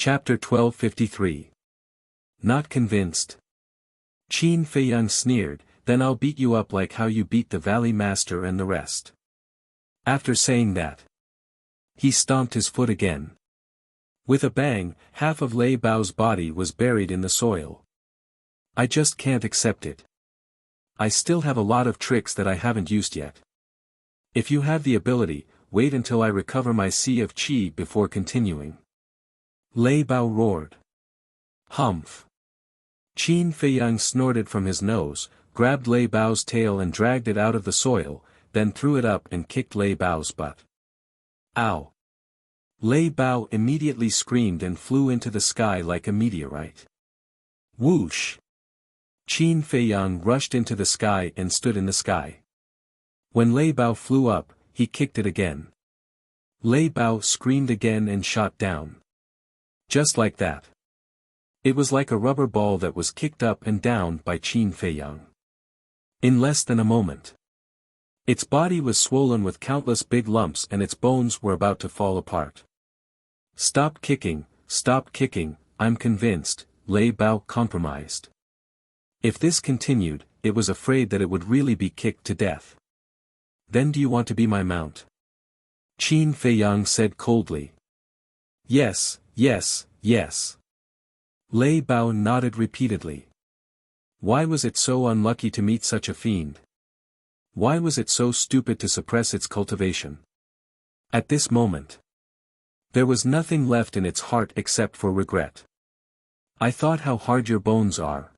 Chapter 1253. Not convinced. Qin Feiyang sneered, then I'll beat you up like how you beat the Valley Master and the rest. After saying that, he stomped his foot again. With a bang, half of Lei Bao's body was buried in the soil. I just can't accept it. I still have a lot of tricks that I haven't used yet. If you have the ability, wait until I recover my Sea of Qi before continuing. Lei Bao roared. Humph. Qin Feiyang snorted from his nose, grabbed Lei Bao's tail and dragged it out of the soil, then threw it up and kicked Lei Bao's butt. Ow! Lei Bao immediately screamed and flew into the sky like a meteorite. Whoosh! Qin Feiyang rushed into the sky and stood in the sky. When Lei Bao flew up, he kicked it again. Lei Bao screamed again and shot down. Just like that. It was like a rubber ball that was kicked up and down by Qin Feiyang. In less than a moment. Its body was swollen with countless big lumps and its bones were about to fall apart. Stop kicking, I'm convinced, Lei Bao compromised. If this continued, it was afraid that it would really be kicked to death. Then do you want to be my mount? Qin Feiyang said coldly. Yes, yes, yes. Lei Bao nodded repeatedly. Why was it so unlucky to meet such a fiend? Why was it so stupid to suppress its cultivation? At this moment, there was nothing left in its heart except for regret. I thought how hard your bones are.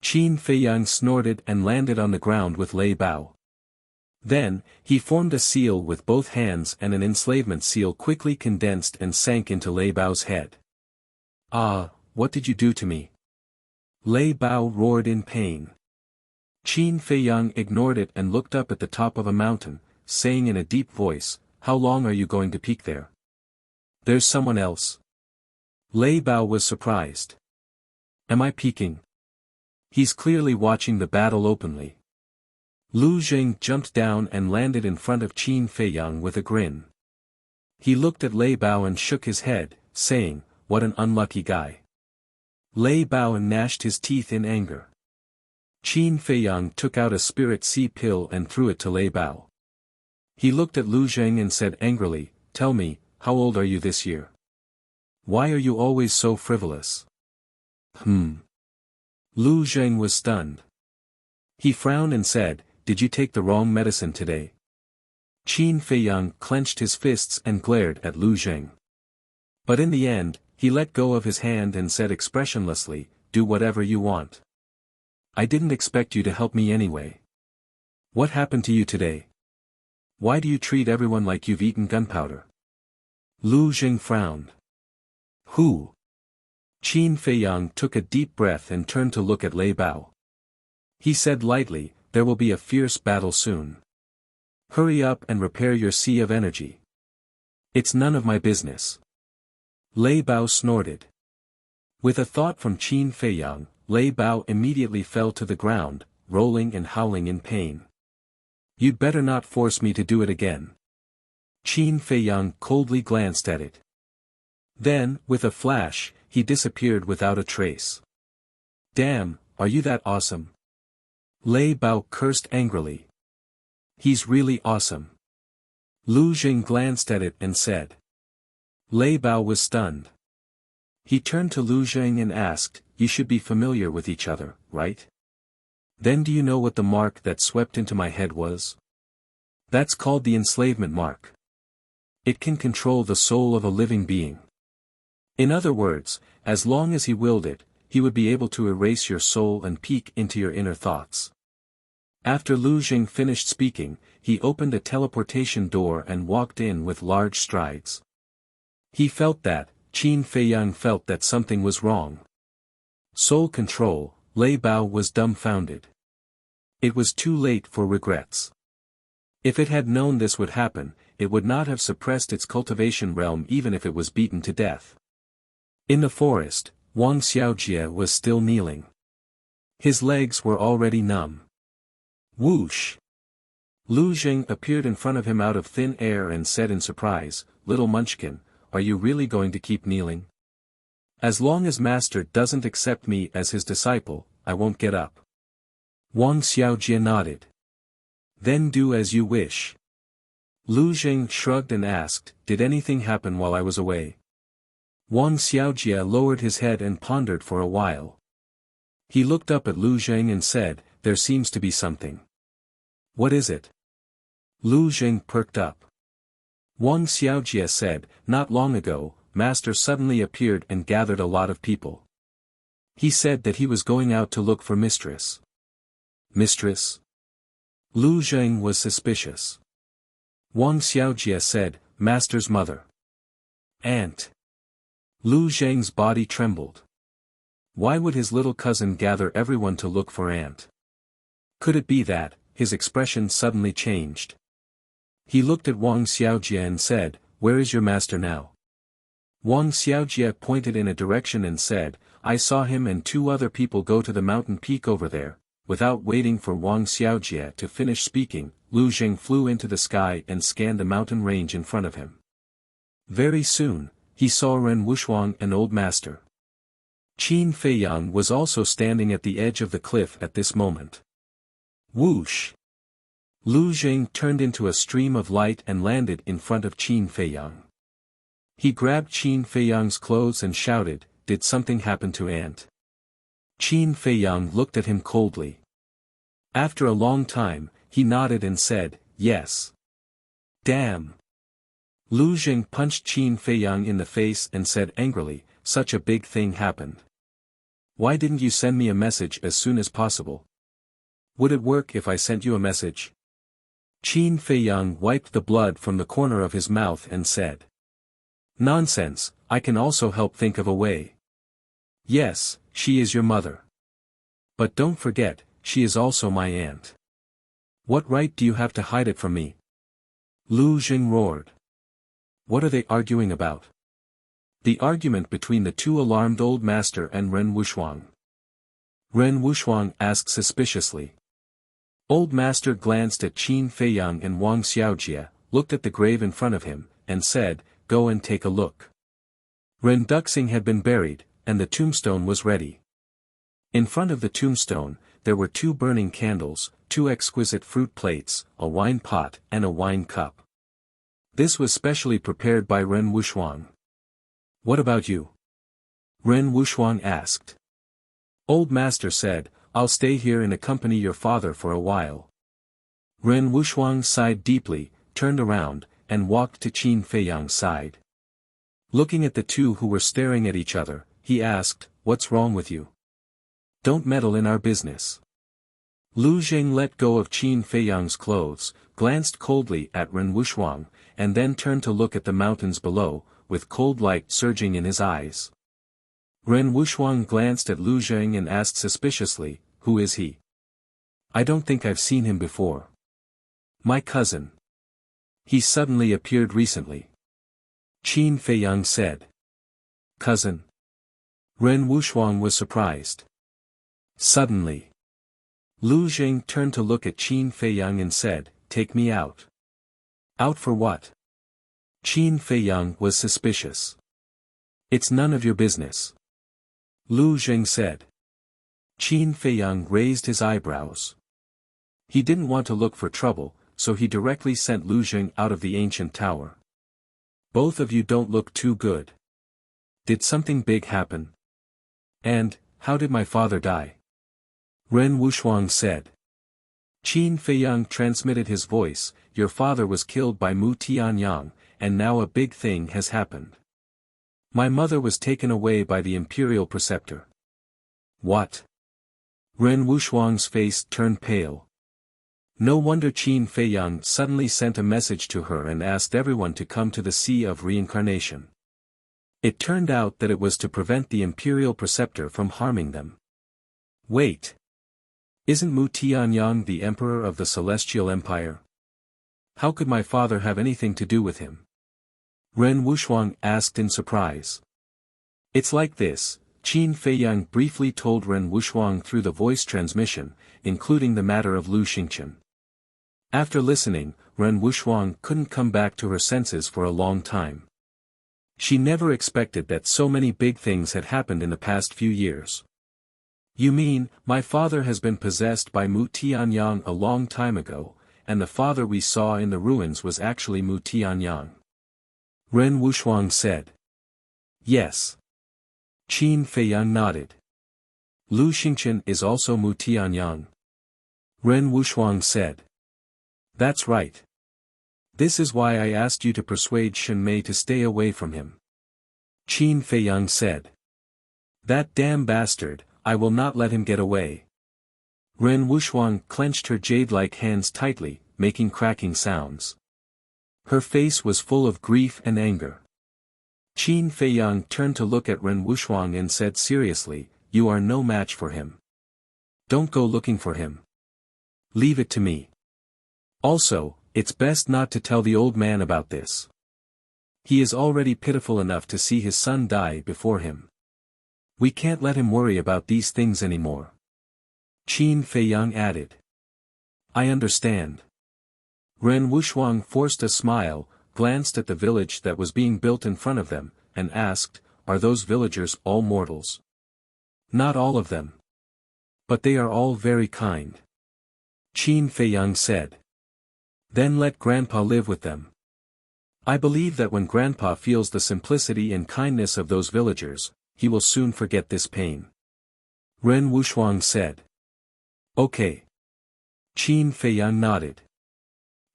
Qin Feiyang snorted and landed on the ground with Lei Bao. Then, he formed a seal with both hands and an enslavement seal quickly condensed and sank into Lei Bao's head. Ah, what did you do to me? Lei Bao roared in pain. Qin Feiyang ignored it and looked up at the top of a mountain, saying in a deep voice, how long are you going to peek there? There's someone else. Lei Bao was surprised. Am I peeking? He's clearly watching the battle openly. Lu Zheng jumped down and landed in front of Qin Feiyang with a grin. He looked at Lei Bao and shook his head, saying, what an unlucky guy. Lei Bao gnashed his teeth in anger. Qin Feiyang took out a spirit sea pill and threw it to Lei Bao. He looked at Lu Zheng and said angrily, tell me, how old are you this year? Why are you always so frivolous? Lu Zheng was stunned. He frowned and said, did you take the wrong medicine today? Qin Feiyang clenched his fists and glared at Lu Zheng. But in the end, he let go of his hand and said expressionlessly, do whatever you want. I didn't expect you to help me anyway. What happened to you today? Why do you treat everyone like you've eaten gunpowder? Lu Zheng frowned. Who? Qin Feiyang took a deep breath and turned to look at Lei Bao. He said lightly, there will be a fierce battle soon. Hurry up and repair your sea of energy. It's none of my business. Lei Bao snorted. With a thought from Qin Feiyang, Lei Bao immediately fell to the ground, rolling and howling in pain. You'd better not force me to do it again. Qin Feiyang coldly glanced at it. Then, with a flash, he disappeared without a trace. Damn, are you that awesome? Lei Bao cursed angrily. He's really awesome. Lu Zheng glanced at it and said. Lei Bao was stunned. He turned to Lu Zheng and asked, you should be familiar with each other, right? Then do you know what the mark that swept into my head was? That's called the enslavement mark. It can control the soul of a living being. In other words, as long as he willed it, he would be able to erase your soul and peek into your inner thoughts. After Lu Zheng finished speaking, he opened a teleportation door and walked in with large strides. He felt that, Qin Feiyang felt that something was wrong. Soul control, Lei Bao was dumbfounded. It was too late for regrets. If it had known this would happen, it would not have suppressed its cultivation realm even if it was beaten to death. In the forest, Wang Xiaojie was still kneeling. His legs were already numb. Whoosh! Lu Zheng appeared in front of him out of thin air and said in surprise, Little Munchkin, are you really going to keep kneeling? As long as master doesn't accept me as his disciple, I won't get up. Wang Xiaojie nodded. Then do as you wish. Lu Zheng shrugged and asked, did anything happen while I was away? Wang Xiaojie lowered his head and pondered for a while. He looked up at Lu Zheng and said, there seems to be something. What is it? Lu Zheng perked up. Wang Xiaojie said, not long ago, master suddenly appeared and gathered a lot of people. He said that he was going out to look for mistress. Mistress? Lu Zheng was suspicious. Wang Xiaojie said, master's mother. Aunt. Lu Zheng's body trembled. Why would his little cousin gather everyone to look for aunt? Could it be that, his expression suddenly changed? He looked at Wang Xiaojie and said, where is your master now? Wang Xiaojie pointed in a direction and said, I saw him and 2 other people go to the mountain peak over there. Without waiting for Wang Xiaojie to finish speaking, Lu Zheng flew into the sky and scanned the mountain range in front of him. Very soon, he saw Ren Wuxuang and Old Master. Qin Feiyang was also standing at the edge of the cliff at this moment. Whoosh! Lu Zheng turned into a stream of light and landed in front of Qin Feiyang. He grabbed Qin Feiyang's clothes and shouted, did something happen to aunt? Qin Feiyang looked at him coldly. After a long time, he nodded and said, yes. Damn! Lu Zheng punched Qin Feiyang in the face and said angrily, such a big thing happened. Why didn't you send me a message as soon as possible? Would it work if I sent you a message? Qin Feiyang wiped the blood from the corner of his mouth and said. Nonsense, I can also help think of a way. Yes, she is your mother. But don't forget, she is also my aunt. What right do you have to hide it from me? Lu Zheng roared. What are they arguing about? The argument between the 2 alarmed old master and Ren Wuxuang. Ren Wuxuang asked suspiciously. Old master glanced at Qin Feiyang and Wang Xiaojie, looked at the grave in front of him, and said, go and take a look. Ren Duxing had been buried, and the tombstone was ready. In front of the tombstone, there were 2 burning candles, 2 exquisite fruit plates, a wine pot and a wine cup. This was specially prepared by Ren Wuxuang. What about you? Ren Wuxuang asked. Old master said, I'll stay here and accompany your father for a while. Ren Wuxuang sighed deeply, turned around, and walked to Qin Feiyang's side. Looking at the 2 who were staring at each other, he asked, what's wrong with you? Don't meddle in our business. Lu Zheng let go of Qin Feiyang's clothes, glanced coldly at Ren Wuxuang, and then turned to look at the mountains below, with cold light surging in his eyes. Ren Wuxuang glanced at Lu Zheng and asked suspiciously, who is he? I don't think I've seen him before. My cousin. He suddenly appeared recently. Qin Feiyang said. Cousin? Ren Wuxuang was surprised. Suddenly. Lu Zheng turned to look at Qin Feiyang and said, take me out. Out for what? Qin Feiyang was suspicious. It's none of your business. Lu Zheng said. Qin Feiyang raised his eyebrows. He didn't want to look for trouble, so he directly sent Lu Zheng out of the ancient tower. Both of you don't look too good. Did something big happen? And, how did my father die? Ren Wuxuang said. Qin Feiyang transmitted his voice, your father was killed by Mu Tianyang, and now a big thing has happened. My mother was taken away by the imperial preceptor. What? Ren Wuxuang's face turned pale. No wonder Qin Feiyang suddenly sent a message to her and asked everyone to come to the Sea of Reincarnation. It turned out that it was to prevent the imperial preceptor from harming them. Wait. Isn't Mu Tianyang the emperor of the Celestial Empire? How could my father have anything to do with him? Ren Wuxuang asked in surprise. It's like this, Qin Feiyang briefly told Ren Wuxuang through the voice transmission, including the matter of Lu Xingqian. After listening, Ren Wuxuang couldn't come back to her senses for a long time. She never expected that so many big things had happened in the past few years. You mean, my father has been possessed by Mu Tianyang a long time ago, and the father we saw in the ruins was actually Mu Tianyang? Ren Wuxuang said. Yes. Qin Feiyang nodded. Lu Xingqian is also Mu Tianyang. Ren Wuxuang said. That's right. This is why I asked you to persuade Shen Mei to stay away from him. Qin Feiyang said. That damn bastard, I will not let him get away. Ren Wuxuang clenched her jade-like hands tightly, making cracking sounds. Her face was full of grief and anger. Qin Feiyang turned to look at Ren Wuxuang and said seriously, you are no match for him. Don't go looking for him. Leave it to me. Also, it's best not to tell the old man about this. He is already pitiful enough to see his son die before him. We can't let him worry about these things anymore. Qin Feiyang added. I understand. Ren Wuxuang forced a smile, glanced at the village that was being built in front of them, and asked, are those villagers all mortals? Not all of them. But they are all very kind. Qin Feiyang said. Then let Grandpa live with them. I believe that when Grandpa feels the simplicity and kindness of those villagers, he will soon forget this pain. Ren Wuxuang said. Okay. Qin Feiyang nodded.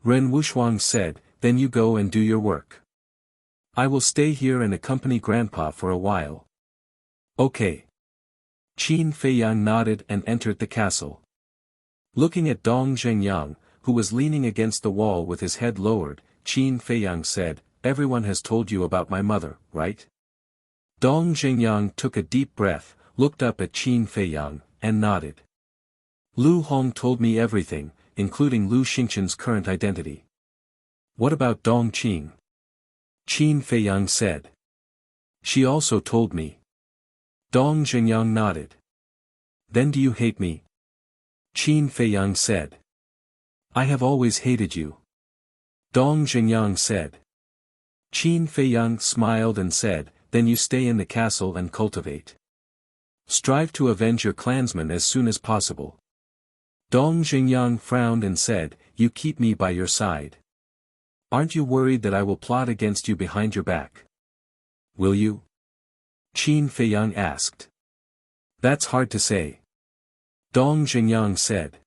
Ren Wuxuang said, then you go and do your work. I will stay here and accompany Grandpa for a while. Okay. Qin Feiyang nodded and entered the castle. Looking at Dong Zhengyang, who was leaning against the wall with his head lowered, Qin Feiyang said, everyone has told you about my mother, right? Dong Zhengyang took a deep breath, looked up at Qin Feiyang, and nodded. Lu Hong told me everything, including Lu Xingqian's current identity. What about Dong Qing? Qin Feiyang said. She also told me. Dong Zhengyang nodded. Then do you hate me? Qin Feiyang said. I have always hated you. Dong Zhengyang said. Qin Feiyang smiled and said, then you stay in the castle and cultivate. Strive to avenge your clansmen as soon as possible. Dong Zhengyang frowned and said, you keep me by your side. Aren't you worried that I will plot against you behind your back? Will you? Qin Feiyang asked. That's hard to say. Dong Zhengyang said.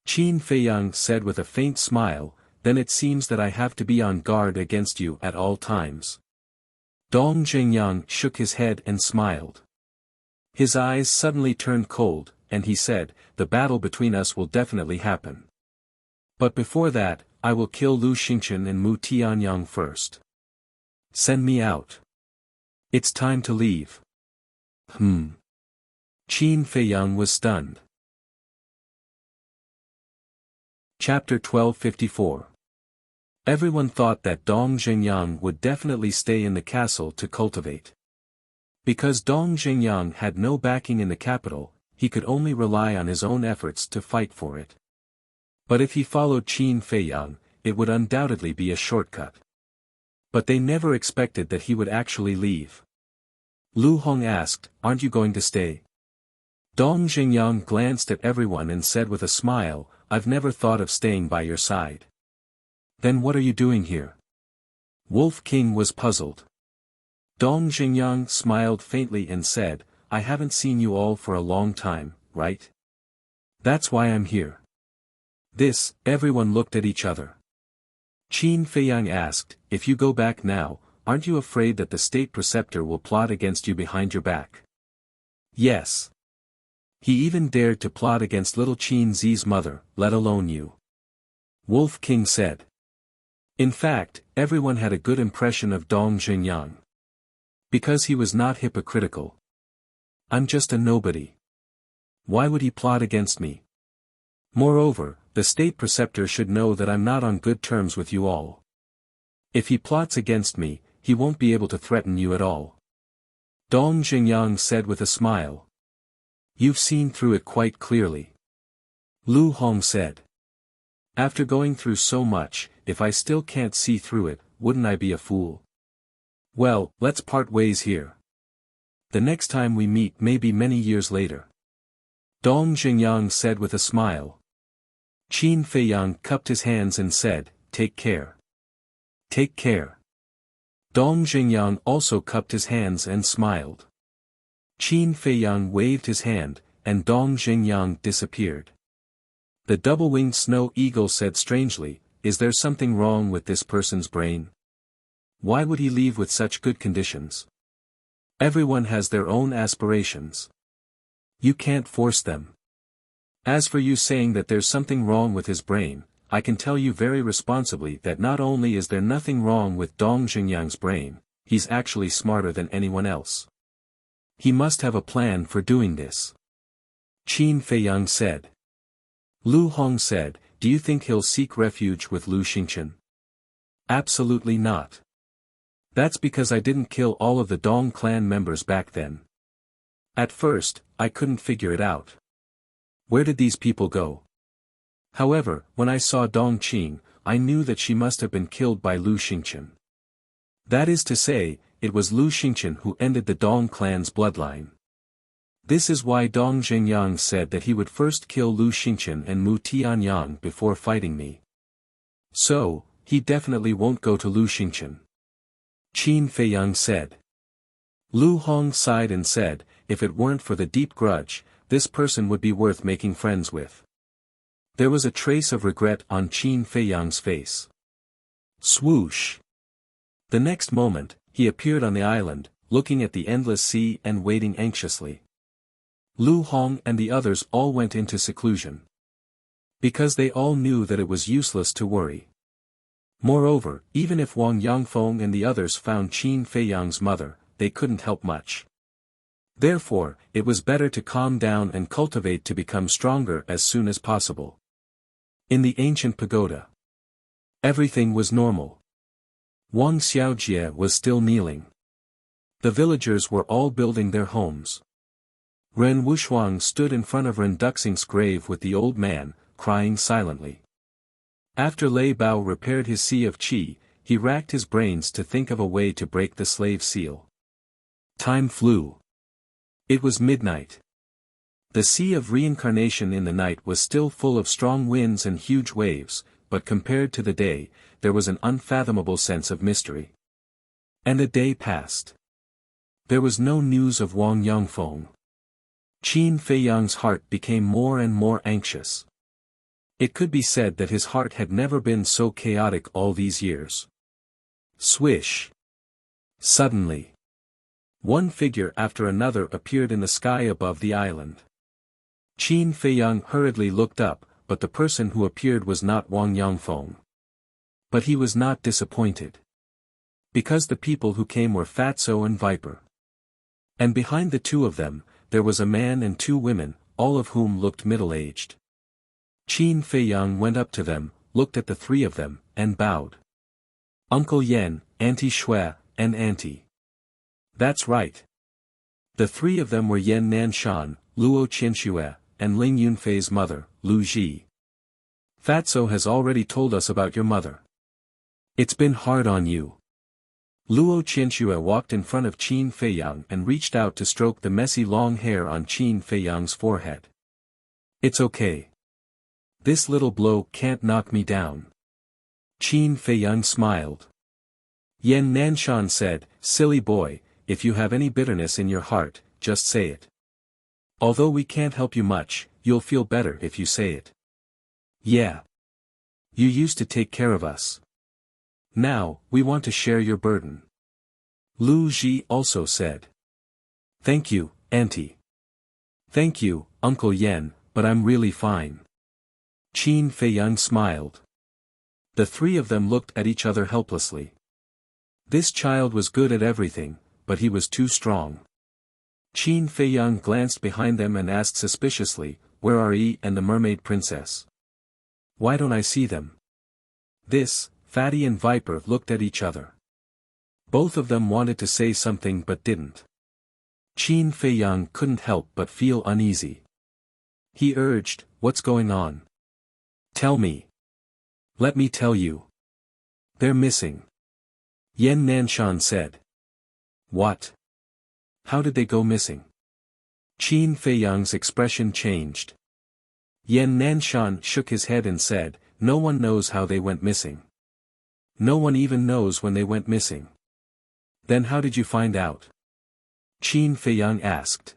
Qin Feiyang said with a faint smile, then it seems that I have to be on guard against you at all times. Dong Zhengyang shook his head and smiled. His eyes suddenly turned cold, and he said, the battle between us will definitely happen. But before that, I will kill Lu Xingqian and Mu Tianyang first. Send me out. It's time to leave. Qin Feiyang was stunned. Chapter 1254. Everyone thought that Dong Zhengyang would definitely stay in the castle to cultivate. Because Dong Zhengyang had no backing in the capital, he could only rely on his own efforts to fight for it. But if he followed Qin Feiyang, it would undoubtedly be a shortcut. But they never expected that he would actually leave. Lu Hong asked, aren't you going to stay? Dong Zhengyang glanced at everyone and said with a smile, I've never thought of staying by your side. Then what are you doing here? Wolf King was puzzled. Dong Zhengyang smiled faintly and said, I haven't seen you all for a long time, right? That's why I'm here. Everyone looked at each other. Qin Feiyang asked, if you go back now, aren't you afraid that the state preceptor will plot against you behind your back? Yes. He even dared to plot against little Qin Zi's mother, let alone you. Wolf King said. In fact, everyone had a good impression of Dong Zhengyang. Because he was not hypocritical. I'm just a nobody. Why would he plot against me? Moreover, the state preceptor should know that I'm not on good terms with you all. If he plots against me, he won't be able to threaten you at all. Dong Zhengyang said with a smile. You've seen through it quite clearly. Lu Hong said. After going through so much, if I still can't see through it, wouldn't I be a fool? Well, let's part ways here. The next time we meet may be many years later. Dong Jingyang said with a smile. Qin Feiyang cupped his hands and said, take care. Take care. Dong Jingyang also cupped his hands and smiled. Qin Feiyang waved his hand, and Dong Jingyang disappeared. The double-winged snow eagle said strangely, is there something wrong with this person's brain? Why would he leave with such good conditions? Everyone has their own aspirations. You can't force them. As for you saying that there's something wrong with his brain, I can tell you very responsibly that not only is there nothing wrong with Dong Jingyang's brain, he's actually smarter than anyone else. He must have a plan for doing this. Qin Feiyang said. Lu Hong said, do you think he'll seek refuge with Lu Xingchen? Absolutely not. That's because I didn't kill all of the Dong clan members back then. At first, I couldn't figure it out. Where did these people go? However, when I saw Dong Qing, I knew that she must have been killed by Lu Xingchen. That is to say, it was Lu Xingchen who ended the Dong clan's bloodline. This is why Dong Jingyang said that he would first kill Lu Xingchen and Mu Tianyang before fighting me. So, he definitely won't go to Lu Xingchen. Qin Feiyang said. Lu Hong sighed and said, if it weren't for the deep grudge, this person would be worth making friends with. There was a trace of regret on Qin Feiyang's face. Swoosh! The next moment, he appeared on the island, looking at the endless sea and waiting anxiously. Lu Hong and the others all went into seclusion. Because they all knew that it was useless to worry. Moreover, even if Wang Yangfeng and the others found Qin Feiyang's mother, they couldn't help much. Therefore, it was better to calm down and cultivate to become stronger as soon as possible. In the ancient pagoda, everything was normal. Wang Xiaojie was still kneeling. The villagers were all building their homes. Ren Wushuang stood in front of Ren Duxing's grave with the old man, crying silently. After Lei Bao repaired his sea of qi, he racked his brains to think of a way to break the slave seal. Time flew. It was midnight. The sea of reincarnation in the night was still full of strong winds and huge waves, but compared to the day, there was an unfathomable sense of mystery. And a day passed. There was no news of Wang Yangfeng. Qin Feiyang's heart became more and more anxious. It could be said that his heart had never been so chaotic all these years. Swish! Suddenly, one figure after another appeared in the sky above the island. Qin Feiyang hurriedly looked up, but the person who appeared was not Wang Yangfeng. But he was not disappointed. Because the people who came were Fatso and Viper. And behind the two of them, there was a man and two women, all of whom looked middle-aged. Qin Feiyang went up to them, looked at the three of them, and bowed. Uncle Yen, Auntie Shui, and Auntie. That's right. The three of them were Yen Nanshan, Luo Qianxue, and Ling Yunfei's mother, Lu Ji. Fatso has already told us about your mother. It's been hard on you. Luo Qianxue walked in front of Qin Feiyang and reached out to stroke the messy long hair on Qin Feiyang's forehead. It's okay. This little blow can't knock me down. Qin Feiyang smiled. Yen Nanshan said, silly boy, if you have any bitterness in your heart, just say it. Although we can't help you much, you'll feel better if you say it. Yeah. You used to take care of us. Now, we want to share your burden. Lu Ji also said. Thank you, Auntie. Thank you, Uncle Yen, but I'm really fine. Qin Feiyang smiled. The three of them looked at each other helplessly. This child was good at everything, but he was too strong. Qin Feiyang glanced behind them and asked suspiciously, where are Yi and the mermaid princess? Why don't I see them? This, Fatty and Viper looked at each other. Both of them wanted to say something but didn't. Qin Feiyang couldn't help but feel uneasy. He urged, what's going on? Tell me. Let me tell you. They're missing. Yen Nanshan said. What? How did they go missing? Qin Feiyang's expression changed. Yan Nanshan shook his head and said, no one knows how they went missing. No one even knows when they went missing. Then how did you find out? Qin Feiyang asked.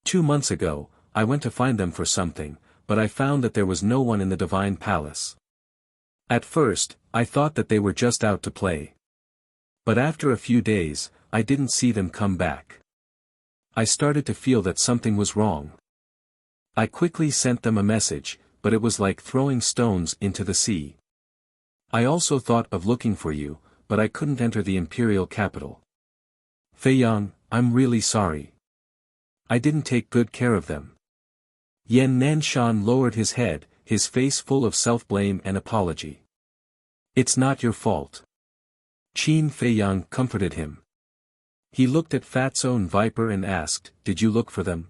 2 months ago, I went to find them for something, but I found that there was no one in the divine palace. At first, I thought that they were just out to play. But after a few days, I didn't see them come back. I started to feel that something was wrong. I quickly sent them a message, but it was like throwing stones into the sea. I also thought of looking for you, but I couldn't enter the imperial capital. Feiyang, I'm really sorry. I didn't take good care of them. Yan Nanshan lowered his head, his face full of self-blame and apology. It's not your fault. Qin Feiyang comforted him. He looked at Fatso and Viper and asked, did you look for them?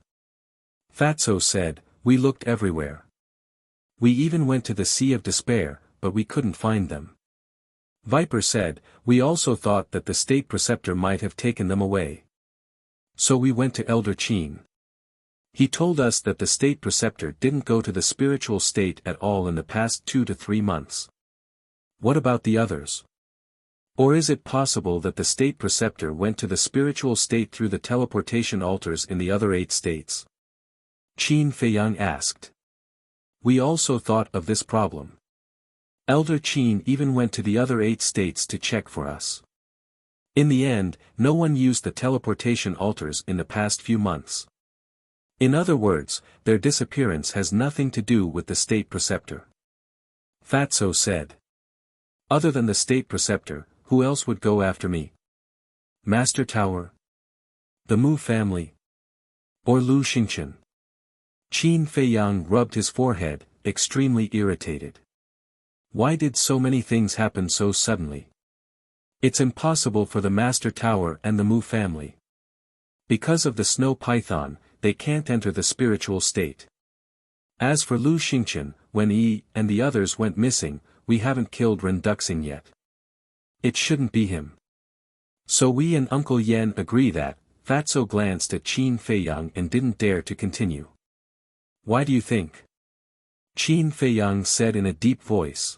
Fatso said, we looked everywhere. We even went to the Sea of Despair, but we couldn't find them. Viper said, we also thought that the state preceptor might have taken them away. So we went to Elder Qin. He told us that the state preceptor didn't go to the spiritual state at all in the past 2 to 3 months. What about the others? Or is it possible that the state preceptor went to the spiritual state through the teleportation altars in the other 8 states? Qin Feiyang asked. We also thought of this problem. Elder Qin even went to the other 8 states to check for us. In the end, no one used the teleportation altars in the past few months. In other words, their disappearance has nothing to do with the state preceptor. Fatso said. Other than the state preceptor, who else would go after me? Master Tower? The Mu family? Or Lu Xingqian? Qin Feiyang rubbed his forehead, extremely irritated. Why did so many things happen so suddenly? It's impossible for the Master Tower and the Mu family. Because of the snow python, they can't enter the spiritual state. As for Lu Xingqian, when Yi and the others went missing, we haven't killed Ren Duxing yet. It shouldn't be him. So we and Uncle Yen agree that. Fatso glanced at Qin Feiyang and didn't dare to continue. Why do you think? Qin Feiyang said in a deep voice.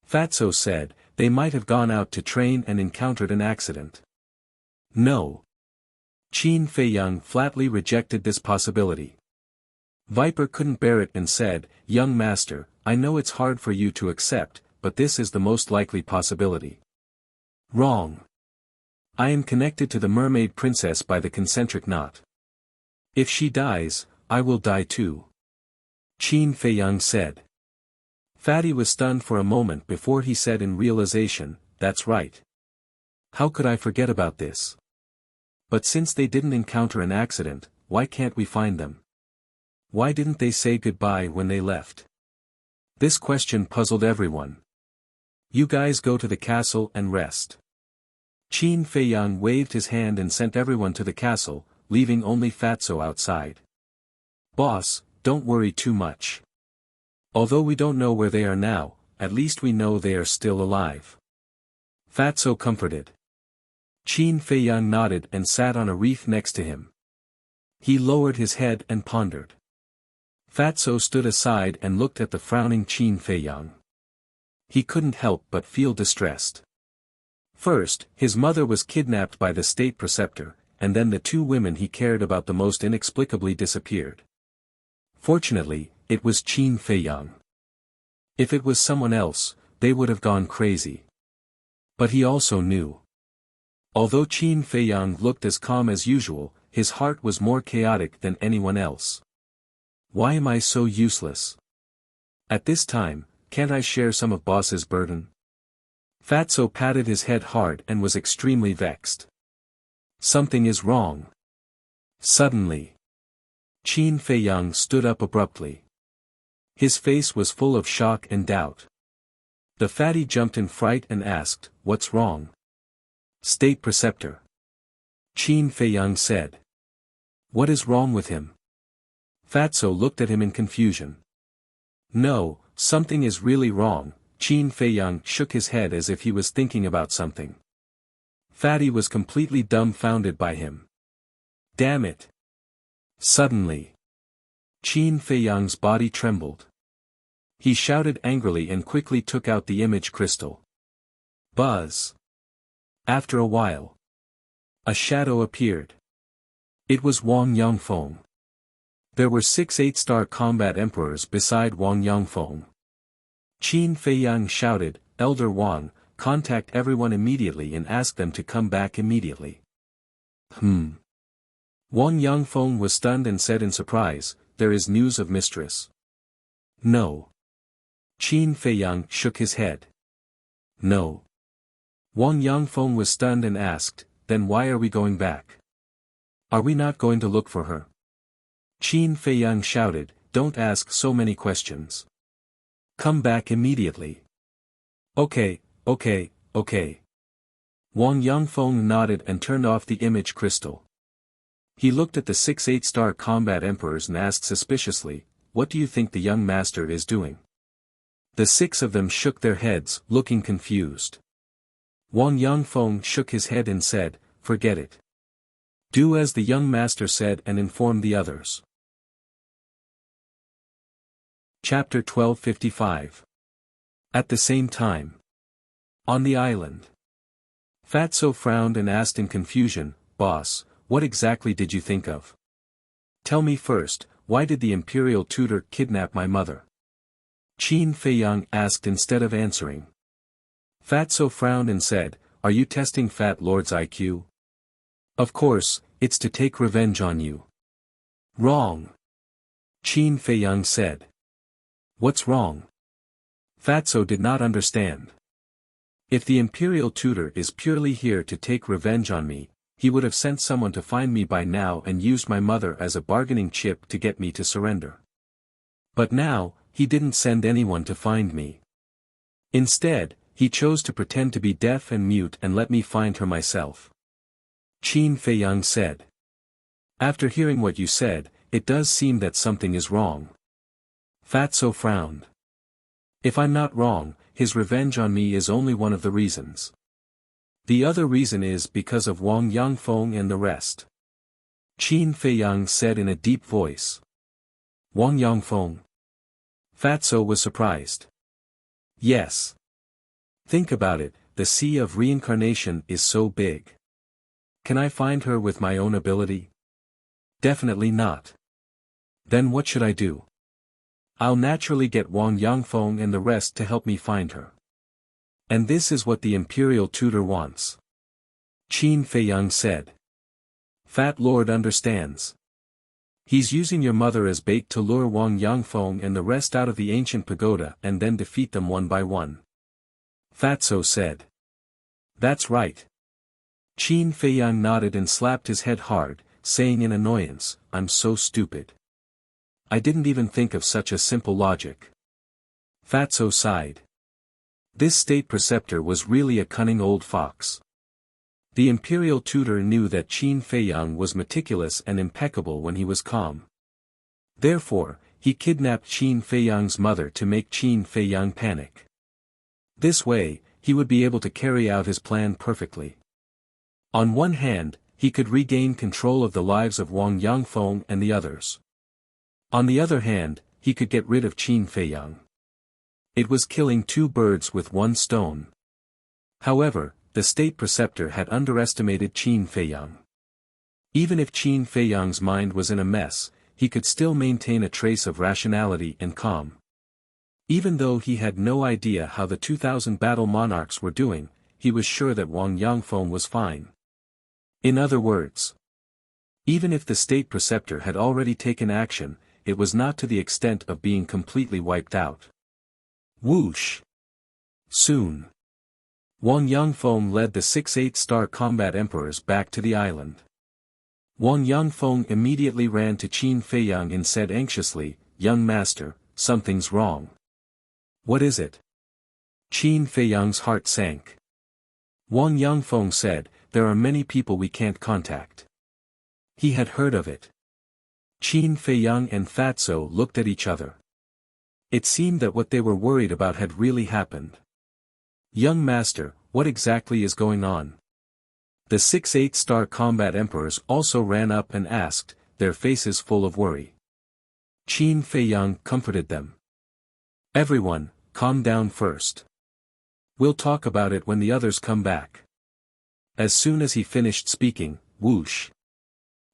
Fatso said, they might have gone out to train and encountered an accident. No. Qin Feiyang flatly rejected this possibility. Viper couldn't bear it and said, young master, I know it's hard for you to accept, but this is the most likely possibility. Wrong. I am connected to the mermaid princess by the concentric knot. If she dies, I will die too. Qin Feiyang said. Fatty was stunned for a moment before he said in realization, that's right. How could I forget about this? But since they didn't encounter an accident, why can't we find them? Why didn't they say goodbye when they left? This question puzzled everyone. You guys go to the castle and rest. Qin Feiyang waved his hand and sent everyone to the castle, leaving only Fatso outside. Boss, don't worry too much. Although we don't know where they are now, at least we know they are still alive. Fatso comforted. Qin Feiyang nodded and sat on a reef next to him. He lowered his head and pondered. Fatso stood aside and looked at the frowning Qin Feiyang. He couldn't help but feel distressed. First, his mother was kidnapped by the state preceptor, and then the 2 women he cared about the most inexplicably disappeared. Fortunately, it was Qin Feiyang. If it was someone else, they would have gone crazy. But he also knew. Although Qin Feiyang looked as calm as usual, his heart was more chaotic than anyone else. Why am I so useless? At this time, can't I share some of boss's burden? Fatso patted his head hard and was extremely vexed. Something is wrong. Suddenly, Qin Feiyang stood up abruptly. His face was full of shock and doubt. The fatty jumped in fright and asked, what's wrong? State preceptor. Qin Feiyang said. What is wrong with him? Fatso looked at him in confusion. No, something is really wrong. Qin Feiyang shook his head as if he was thinking about something. Fatty was completely dumbfounded by him. Damn it! Suddenly, Qin Feiyang's body trembled. He shouted angrily and quickly took out the image crystal. Buzz! After a while, a shadow appeared. It was Wang Yangfeng. There were 6 8-star combat emperors beside Wang Yangfeng. Qin Feiyang shouted, "Elder Wang, contact everyone immediately and ask them to come back immediately." Wang Yangfeng was stunned and said in surprise, "There is news of mistress." "No." Qin Feiyang shook his head. "No." Wang Yangfeng was stunned and asked, "Then why are we going back? Are we not going to look for her?" Qin Feiyang shouted, "Don't ask so many questions. Come back immediately." Okay. Wang Yangfeng nodded and turned off the image crystal. He looked at the 6 8-star combat emperors and asked suspiciously, "What do you think the young master is doing?" The 6 of them shook their heads, looking confused. Wang Yangfeng shook his head and said, "Forget it. Do as the young master said and inform the others." Chapter 1255. At the same time. On the island. Fatso frowned and asked in confusion, "Boss, what exactly did you think of? Tell me first, why did the imperial tutor kidnap my mother?" Qin Feiyang asked instead of answering. Fatso frowned and said, "Are you testing Fat Lord's IQ? Of course, it's to take revenge on you." "Wrong." Qin Feiyang said. "What's wrong?" Fatso did not understand. "If the imperial tutor is purely here to take revenge on me, he would have sent someone to find me by now and used my mother as a bargaining chip to get me to surrender. But now, he didn't send anyone to find me. Instead, he chose to pretend to be deaf and mute and let me find her myself." Qin Feiyang said. "After hearing what you said, it does seem that something is wrong." Fatso frowned. "If I'm not wrong, his revenge on me is only one of the reasons. The other reason is because of Wang Yangfeng and the rest." Qin Feiyang said in a deep voice. "Wang Yangfeng?" Fatso was surprised. "Yes. Think about it, the sea of reincarnation is so big. Can I find her with my own ability? Definitely not. Then what should I do? I'll naturally get Wang Yangfeng and the rest to help me find her. And this is what the imperial tutor wants." Qin Feiyang said. "Fat Lord understands. He's using your mother as bait to lure Wang Yangfeng and the rest out of the ancient pagoda and then defeat them one by one." Fatso said. "That's right." Qin Feiyang nodded and slapped his head hard, saying in annoyance, "I'm so stupid. I didn't even think of such a simple logic." Fatso sighed. This state preceptor was really a cunning old fox. The imperial tutor knew that Qin Feiyang was meticulous and impeccable when he was calm. Therefore, he kidnapped Qin Feiyang's mother to make Qin Feiyang panic. This way, he would be able to carry out his plan perfectly. On one hand, he could regain control of the lives of Wang Yangfeng and the others. On the other hand, he could get rid of Qin Feiyang. It was killing 2 birds with 1 stone. However, the state preceptor had underestimated Qin Feiyang. Even if Qin Feiyang's mind was in a mess, he could still maintain a trace of rationality and calm. Even though he had no idea how the 2,000 battle monarchs were doing, he was sure that Wang Yangfeng was fine. In other words, even if the state preceptor had already taken action, it was not to the extent of being completely wiped out. Whoosh! Soon, Wang Yangfeng led the 6 8-star combat emperors back to the island. Wang Yangfeng immediately ran to Qin Feiyang and said anxiously, "Young master, something's wrong." "What is it?" Qin Feiyang's heart sank. Wang Yangfeng said, "There are many people we can't contact." He had heard of it. Qin Feiyang and Fatso looked at each other. It seemed that what they were worried about had really happened. "Young master, what exactly is going on?" The 6 8-star combat emperors also ran up and asked, their faces full of worry. Qin Feiyang comforted them. Everyone, calm down first. We'll talk about it when the others come back. As soon as he finished speaking, whoosh.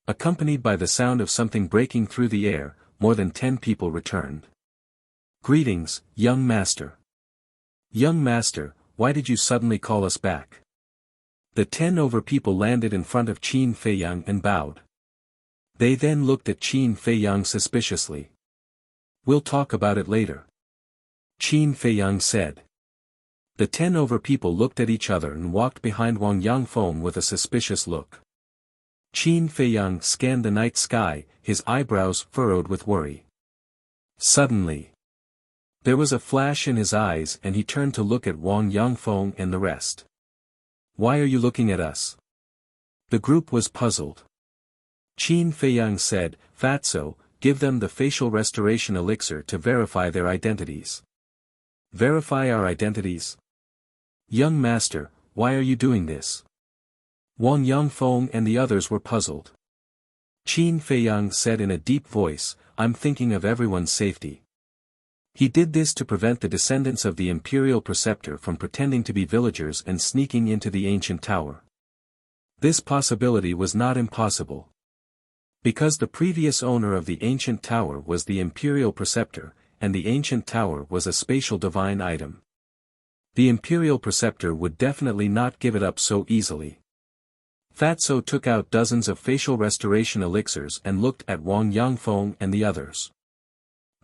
Accompanied by the sound of something breaking through the air, more than 10 people returned. Greetings, young master. Young master, why did you suddenly call us back? The 10 over people landed in front of Qin Feiyang and bowed. They then looked at Qin Feiyang suspiciously. We'll talk about it later. Qin Feiyang said. The 10 over people looked at each other and walked behind Wang Yangfeng with a suspicious look. Qin Feiyang scanned the night sky, his eyebrows furrowed with worry. Suddenly, there was a flash in his eyes and he turned to look at Wang Yangfeng and the rest. Why are you looking at us? The group was puzzled. Qin Feiyang said, Fatso, give them the facial restoration elixir to verify their identities. Verify our identities? Young master, why are you doing this? Wang Yangfeng and the others were puzzled. Qin Feiyang said in a deep voice, I'm thinking of everyone's safety. He did this to prevent the descendants of the imperial preceptor from pretending to be villagers and sneaking into the ancient tower. This possibility was not impossible. Because the previous owner of the ancient tower was the imperial preceptor, and the ancient tower was a spatial divine item. The imperial preceptor would definitely not give it up so easily. Fatso took out dozens of facial restoration elixirs and looked at Wang Yangfeng and the others.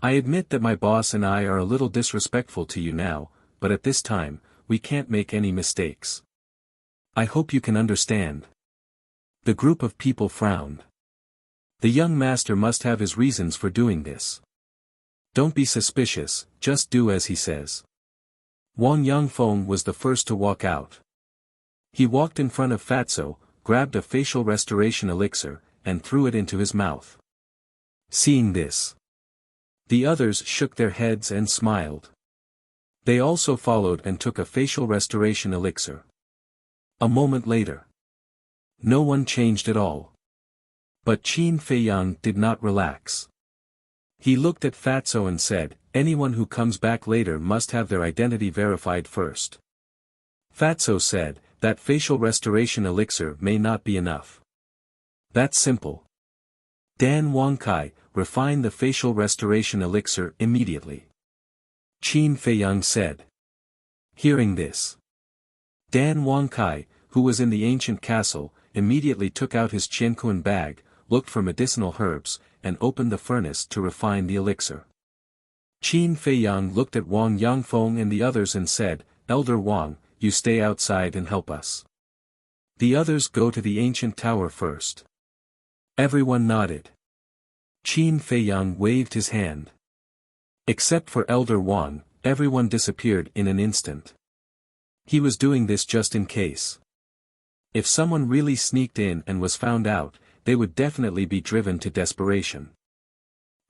I admit that my boss and I are a little disrespectful to you now, but at this time, we can't make any mistakes. I hope you can understand. The group of people frowned. The young master must have his reasons for doing this. Don't be suspicious, just do as he says. Wang Yangfeng was the first to walk out. He walked in front of Fatso, grabbed a facial restoration elixir, and threw it into his mouth. Seeing this, the others shook their heads and smiled. They also followed and took a facial restoration elixir. A moment later, no one changed at all. But Qin Feiyang did not relax. He looked at Fatso and said, anyone who comes back later must have their identity verified first. Fatso said, that facial restoration elixir may not be enough. That's simple. Dan Wangkai, refine the facial restoration elixir immediately. Qin Feiyang said. Hearing this, Dan Wangkai, who was in the ancient castle, immediately took out his Qianquan bag, looked for medicinal herbs, and opened the furnace to refine the elixir. Qin Feiyang looked at Wang Yangfeng and the others and said, Elder Wang, you stay outside and help us. The others go to the ancient tower first. Everyone nodded. Qin Feiyang waved his hand. Except for Elder Wang, everyone disappeared in an instant. He was doing this just in case. If someone really sneaked in and was found out, they would definitely be driven to desperation.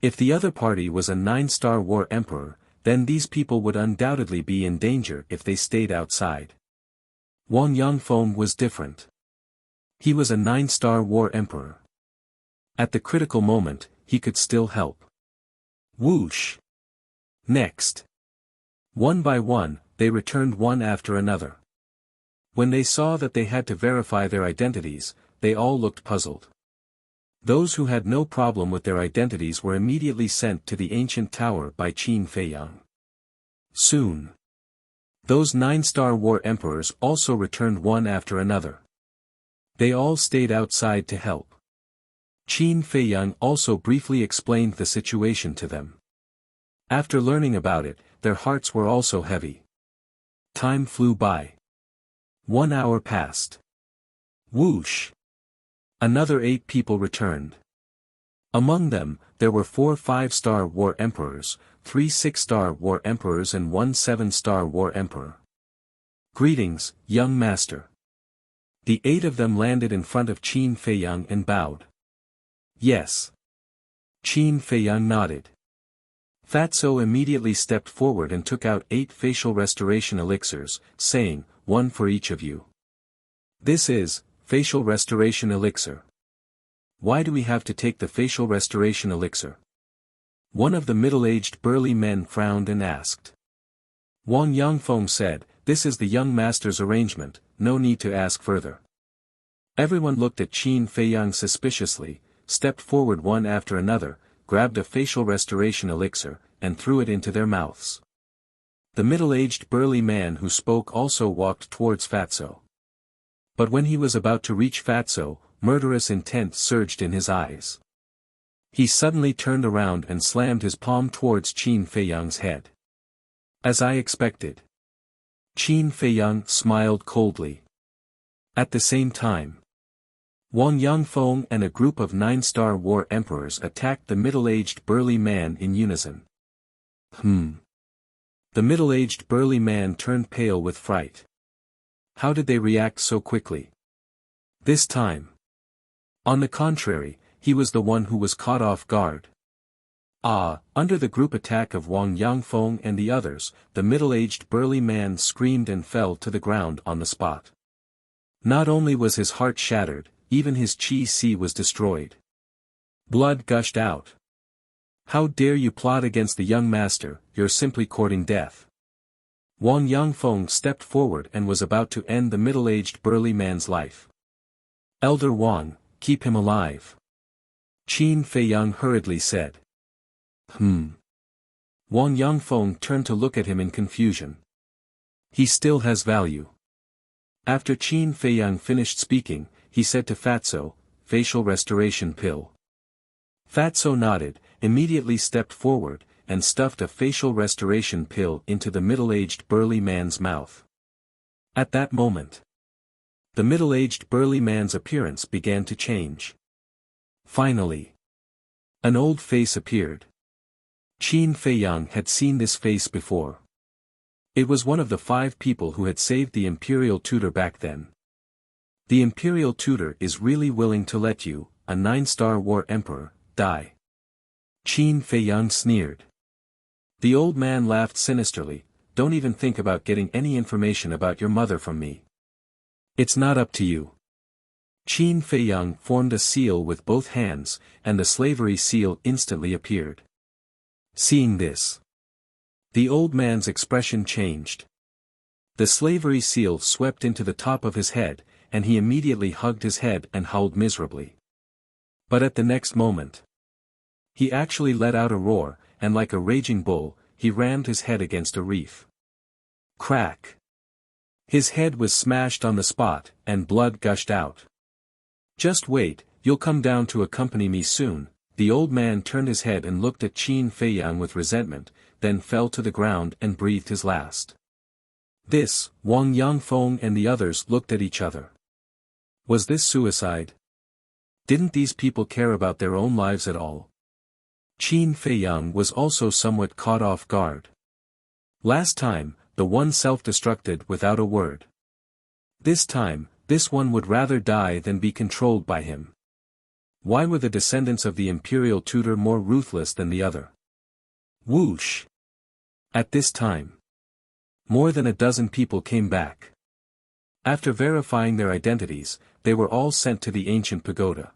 If the other party was a 9-star war emperor, then these people would undoubtedly be in danger if they stayed outside. Wang Yangfeng was different. He was a 9-star war emperor. At the critical moment, he could still help. Whoosh! Next. One by one, they returned one after another. When they saw that they had to verify their identities, they all looked puzzled. Those who had no problem with their identities were immediately sent to the ancient tower by Qin Feiyang. Soon, those 9-star war emperors also returned one after another. They all stayed outside to help. Qin Feiyang also briefly explained the situation to them. After learning about it, their hearts were also heavy. Time flew by. 1 hour passed. Whoosh! Another 8 people returned. Among them, there were 4 5-star war emperors, 3 6-star war emperors and 1 7-star war emperor. Greetings, young master. The 8 of them landed in front of Qin Feiyang and bowed. Yes. Qin Feiyang nodded. Fatso immediately stepped forward and took out 8 facial restoration elixirs, saying, 1 for each of you. This is, Facial Restoration Elixir. Why do we have to take the facial restoration elixir? One of the middle-aged burly men frowned and asked. Wang Yangfeng said, "This is the young master's arrangement, no need to ask further." Everyone looked at Qin Feiyang suspiciously, stepped forward one after another, grabbed a facial restoration elixir, and threw it into their mouths. The middle-aged burly man who spoke also walked towards Fatso. But when he was about to reach Fatso, murderous intent surged in his eyes. He suddenly turned around and slammed his palm towards Qin Feiyang's head. As I expected. Qin Feiyang smiled coldly. At the same time, Wang Yangfeng and a group of 9-star war emperors attacked the middle-aged burly man in unison. The middle-aged burly man turned pale with fright. How did they react so quickly? This time. On the contrary, he was the one who was caught off guard. Under the group attack of Wang Yangfeng and the others, the middle-aged burly man screamed and fell to the ground on the spot. Not only was his heart shattered, even his qi was destroyed. Blood gushed out. How dare you plot against the young master, you're simply courting death. Wang Yangfeng stepped forward and was about to end the middle-aged burly man's life. Elder Wang, keep him alive. Qin Feiyang hurriedly said. Wang Yangfeng turned to look at him in confusion. He still has value. After Qin Feiyang finished speaking, he said to Fatso, "Facial restoration pill." Fatso nodded, immediately stepped forward, and stuffed a facial restoration pill into the middle-aged burly man's mouth. At that moment, the middle-aged burly man's appearance began to change. Finally, an old face appeared. Qin Feiyang had seen this face before. It was one of the 5 people who had saved the imperial tutor back then. The imperial tutor is really willing to let you, a 9-star war emperor, die. Qin Feiyang sneered. The old man laughed sinisterly, "Don't even think about getting any information about your mother from me. It's not up to you." Qin Feiyang formed a seal with both hands, and the slavery seal instantly appeared. Seeing this, the old man's expression changed. The slavery seal swept into the top of his head, and he immediately hugged his head and howled miserably. But at the next moment, he actually let out a roar, and like a raging bull, he rammed his head against a reef. Crack! His head was smashed on the spot, and blood gushed out. "Just wait, you'll come down to accompany me soon." The old man turned his head and looked at Qin Feiyang with resentment, then fell to the ground and breathed his last. This, Wang Yangfeng and the others looked at each other. Was this suicide? Didn't these people care about their own lives at all? Qin Feiyang was also somewhat caught off guard. Last time, the one self-destructed without a word. This time, this one would rather die than be controlled by him. Why were the descendants of the imperial tutor more ruthless than the other? Whoosh! At this time, more than a dozen people came back. After verifying their identities, they were all sent to the ancient pagoda.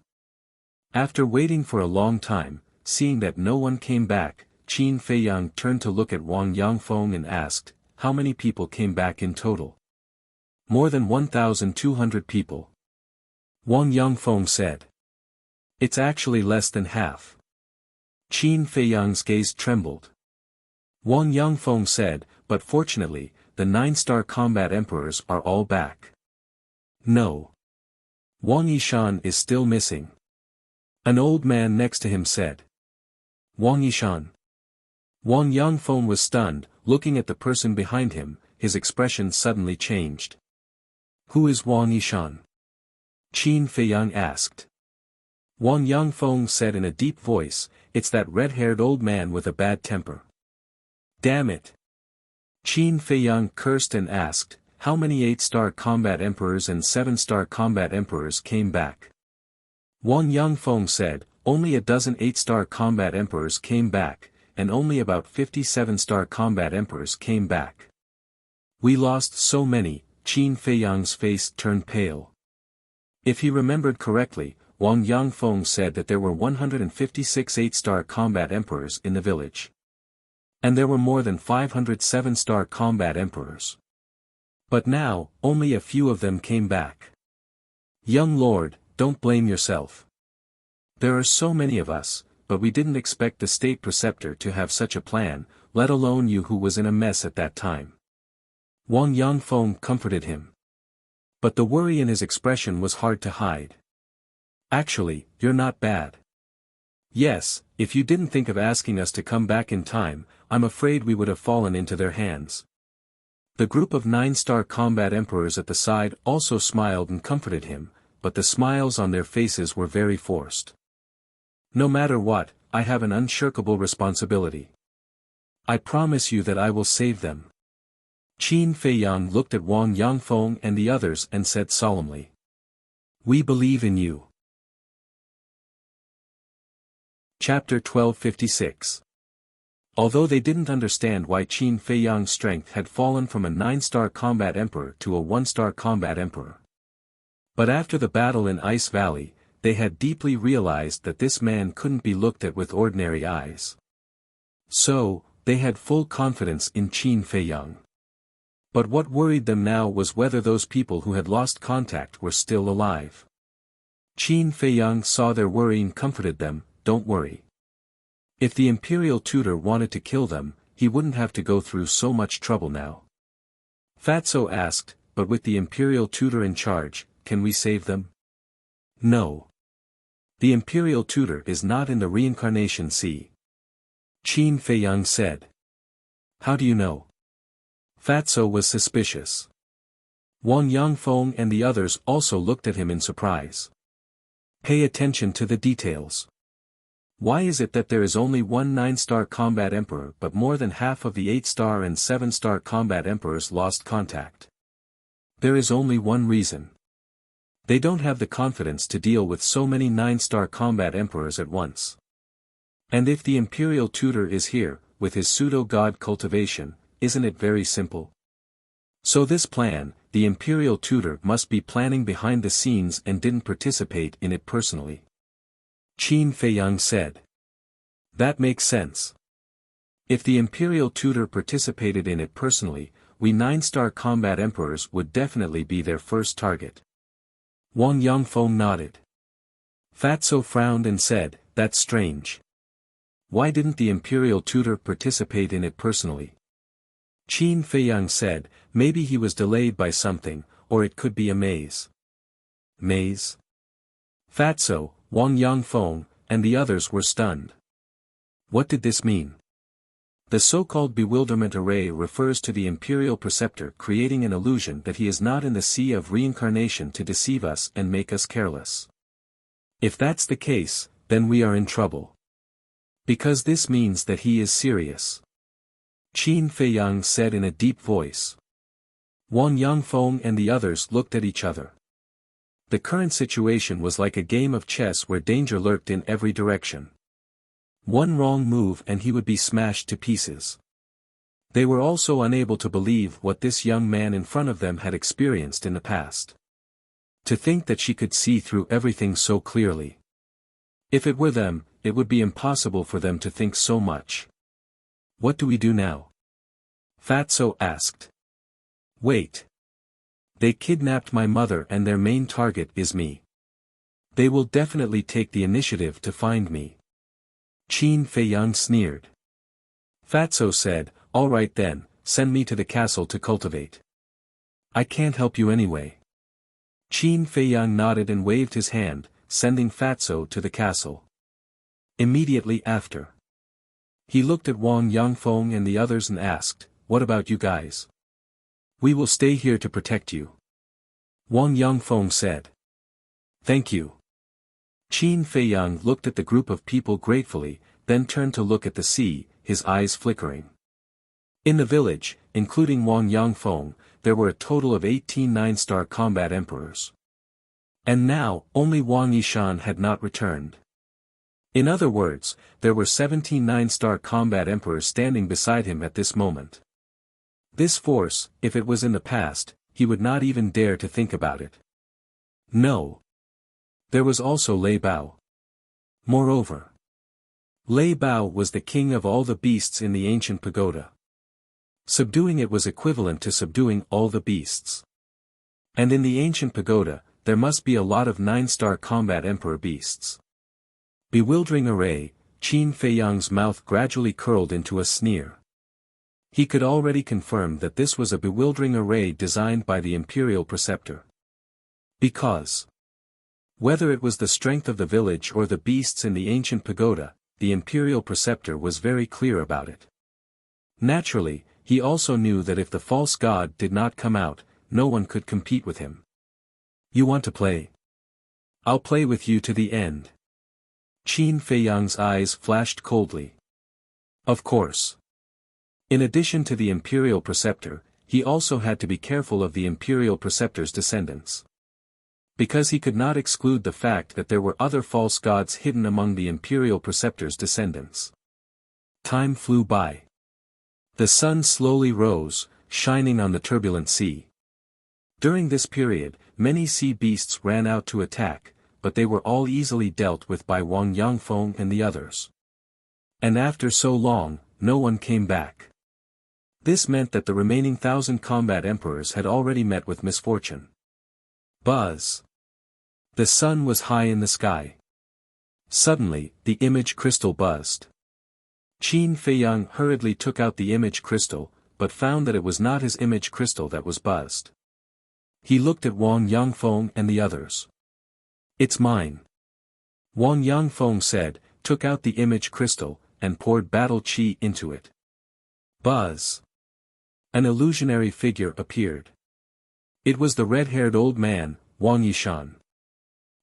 After waiting for a long time, seeing that no one came back, Qin Feiyang turned to look at Wang Yangfeng and asked, "How many people came back in total?" "More than 1,200 people." Wang Yangfeng said. "It's actually less than half." Qin Feiyang's gaze trembled. Wang Yangfeng said, "But fortunately, the 9-star combat emperors are all back." "No. Wang Yishan is still missing." An old man next to him said. "Wang Yishan." Wang Yangfeng was stunned, looking at the person behind him, his expression suddenly changed. "Who is Wang Yishan?" Qin Feiyang asked. Wang Yangfeng said in a deep voice, "It's that red-haired old man with a bad temper." "Damn it!" Qin Feiyang cursed and asked, "How many 8-star combat emperors and 7-star combat emperors came back?" Wang Yangfeng said, "Only a dozen 8-star combat emperors came back, and only about 50 7-star combat emperors came back." "We lost so many." Qin Feiyang's face turned pale. If he remembered correctly, Wang Yangfeng said that there were 156 8-star combat emperors in the village. And there were more than 500 7-star combat emperors. But now, only a few of them came back. Young lord, don't blame yourself. There are so many of us, but we didn't expect the state preceptor to have such a plan, let alone you who was in a mess at that time. Wang Yangfeng comforted him. But the worry in his expression was hard to hide. Actually, you're not bad. Yes, if you didn't think of asking us to come back in time, I'm afraid we would have fallen into their hands. The group of 9-star combat emperors at the side also smiled and comforted him, but the smiles on their faces were very forced. No matter what, I have an unshirkable responsibility. I promise you that I will save them. Qin Feiyang looked at Wang Yangfeng and the others and said solemnly. We believe in you. Chapter 1256. Although they didn't understand why Qin Feiyang's strength had fallen from a 9-star combat emperor to a 1-star combat emperor. But after the battle in Ice Valley, they had deeply realized that this man couldn't be looked at with ordinary eyes. So, they had full confidence in Qin Feiyang. But what worried them now was whether those people who had lost contact were still alive. Qin Feiyang saw their worry and comforted them, don't worry. If the imperial tutor wanted to kill them, he wouldn't have to go through so much trouble now. Fatso asked, but with the imperial tutor in charge, can we save them? No. The imperial tutor is not in the reincarnation sea. Qin Feiyang said. How do you know? Fatso was suspicious. Wang Yangfeng and the others also looked at him in surprise. Pay attention to the details. Why is it that there is only one 9-star combat emperor but more than half of the 8-star and 7-star combat emperors lost contact? There is only one reason. They don't have the confidence to deal with so many 9-star combat emperors at once. And if the imperial tutor is here, with his pseudo-god cultivation, isn't it very simple? So this plan, the imperial tutor must be planning behind the scenes and didn't participate in it personally. Qin Feiyang said. That makes sense. If the imperial tutor participated in it personally, we 9-star combat emperors would definitely be their first target. Wang Yangfeng nodded. Fatso frowned and said, that's strange. Why didn't the imperial tutor participate in it personally? Qin Feiyang said, maybe he was delayed by something, or it could be a maze. Maze? Fatso, Wang Yangfeng, and the others were stunned. What did this mean? The so-called bewilderment array refers to the imperial preceptor creating an illusion that he is not in the sea of reincarnation to deceive us and make us careless. If that's the case, then we are in trouble. Because this means that he is serious. Qin Feiyang said in a deep voice. Wang Yangfeng and the others looked at each other. The current situation was like a game of chess where danger lurked in every direction. One wrong move and he would be smashed to pieces. They were also unable to believe what this young man in front of them had experienced in the past. To think that she could see through everything so clearly. If it were them, it would be impossible for them to think so much. What do we do now? Fatso asked. Wait. They kidnapped my mother and their main target is me. They will definitely take the initiative to find me. Qin Feiyang sneered. Fatso said, all right then, send me to the castle to cultivate. I can't help you anyway. Qin Feiyang nodded and waved his hand, sending Fatso to the castle. Immediately after. He looked at Wang Yangfeng and the others and asked, what about you guys? We will stay here to protect you. Wang Yangfeng said. Thank you. Qin Feiyang looked at the group of people gratefully, then turned to look at the sea, his eyes flickering. In the village, including Wang Yangfeng, there were a total of 18 9-star combat emperors. And now, only Wang Yishan had not returned. In other words, there were 17 9-star combat emperors standing beside him at this moment. This force, if it was in the past, he would not even dare to think about it. No, There was also Lei Bao. Moreover, Lei Bao was the king of all the beasts in the ancient pagoda. Subduing it was equivalent to subduing all the beasts. And in the ancient pagoda, there must be a lot of 9-star combat emperor beasts. Bewildering array, Qin Feiyang's mouth gradually curled into a sneer. He could already confirm that this was a bewildering array designed by the imperial preceptor. Because, whether it was the strength of the village or the beasts in the ancient pagoda, the imperial preceptor was very clear about it. Naturally, he also knew that if the false god did not come out, no one could compete with him. You want to play? I'll play with you to the end. Qin Feiyang's eyes flashed coldly. Of course. In addition to the imperial preceptor, he also had to be careful of the imperial preceptor's descendants. Because he could not exclude the fact that there were other false gods hidden among the imperial preceptor's descendants. Time flew by. The sun slowly rose, shining on the turbulent sea. During this period, many sea beasts ran out to attack, but they were all easily dealt with by Wang Yangfeng and the others. And after so long, no one came back. This meant that the remaining 1,000 combat emperors had already met with misfortune. Buzz. The sun was high in the sky. Suddenly, the image crystal buzzed. Qin Feiyang hurriedly took out the image crystal, but found that it was not his image crystal that was buzzed. He looked at Wang Yangfeng and the others. It's mine. Wang Yangfeng said, took out the image crystal, and poured battle qi into it. Buzz. An illusionary figure appeared. It was the red-haired old man, Wang Yishan.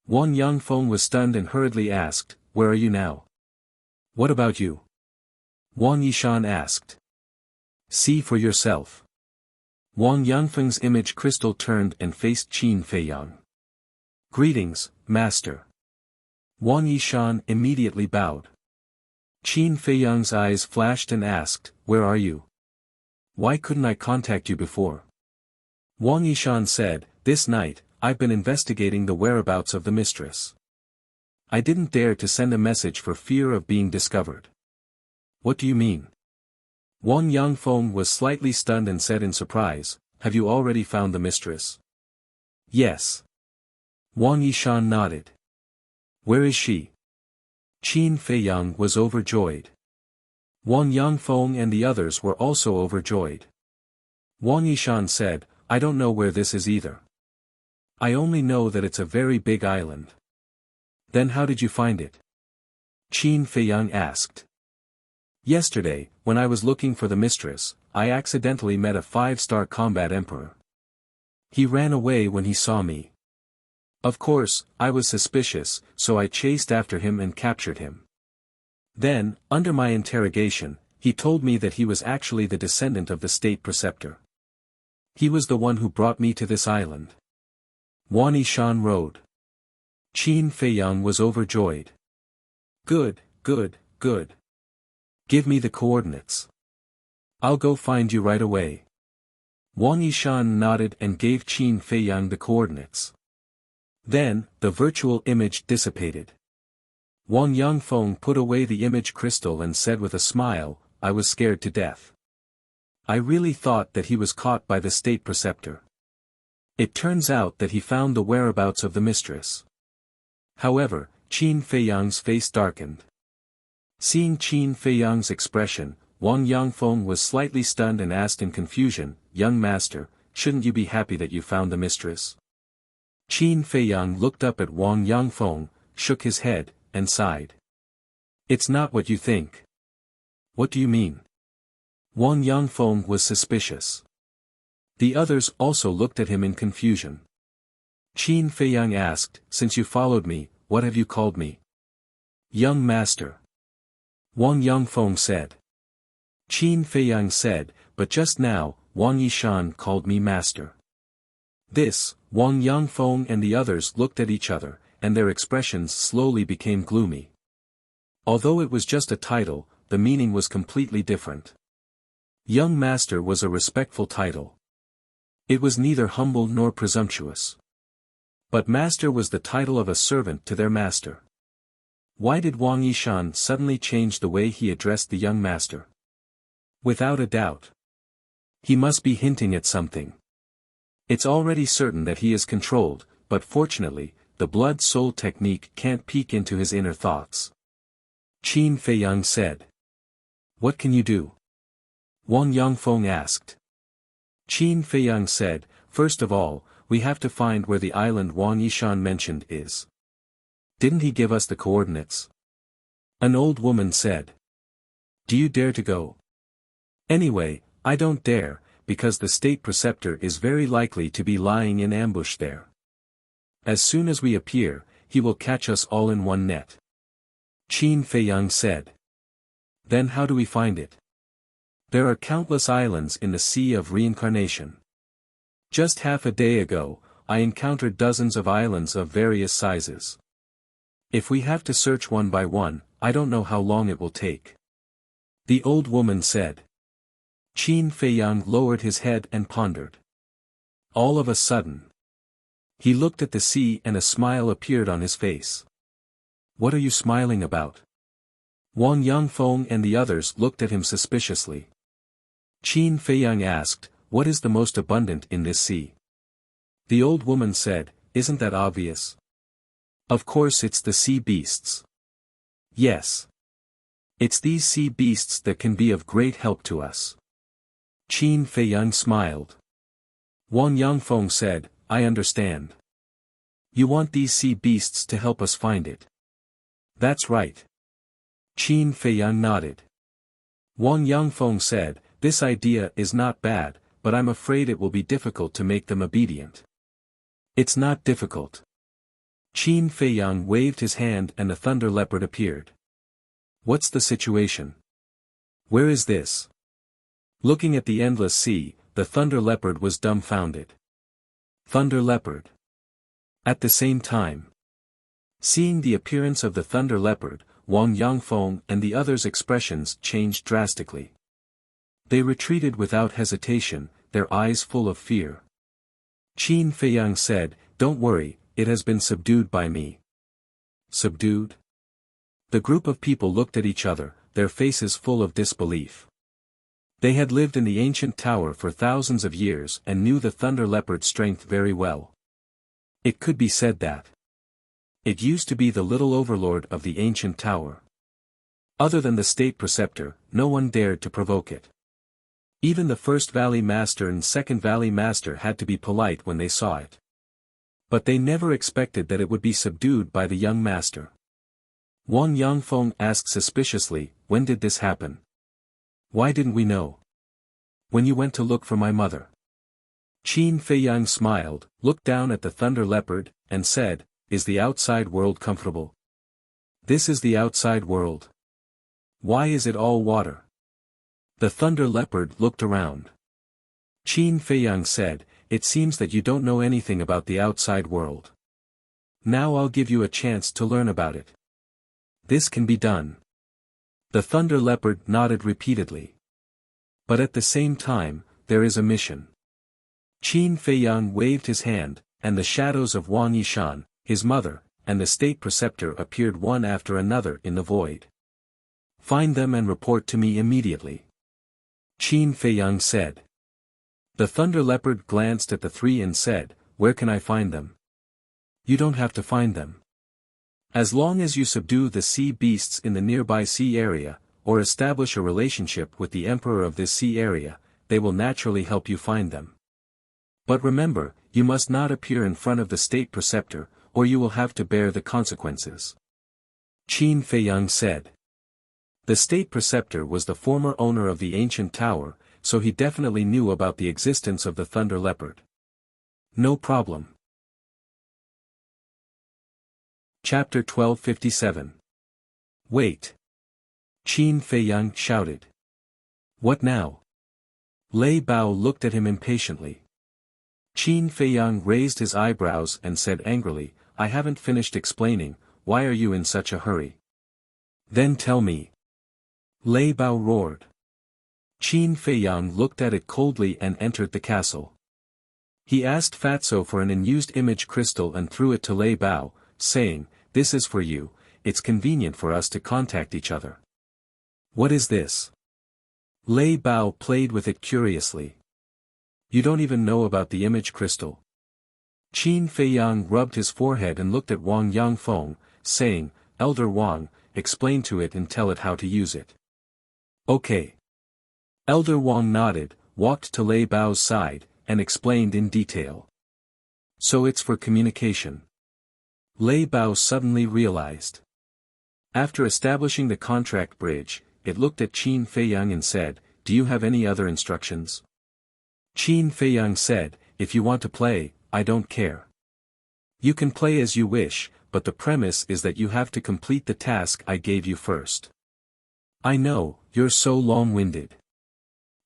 Wang Yangfeng was stunned and hurriedly asked, "Where are you now?" "What about you?" Wang Yishan asked. "See for yourself." Wang Yangfeng's image crystal turned and faced Qin Feiyang. "Greetings, master." Wang Yishan immediately bowed. Qin Feiyang's eyes flashed and asked, "Where are you? Why couldn't I contact you before?" Wang Yishan said, "This night, I've been investigating the whereabouts of the mistress. I didn't dare to send a message for fear of being discovered." "What do you mean?" Wang Yangfeng was slightly stunned and said in surprise, "Have you already found the mistress?" "Yes." Wang Yishan nodded. "Where is she?" Qin Feiyang was overjoyed. Wang Yangfeng and the others were also overjoyed. Wang Yishan said, "I don't know where this is either. I only know that it's a very big island." "Then how did you find it?" Qin Feiyang asked. "Yesterday, when I was looking for the mistress, I accidentally met a 5-star combat emperor. He ran away when he saw me. Of course, I was suspicious, so I chased after him and captured him. Then, under my interrogation, he told me that he was actually the descendant of the state preceptor. He was the one who brought me to this island." Wang Yishan rode. Qin Feiyang was overjoyed. "Good, good, good. Give me the coordinates. I'll go find you right away." Wang Yishan nodded and gave Qin Feiyang the coordinates. Then, the virtual image dissipated. Wang Yangfeng put away the image crystal and said with a smile, "I was scared to death. I really thought that he was caught by the state preceptor. It turns out that he found the whereabouts of the mistress." However, Qin Feiyang's face darkened. Seeing Qin Feiyang's expression, Wang Yangfeng was slightly stunned and asked in confusion, "Young master, shouldn't you be happy that you found the mistress?" Qin Feiyang looked up at Wang Yangfeng, shook his head, and sighed. "It's not what you think." "What do you mean?" Wang Yangfeng was suspicious. The others also looked at him in confusion. Qin Feiyang asked, "Since you followed me, what have you called me?" "Young master." Wang Yangfeng said. Qin Feiyang said, "But just now, Wang Yishan called me master." This, Wang Yangfeng and the others looked at each other, and their expressions slowly became gloomy. Although it was just a title, the meaning was completely different. Young master was a respectful title. It was neither humble nor presumptuous. But master was the title of a servant to their master. Why did Wang Yishan suddenly change the way he addressed the young master? Without a doubt. He must be hinting at something. It's already certain that he is controlled, but fortunately, the blood-soul technique can't peek into his inner thoughts. Qin Feiyang said. What can you do? Wang Yangfeng asked. Qin Feiyang said, first of all, we have to find where the island Wang Yishan mentioned is. Didn't he give us the coordinates? An old woman said. Do you dare to go? Anyway, I don't dare, because the state preceptor is very likely to be lying in ambush there. As soon as we appear, he will catch us all in one net. Qin Feiyang said. Then how do we find it? There are countless islands in the Sea of Reincarnation. Just half a day ago, I encountered dozens of islands of various sizes. If we have to search one by one, I don't know how long it will take. The old woman said. Qin Feiyang lowered his head and pondered. All of a sudden, he looked at the sea and a smile appeared on his face. What are you smiling about? Wang Yangfeng and the others looked at him suspiciously. Qin Feiyang asked, what is the most abundant in this sea? The old woman said, isn't that obvious? Of course it's the sea beasts. Yes. It's these sea beasts that can be of great help to us. Qin Feiyang smiled. Wang Yangfeng said, I understand. You want these sea beasts to help us find it. That's right. Qin Feiyang nodded. Wang Yangfeng said, this idea is not bad, but I'm afraid it will be difficult to make them obedient. It's not difficult. Qin Feiyang waved his hand and the thunder leopard appeared. What's the situation? Where is this? Looking at the endless sea, the thunder leopard was dumbfounded. Thunder leopard. At the same time. Seeing the appearance of the thunder leopard, Wang Yangfeng and the others' expressions changed drastically. They retreated without hesitation, their eyes full of fear. Qin Feiyang said, don't worry, it has been subdued by me. Subdued? The group of people looked at each other, their faces full of disbelief. They had lived in the ancient tower for thousands of years and knew the thunder leopard's strength very well. It could be said that it used to be the little overlord of the ancient tower. Other than the state preceptor, no one dared to provoke it. Even the first valley master and second valley master had to be polite when they saw it. But they never expected that it would be subdued by the young master. Wang Yangfeng asked suspiciously, when did this happen? Why didn't we know? When you went to look for my mother. Qin Feiyang smiled, looked down at the thunder leopard, and said, is the outside world comfortable? This is the outside world. Why is it all water? The thunder leopard looked around. Qin Feiyang said, it seems that you don't know anything about the outside world. Now I'll give you a chance to learn about it. This can be done. The thunder leopard nodded repeatedly. But at the same time, there is a mission. Qin Feiyang waved his hand, and the shadows of Wang Yishan, his mother, and the state preceptor appeared one after another in the void. Find them and report to me immediately. Qin Feiyang said. The thunder leopard glanced at the three and said, where can I find them? You don't have to find them. As long as you subdue the sea beasts in the nearby sea area, or establish a relationship with the emperor of this sea area, they will naturally help you find them. But remember, you must not appear in front of the state preceptor, or you will have to bear the consequences. Qin Feiyang said. The state preceptor was the former owner of the ancient tower, so he definitely knew about the existence of the thunder leopard. No problem. Chapter 1257. Wait. Qin Feiyang shouted. What now? Lei Bao looked at him impatiently. Qin Feiyang raised his eyebrows and said angrily, I haven't finished explaining, why are you in such a hurry? Then tell me. Lei Bao roared. Qin Feiyang looked at it coldly and entered the castle. He asked Fatso for an unused image crystal and threw it to Lei Bao, saying, "This is for you, it's convenient for us to contact each other." "What is this?" Lei Bao played with it curiously. "You don't even know about the image crystal?" Qin Feiyang rubbed his forehead and looked at Wang Yangfeng, saying, "Elder Wang, explain to it and tell it how to use it." "Okay." Elder Wang nodded, walked to Lei Bao's side, and explained in detail. "So it's for communication." Lei Bao suddenly realized. After establishing the contract bridge, it looked at Qin Feiyang and said, "Do you have any other instructions?" Qin Feiyang said, "If you want to play, I don't care. You can play as you wish, but the premise is that you have to complete the task I gave you first." "I know, you're so long-winded."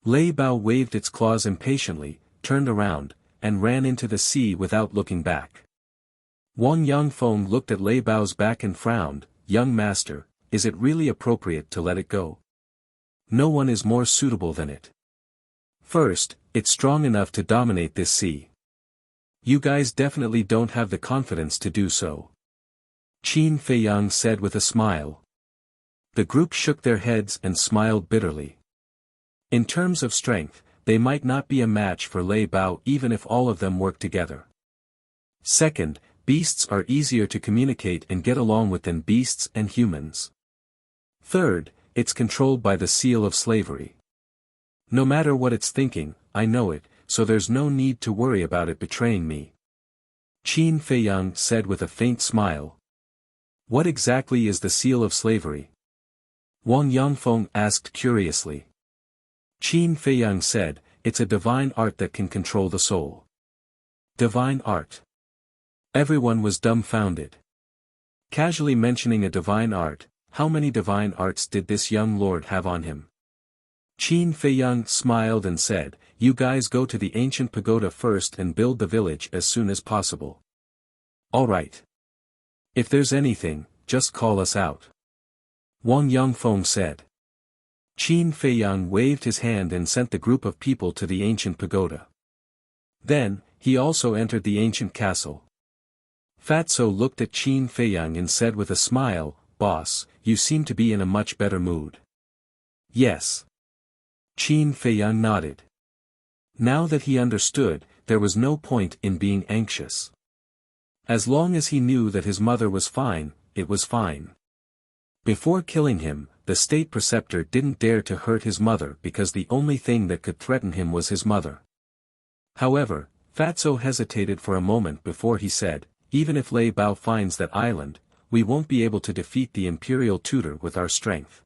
Lei Bao waved its claws impatiently, turned around, and ran into the sea without looking back. Wang Yangfeng looked at Lei Bao's back and frowned, "Young master, is it really appropriate to let it go? No one is more suitable than it. First, it's strong enough to dominate this sea. You guys definitely don't have the confidence to do so." Qin Feiyang said with a smile. The group shook their heads and smiled bitterly. In terms of strength, they might not be a match for Lei Bao even if all of them worked together. Second, beasts are easier to communicate and get along with than beasts and humans. Third, it's controlled by the seal of slavery. No matter what it's thinking, I know it, so there's no need to worry about it betraying me. Qin Feiyang said with a faint smile. "What exactly is the seal of slavery?" Wang Yangfeng asked curiously. Qin Feiyang said, "It's a divine art that can control the soul." Divine art. Everyone was dumbfounded. Casually mentioning a divine art, how many divine arts did this young lord have on him? Qin Feiyang smiled and said, "You guys go to the ancient pagoda first and build the village as soon as possible. All right. If there's anything, just call us out." Wang Yangfeng said. Qin Feiyang waved his hand and sent the group of people to the ancient pagoda. Then, he also entered the ancient castle. Fatso looked at Qin Feiyang and said with a smile, "Boss, you seem to be in a much better mood." "Yes." Qin Feiyang nodded. Now that he understood, there was no point in being anxious. As long as he knew that his mother was fine, it was fine. Before killing him, the state preceptor didn't dare to hurt his mother because the only thing that could threaten him was his mother. However, Fatso hesitated for a moment before he said, "Even if Lei Bao finds that island, we won't be able to defeat the imperial tutor with our strength.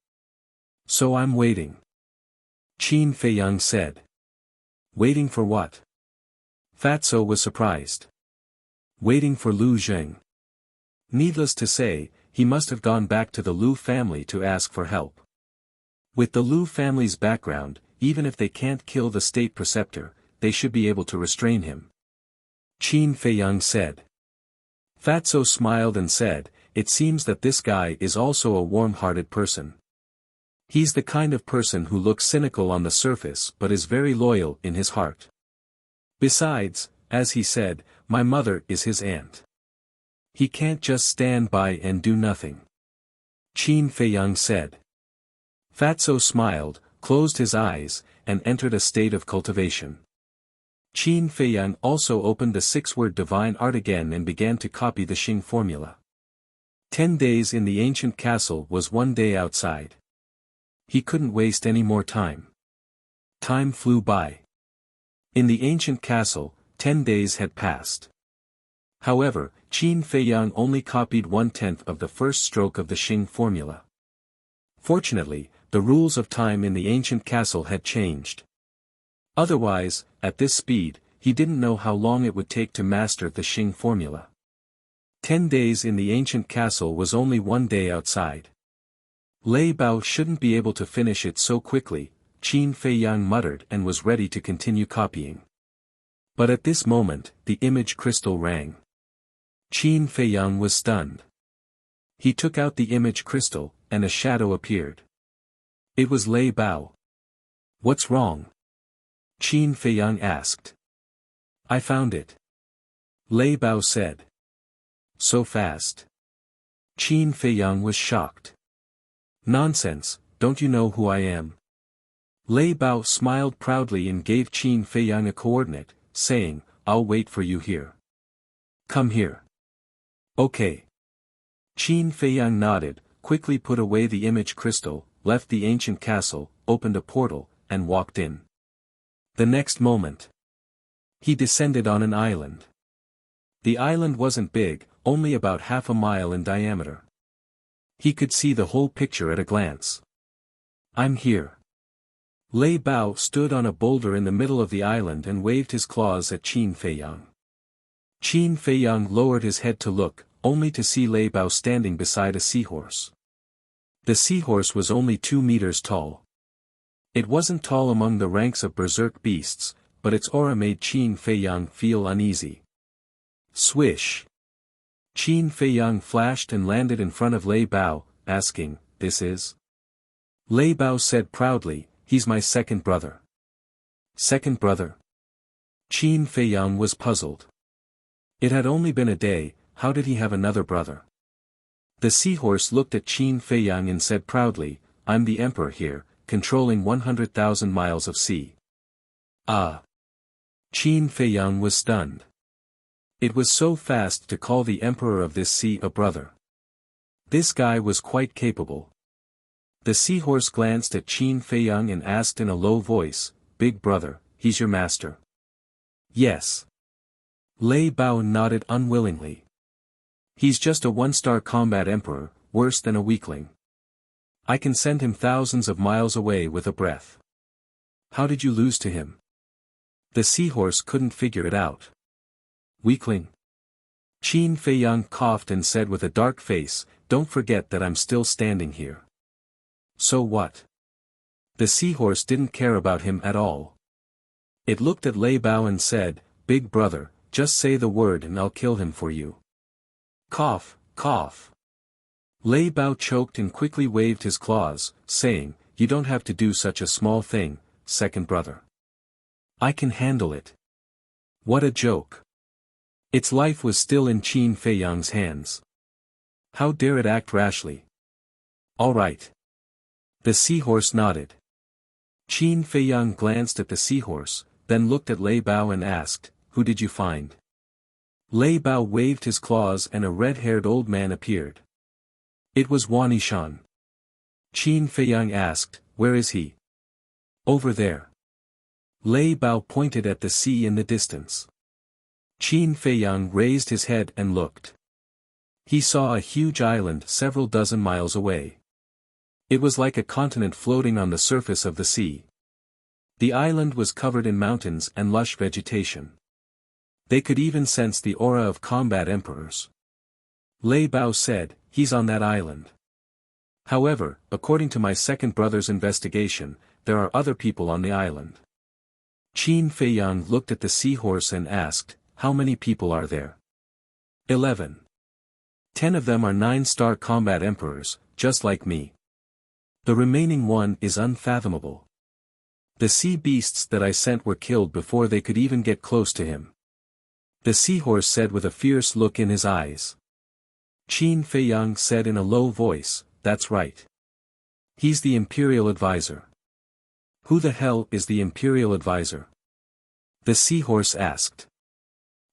So I'm waiting." Qin Feiyang said. "Waiting for what?" Fatso was surprised. "Waiting for Lu Zheng." Needless to say, he must have gone back to the Lu family to ask for help. With the Lu family's background, even if they can't kill the state preceptor, they should be able to restrain him. Qin Feiyang said. Fatso smiled and said, "It seems that this guy is also a warm-hearted person. He's the kind of person who looks cynical on the surface but is very loyal in his heart. Besides, as he said, my mother is his aunt. He can't just stand by and do nothing." Qin Feiyang said. Fatso smiled, closed his eyes, and entered a state of cultivation. Qin Feiyang also opened the 6-word divine art again and began to copy the Xing formula. 10 days in the ancient castle was 1 day outside. He couldn't waste any more time. Time flew by. In the ancient castle, 10 days had passed. However, Qin Feiyang only copied 1/10 of the first stroke of the Xing formula. Fortunately, the rules of time in the ancient castle had changed. Otherwise, at this speed, he didn't know how long it would take to master the Xing formula. 10 days in the ancient castle was only 1 day outside. Lei Bao shouldn't be able to finish it so quickly, Qin Feiyang muttered and was ready to continue copying. But at this moment, the image crystal rang. Qin Feiyang was stunned. He took out the image crystal, and a shadow appeared. It was Lei Bao. "What's wrong?" Qin Feiyang asked. I found it. Lei Bao said. So fast. Qin Feiyang was shocked. Nonsense, don't you know who I am? Lei Bao smiled proudly and gave Qin Feiyang a coordinate, saying, I'll wait for you here. Come here. Okay. Qin Feiyang nodded, quickly put away the image crystal, left the ancient castle, opened a portal, and walked in. The next moment, he descended on an island. The island wasn't big, only about half a mile in diameter. He could see the whole picture at a glance. I'm here. Lei Bao stood on a boulder in the middle of the island and waved his claws at Qin Feiyang. Qin Feiyang lowered his head to look, only to see Lei Bao standing beside a seahorse. The seahorse was only 2 meters tall. It wasn't tall among the ranks of berserk beasts, but its aura made Qin Feiyang feel uneasy. Swish! Qin Feiyang flashed and landed in front of Lei Bao, asking, This is? Lei Bao said proudly, He's my second brother. Second brother? Qin Feiyang was puzzled. It had only been a day, how did he have another brother? The seahorse looked at Qin Feiyang and said proudly, I'm the emperor here, controlling 100,000 miles of sea. Ah! Qin Feiyang was stunned. It was so fast to call the emperor of this sea a brother. This guy was quite capable. The seahorse glanced at Qin Feiyang and asked in a low voice, Big brother, he's your master? Yes. Lei Bao nodded unwillingly. He's just a 1-star combat emperor, worse than a weakling. I can send him thousands of miles away with a breath. How did you lose to him? The seahorse couldn't figure it out. Weakling? Qin Feiyang coughed and said with a dark face, Don't forget that I'm still standing here. So what? The seahorse didn't care about him at all. It looked at Lei Bao and said, Big brother, just say the word and I'll kill him for you. Cough, cough. Lei Bao choked and quickly waved his claws, saying, You don't have to do such a small thing, second brother. I can handle it. What a joke. Its life was still in Qin Feiyang's hands. How dare it act rashly? All right. The seahorse nodded. Qin Feiyang glanced at the seahorse, then looked at Lei Bao and asked, Who did you find? Lei Bao waved his claws and a red-haired old man appeared. It was Wanishan. Qin Feiyang asked, Where is he? Over there. Lei Bao pointed at the sea in the distance. Qin Feiyang raised his head and looked. He saw a huge island several dozen miles away. It was like a continent floating on the surface of the sea. The island was covered in mountains and lush vegetation. They could even sense the aura of combat emperors. Lei Bao said, He's on that island. However, according to my second brother's investigation, there are other people on the island. Qin Feiyang looked at the seahorse and asked, How many people are there? 11. 10 of them are 9-star combat emperors, just like me. The remaining one is unfathomable. The sea beasts that I sent were killed before they could even get close to him. The seahorse said with a fierce look in his eyes. Qin Feiyang said in a low voice, That's right. He's the imperial advisor. Who the hell is the imperial advisor? The seahorse asked.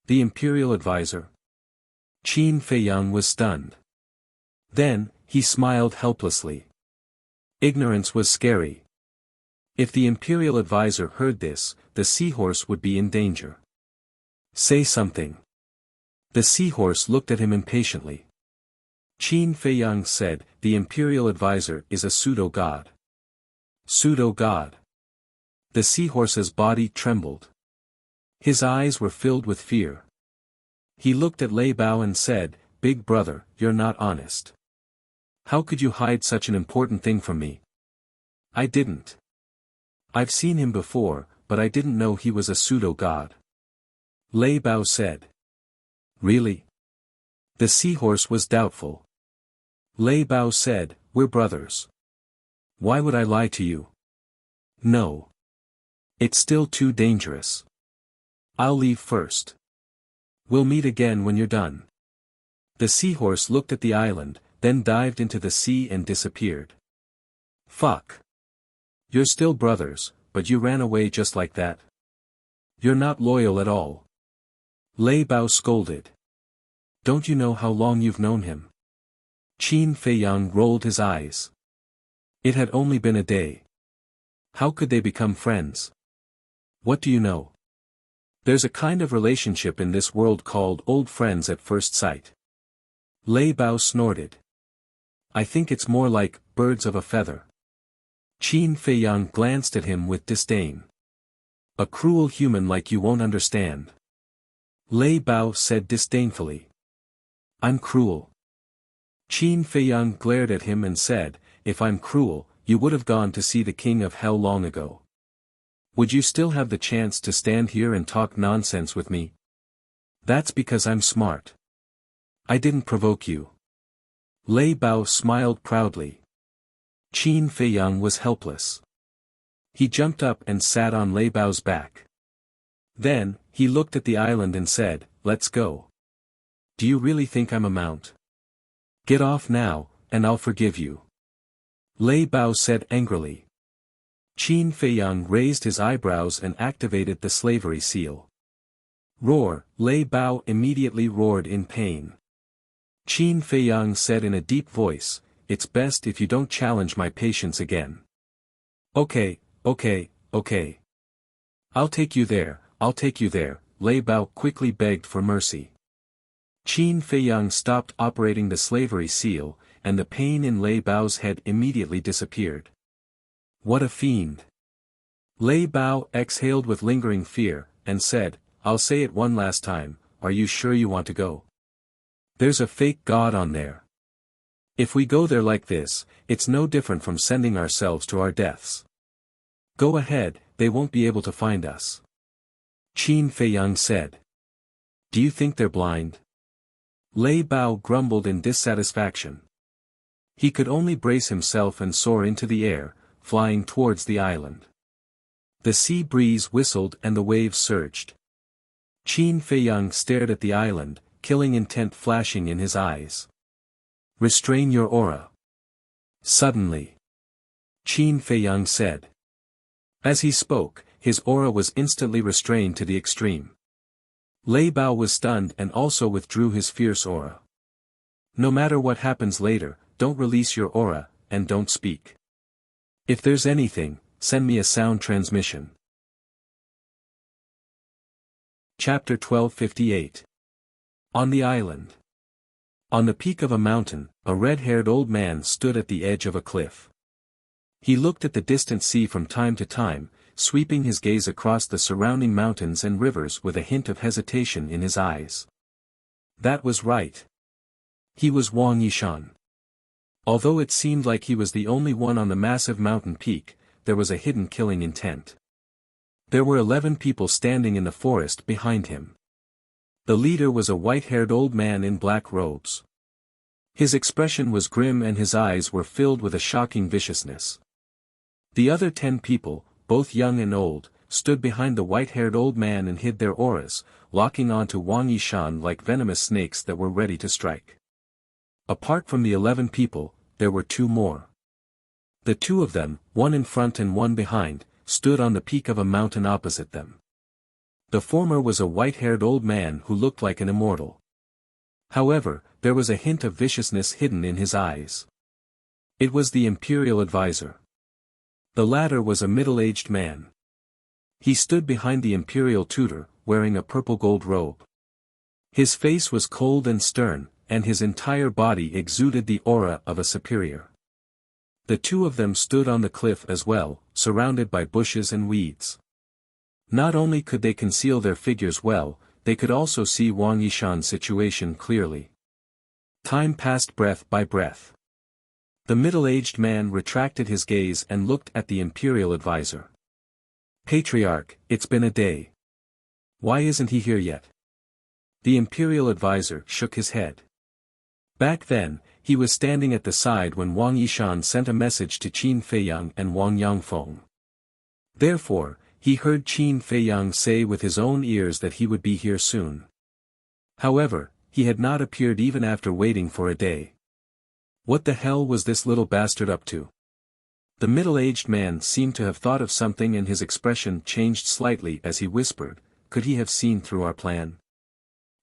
The imperial advisor? Qin Feiyang was stunned. Then, he smiled helplessly. Ignorance was scary. If the imperial advisor heard this, the seahorse would be in danger. Say something. The seahorse looked at him impatiently. Qin Feiyang said, The imperial advisor is a pseudo-god. Pseudo-god. The seahorse's body trembled. His eyes were filled with fear. He looked at Lei Bao and said, Big brother, you're not honest. How could you hide such an important thing from me? I didn't. I've seen him before, but I didn't know he was a pseudo-god. Lei Bao said. Really? The seahorse was doubtful. Lei Bao said, We're brothers. Why would I lie to you? No. It's still too dangerous. I'll leave first. We'll meet again when you're done. The seahorse looked at the island, then dived into the sea and disappeared. Fuck. You're still brothers, but you ran away just like that. You're not loyal at all. Lei Bao scolded. Don't you know how long you've known him? Qin Feiyang rolled his eyes. It had only been a day. How could they become friends? What do you know? There's a kind of relationship in this world called old friends at first sight. Lei Bao snorted. I think it's more like birds of a feather. Qin Feiyang glanced at him with disdain. A cruel human like you won't understand. Lei Bao said disdainfully. I'm cruel. Qin Feiyang glared at him and said, if I'm cruel, you would have gone to see the king of hell long ago. Would you still have the chance to stand here and talk nonsense with me? That's because I'm smart. I didn't provoke you. Lei Bao smiled proudly. Qin Feiyang was helpless. He jumped up and sat on Lei Bao's back. Then, he looked at the island and said, let's go. Do you really think I'm a mount? Get off now, and I'll forgive you. Lei Bao said angrily. Qin Feiyang raised his eyebrows and activated the slavery seal. Roar, Lei Bao immediately roared in pain. Qin Feiyang said in a deep voice, it's best if you don't challenge my patience again. Okay. I'll take you there, Lei Bao quickly begged for mercy. Qin Feiyang stopped operating the slavery seal, and the pain in Lei Bao's head immediately disappeared. What a fiend! Lei Bao exhaled with lingering fear, and said, I'll say it one last time, are you sure you want to go? There's a fake god on there. If we go there like this, it's no different from sending ourselves to our deaths. Go ahead, they won't be able to find us. Qin Feiyang said. Do you think they're blind? Lei Bao grumbled in dissatisfaction. He could only brace himself and soar into the air, flying towards the island. The sea breeze whistled and the waves surged. Qin Feiyang stared at the island, killing intent flashing in his eyes. Restrain your aura. Suddenly. Qin Feiyang said. As he spoke, his aura was instantly restrained to the extreme. Lei Bao was stunned and also withdrew his fierce aura. No matter what happens later, don't release your aura, and don't speak. If there's anything, send me a sound transmission. Chapter 1258. On the island. On the peak of a mountain, a red-haired old man stood at the edge of a cliff. He looked at the distant sea from time to time, sweeping his gaze across the surrounding mountains and rivers with a hint of hesitation in his eyes. That was right. He was Wang Yishan. Although it seemed like he was the only one on the massive mountain peak, there was a hidden killing intent. There were 11 people standing in the forest behind him. The leader was a white-haired old man in black robes. His expression was grim and his eyes were filled with a shocking viciousness. The other 10 people, both young and old, stood behind the white-haired old man and hid their auras, locking onto Wang Yishan like venomous snakes that were ready to strike. Apart from the 11 people, there were 2 more. The 2 of them, one in front and one behind, stood on the peak of a mountain opposite them. The former was a white-haired old man who looked like an immortal. However, there was a hint of viciousness hidden in his eyes. It was the imperial advisor. The latter was a middle-aged man. He stood behind the imperial tutor, wearing a purple-gold robe. His face was cold and stern, and his entire body exuded the aura of a superior. The 2 of them stood on the cliff as well, surrounded by bushes and weeds. Not only could they conceal their figures well, they could also see Wang Yishan's situation clearly. Time passed breath by breath. The middle-aged man retracted his gaze and looked at the imperial advisor. Patriarch, it's been a day. Why isn't he here yet? The imperial advisor shook his head. Back then, he was standing at the side when Wang Yishan sent a message to Qin Feiyang and Wang Yangfeng. Therefore, he heard Qin Feiyang say with his own ears that he would be here soon. However, he had not appeared even after waiting for a day. What the hell was this little bastard up to? The middle-aged man seemed to have thought of something and his expression changed slightly as he whispered, "Could he have seen through our plan?"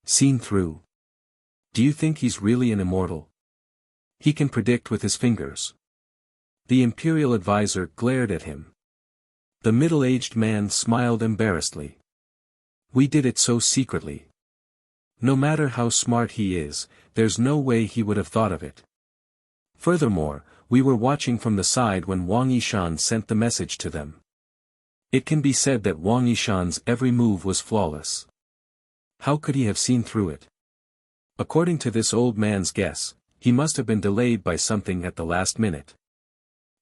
Seen through? Do you think he's really an immortal? He can predict with his fingers. The imperial advisor glared at him. The middle-aged man smiled embarrassedly. We did it so secretly. No matter how smart he is, there's no way he would have thought of it. Furthermore, we were watching from the side when Wang Yishan sent the message to them. It can be said that Wang Yishan's every move was flawless. How could he have seen through it? According to this old man's guess, he must have been delayed by something at the last minute.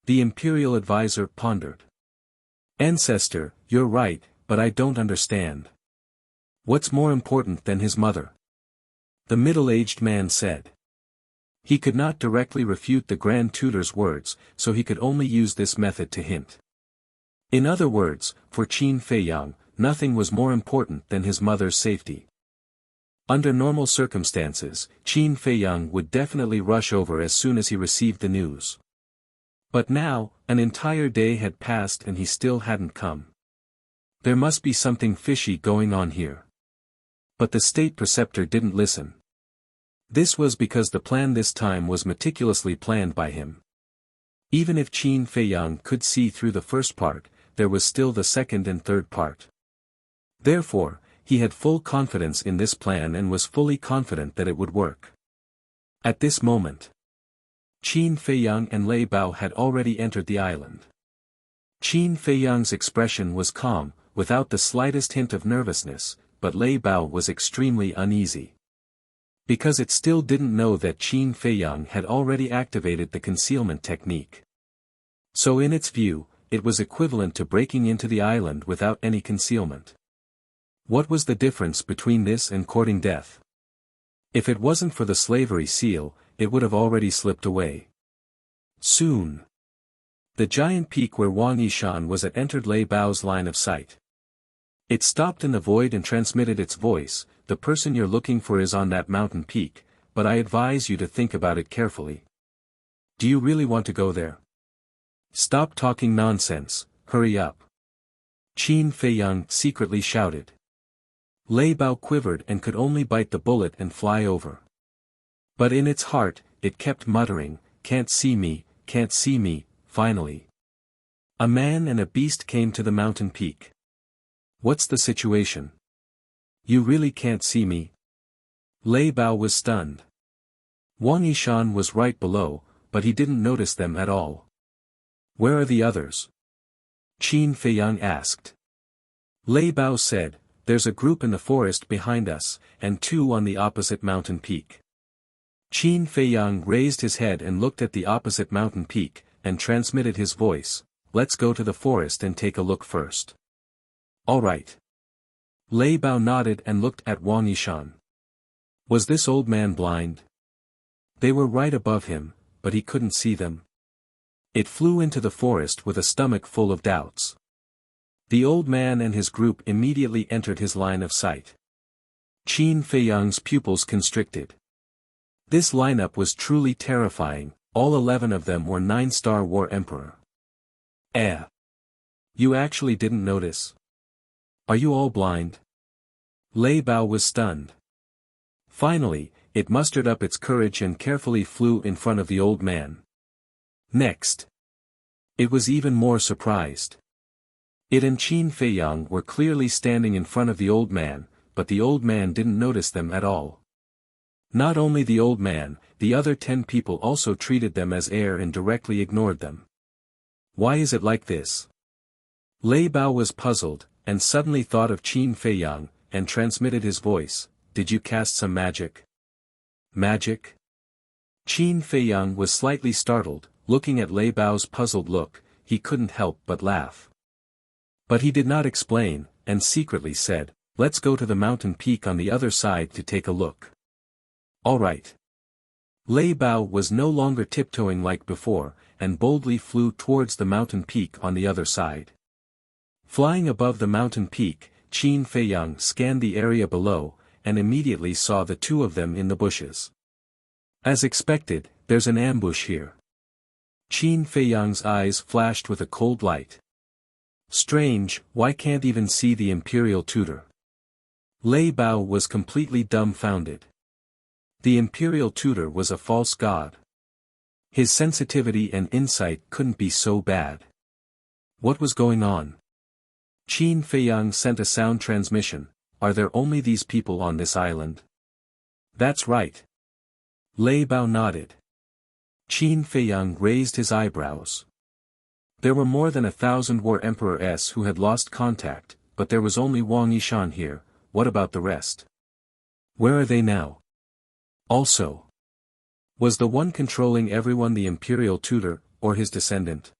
The imperial advisor pondered. Ancestor, you're right, but I don't understand. What's more important than his mother? The middle-aged man said. He could not directly refute the Grand Tutor's words, so he could only use this method to hint. In other words, for Qin Feiyang, nothing was more important than his mother's safety. Under normal circumstances, Qin Feiyang would definitely rush over as soon as he received the news. But now, an entire day had passed and he still hadn't come. There must be something fishy going on here. But the state preceptor didn't listen. This was because the plan this time was meticulously planned by him. Even if Qin Feiyang could see through the first part, there was still the second and third part. Therefore, he had full confidence in this plan and was fully confident that it would work. At this moment, Qin Feiyang and Lei Bao had already entered the island. Qin Feiyang's expression was calm, without the slightest hint of nervousness, but Lei Bao was extremely uneasy. Because it still didn't know that Qin Feiyang had already activated the concealment technique. So in its view, it was equivalent to breaking into the island without any concealment. What was the difference between this and courting death? If it wasn't for the slavery seal, it would have already slipped away. Soon. The giant peak where Wang Yishan was at entered Lei Bao's line of sight. It stopped in the void and transmitted its voice. The person you're looking for is on that mountain peak, but I advise you to think about it carefully. Do you really want to go there? Stop talking nonsense, hurry up. Qin Feiyang secretly shouted. Lei Bao quivered and could only bite the bullet and fly over. But in its heart, it kept muttering, can't see me, finally. A man and a beast came to the mountain peak. What's the situation? You really can't see me? Lei Bao was stunned. Wang Yishan was right below, but he didn't notice them at all. Where are the others? Qin Feiyang asked. Lei Bao said, there's a group in the forest behind us, and two on the opposite mountain peak. Qin Feiyang raised his head and looked at the opposite mountain peak, and transmitted his voice, let's go to the forest and take a look first. All right. Lei Bao nodded and looked at Wang Yishan. Was this old man blind? They were right above him, but he couldn't see them. It flew into the forest with a stomach full of doubts. The old man and his group immediately entered his line of sight. Qin Feiyang's pupils constricted. This lineup was truly terrifying, all 11 of them were 9-star War Emperor. You actually didn't notice? Are you all blind? Lei Bao was stunned. Finally, it mustered up its courage and carefully flew in front of the old man. Next. It was even more surprised. It and Qin Feiyang were clearly standing in front of the old man, but the old man didn't notice them at all. Not only the old man, the other 10 people also treated them as air and directly ignored them. Why is it like this? Lei Bao was puzzled, and suddenly thought of Qin Feiyang, and transmitted his voice, did you cast some magic? Magic? Qin Feiyang was slightly startled, looking at Lei Bao's puzzled look, he couldn't help but laugh. But he did not explain, and secretly said, let's go to the mountain peak on the other side to take a look. All right. Lei Bao was no longer tiptoeing like before, and boldly flew towards the mountain peak on the other side. Flying above the mountain peak, Qin Feiyang scanned the area below, and immediately saw the two of them in the bushes. As expected, there's an ambush here. Qin Feiyang's eyes flashed with a cold light. Strange, why can't even see the imperial tutor? Lei Bao was completely dumbfounded. The imperial tutor was a false god. His sensitivity and insight couldn't be so bad. What was going on? Qin Feiyang sent a sound transmission. Are there only these people on this island? That's right. Lei Bao nodded. Qin Feiyang raised his eyebrows. There were more than 1,000 war emperors who had lost contact, but there was only Wang Yishan here. What about the rest? Where are they now? Also, was the one controlling everyone the imperial tutor, or his descendant?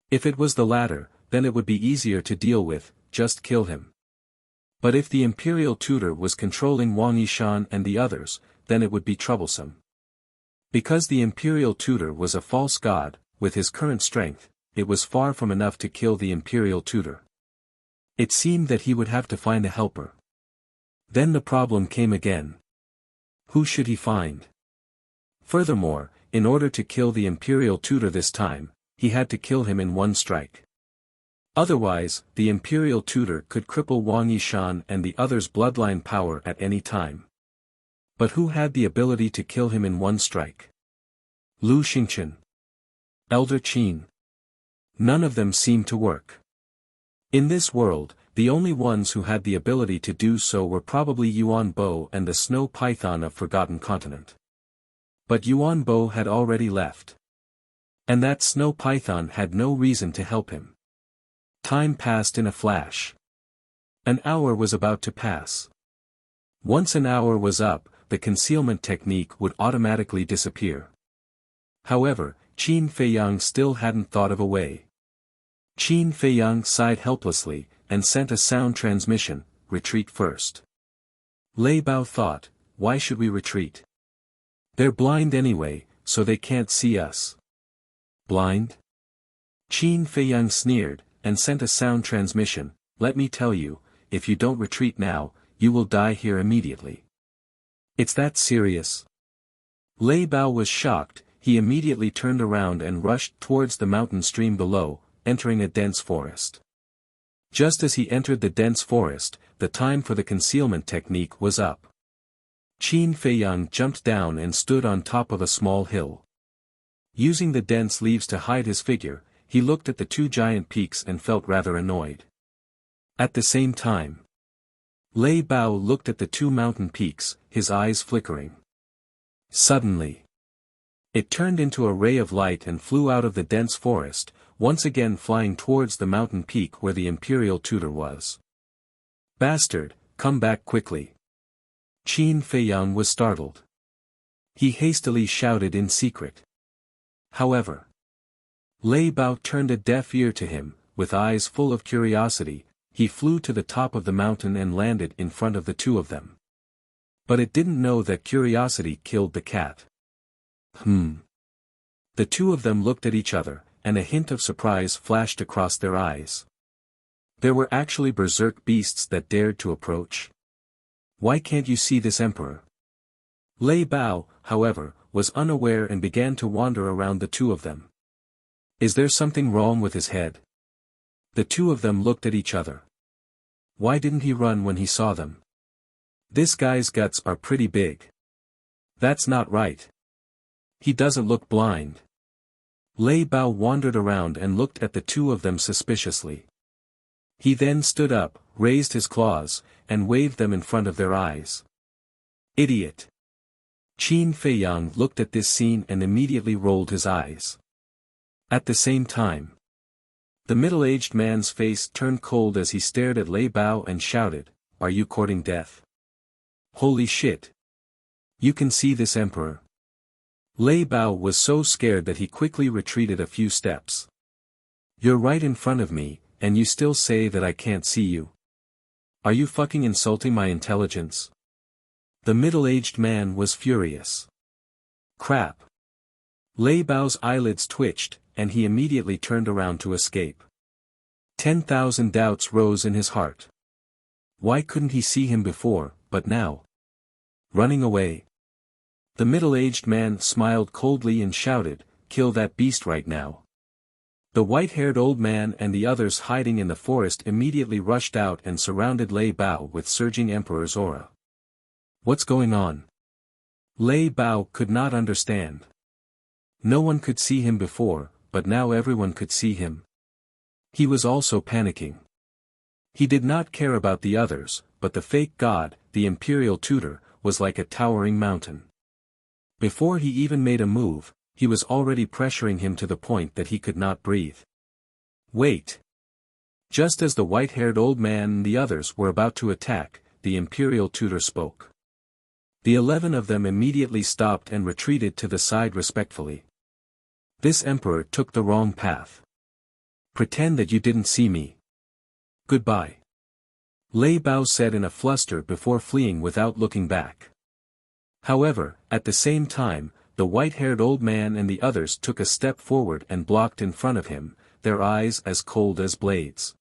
If it was the latter, then it would be easier to deal with, just kill him. But if the imperial tutor was controlling Wang Yishan and the others, then it would be troublesome. Because the imperial tutor was a false god, with his current strength, it was far from enough to kill the imperial tutor. It seemed that he would have to find a helper. Then the problem came again. Who should he find? Furthermore, in order to kill the imperial tutor this time, he had to kill him in one strike. Otherwise, the imperial tutor could cripple Wang Yishan and the others' bloodline power at any time. But who had the ability to kill him in one strike? Lu Xingchen. Elder Qin. None of them seemed to work. In this world, the only ones who had the ability to do so were probably Yuan Bo and the snow python of Forgotten Continent. But Yuan Bo had already left. And that snow python had no reason to help him. Time passed in a flash. An hour was about to pass. Once an hour was up, the concealment technique would automatically disappear. However, Qin Feiyang still hadn't thought of a way. Qin Feiyang sighed helplessly, and sent a sound transmission, retreat first. Lei Bao thought, why should we retreat? They're blind anyway, so they can't see us. Blind? Qin Feiyang sneered, and sent a sound transmission, let me tell you, if you don't retreat now, you will die here immediately. It's that serious? Lei Bao was shocked, he immediately turned around and rushed towards the mountain stream below, entering a dense forest. Just as he entered the dense forest, the time for the concealment technique was up. Qin Feiyang jumped down and stood on top of a small hill. Using the dense leaves to hide his figure, he looked at the two giant peaks and felt rather annoyed. At the same time, Lei Bao looked at the two mountain peaks, his eyes flickering. Suddenly, it turned into a ray of light and flew out of the dense forest, once again flying towards the mountain peak where the imperial tutor was. Bastard, come back quickly. Qin Feiyang was startled. He hastily shouted in secret. However, Lei Bao turned a deaf ear to him, with eyes full of curiosity. He flew to the top of the mountain and landed in front of the two of them. But it didn't know that curiosity killed the cat. The two of them looked at each other, and a hint of surprise flashed across their eyes. There were actually berserk beasts that dared to approach. Why can't you see this emperor? Lei Bao, however, was unaware and began to wander around the two of them. Is there something wrong with his head? The two of them looked at each other. Why didn't he run when he saw them? This guy's guts are pretty big. That's not right. He doesn't look blind. Lei Bao wandered around and looked at the two of them suspiciously. He then stood up, raised his claws, and waved them in front of their eyes. Idiot! Qin Feiyang looked at this scene and immediately rolled his eyes. At the same time, the middle-aged man's face turned cold as he stared at Lei Bao and shouted, "Are you courting death? Holy shit! You can see this emperor." Lei Bao was so scared that he quickly retreated a few steps. "You're right in front of me, and you still say that I can't see you? Are you fucking insulting my intelligence?" The middle-aged man was furious. Crap! Lei Bao's eyelids twitched, and he immediately turned around to escape. 10,000 doubts rose in his heart. Why couldn't he see him before, but now? Running away. The middle-aged man smiled coldly and shouted, "Kill that beast right now." The white-haired old man and the others hiding in the forest immediately rushed out and surrounded Lei Bao with surging Emperor's aura. What's going on? Lei Bao could not understand. No one could see him before, but now everyone could see him. He was also panicking. He did not care about the others, but the fake god, the imperial tutor, was like a towering mountain. Before he even made a move, he was already pressuring him to the point that he could not breathe. Wait! Just as the white-haired old man and the others were about to attack, the imperial tutor spoke. The 11 of them immediately stopped and retreated to the side respectfully. This emperor took the wrong path. Pretend that you didn't see me. Goodbye. Lei Bao said in a fluster before fleeing without looking back. However, at the same time, the white-haired old man and the others took a step forward and blocked in front of him, their eyes as cold as blades.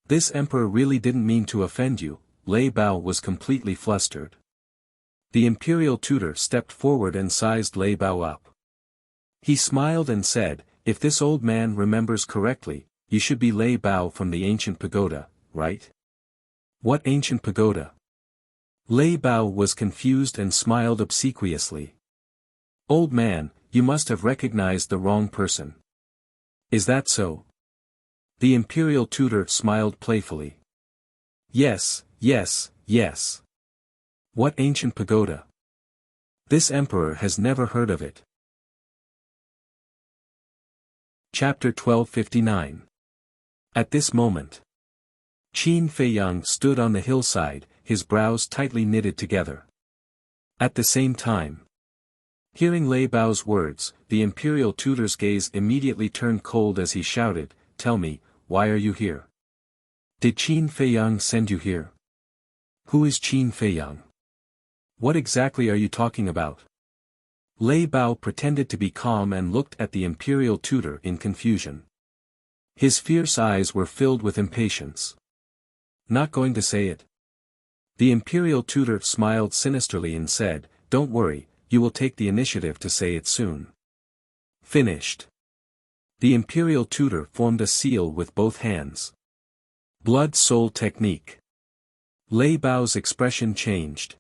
This emperor really didn't mean to offend you. Lei Bao was completely flustered. The imperial tutor stepped forward and sized Lei Bao up. He smiled and said, "If this old man remembers correctly, you should be Lei Bao from the ancient pagoda, right?" "What ancient pagoda?" Lei Bao was confused and smiled obsequiously. "Old man, you must have recognized the wrong person." "Is that so?" The imperial tutor smiled playfully. "Yes, yes, yes." "What ancient pagoda?" This emperor has never heard of it. Chapter 1259. At this moment, Qin Feiyang stood on the hillside, his brows tightly knitted together. At the same time, hearing Lei Bao's words, the imperial tutor's gaze immediately turned cold as he shouted, "Tell me, why are you here? Did Qin Feiyang send you here? Who is Qin Feiyang? What exactly are you talking about?" Lei Bao pretended to be calm and looked at the imperial tutor in confusion. His fierce eyes were filled with impatience. "Not going to say it?" The imperial tutor smiled sinisterly and said, "Don't worry, you will take the initiative to say it soon." Finished. The imperial tutor formed a seal with both hands. Blood Soul Technique. Lei Bao's expression changed.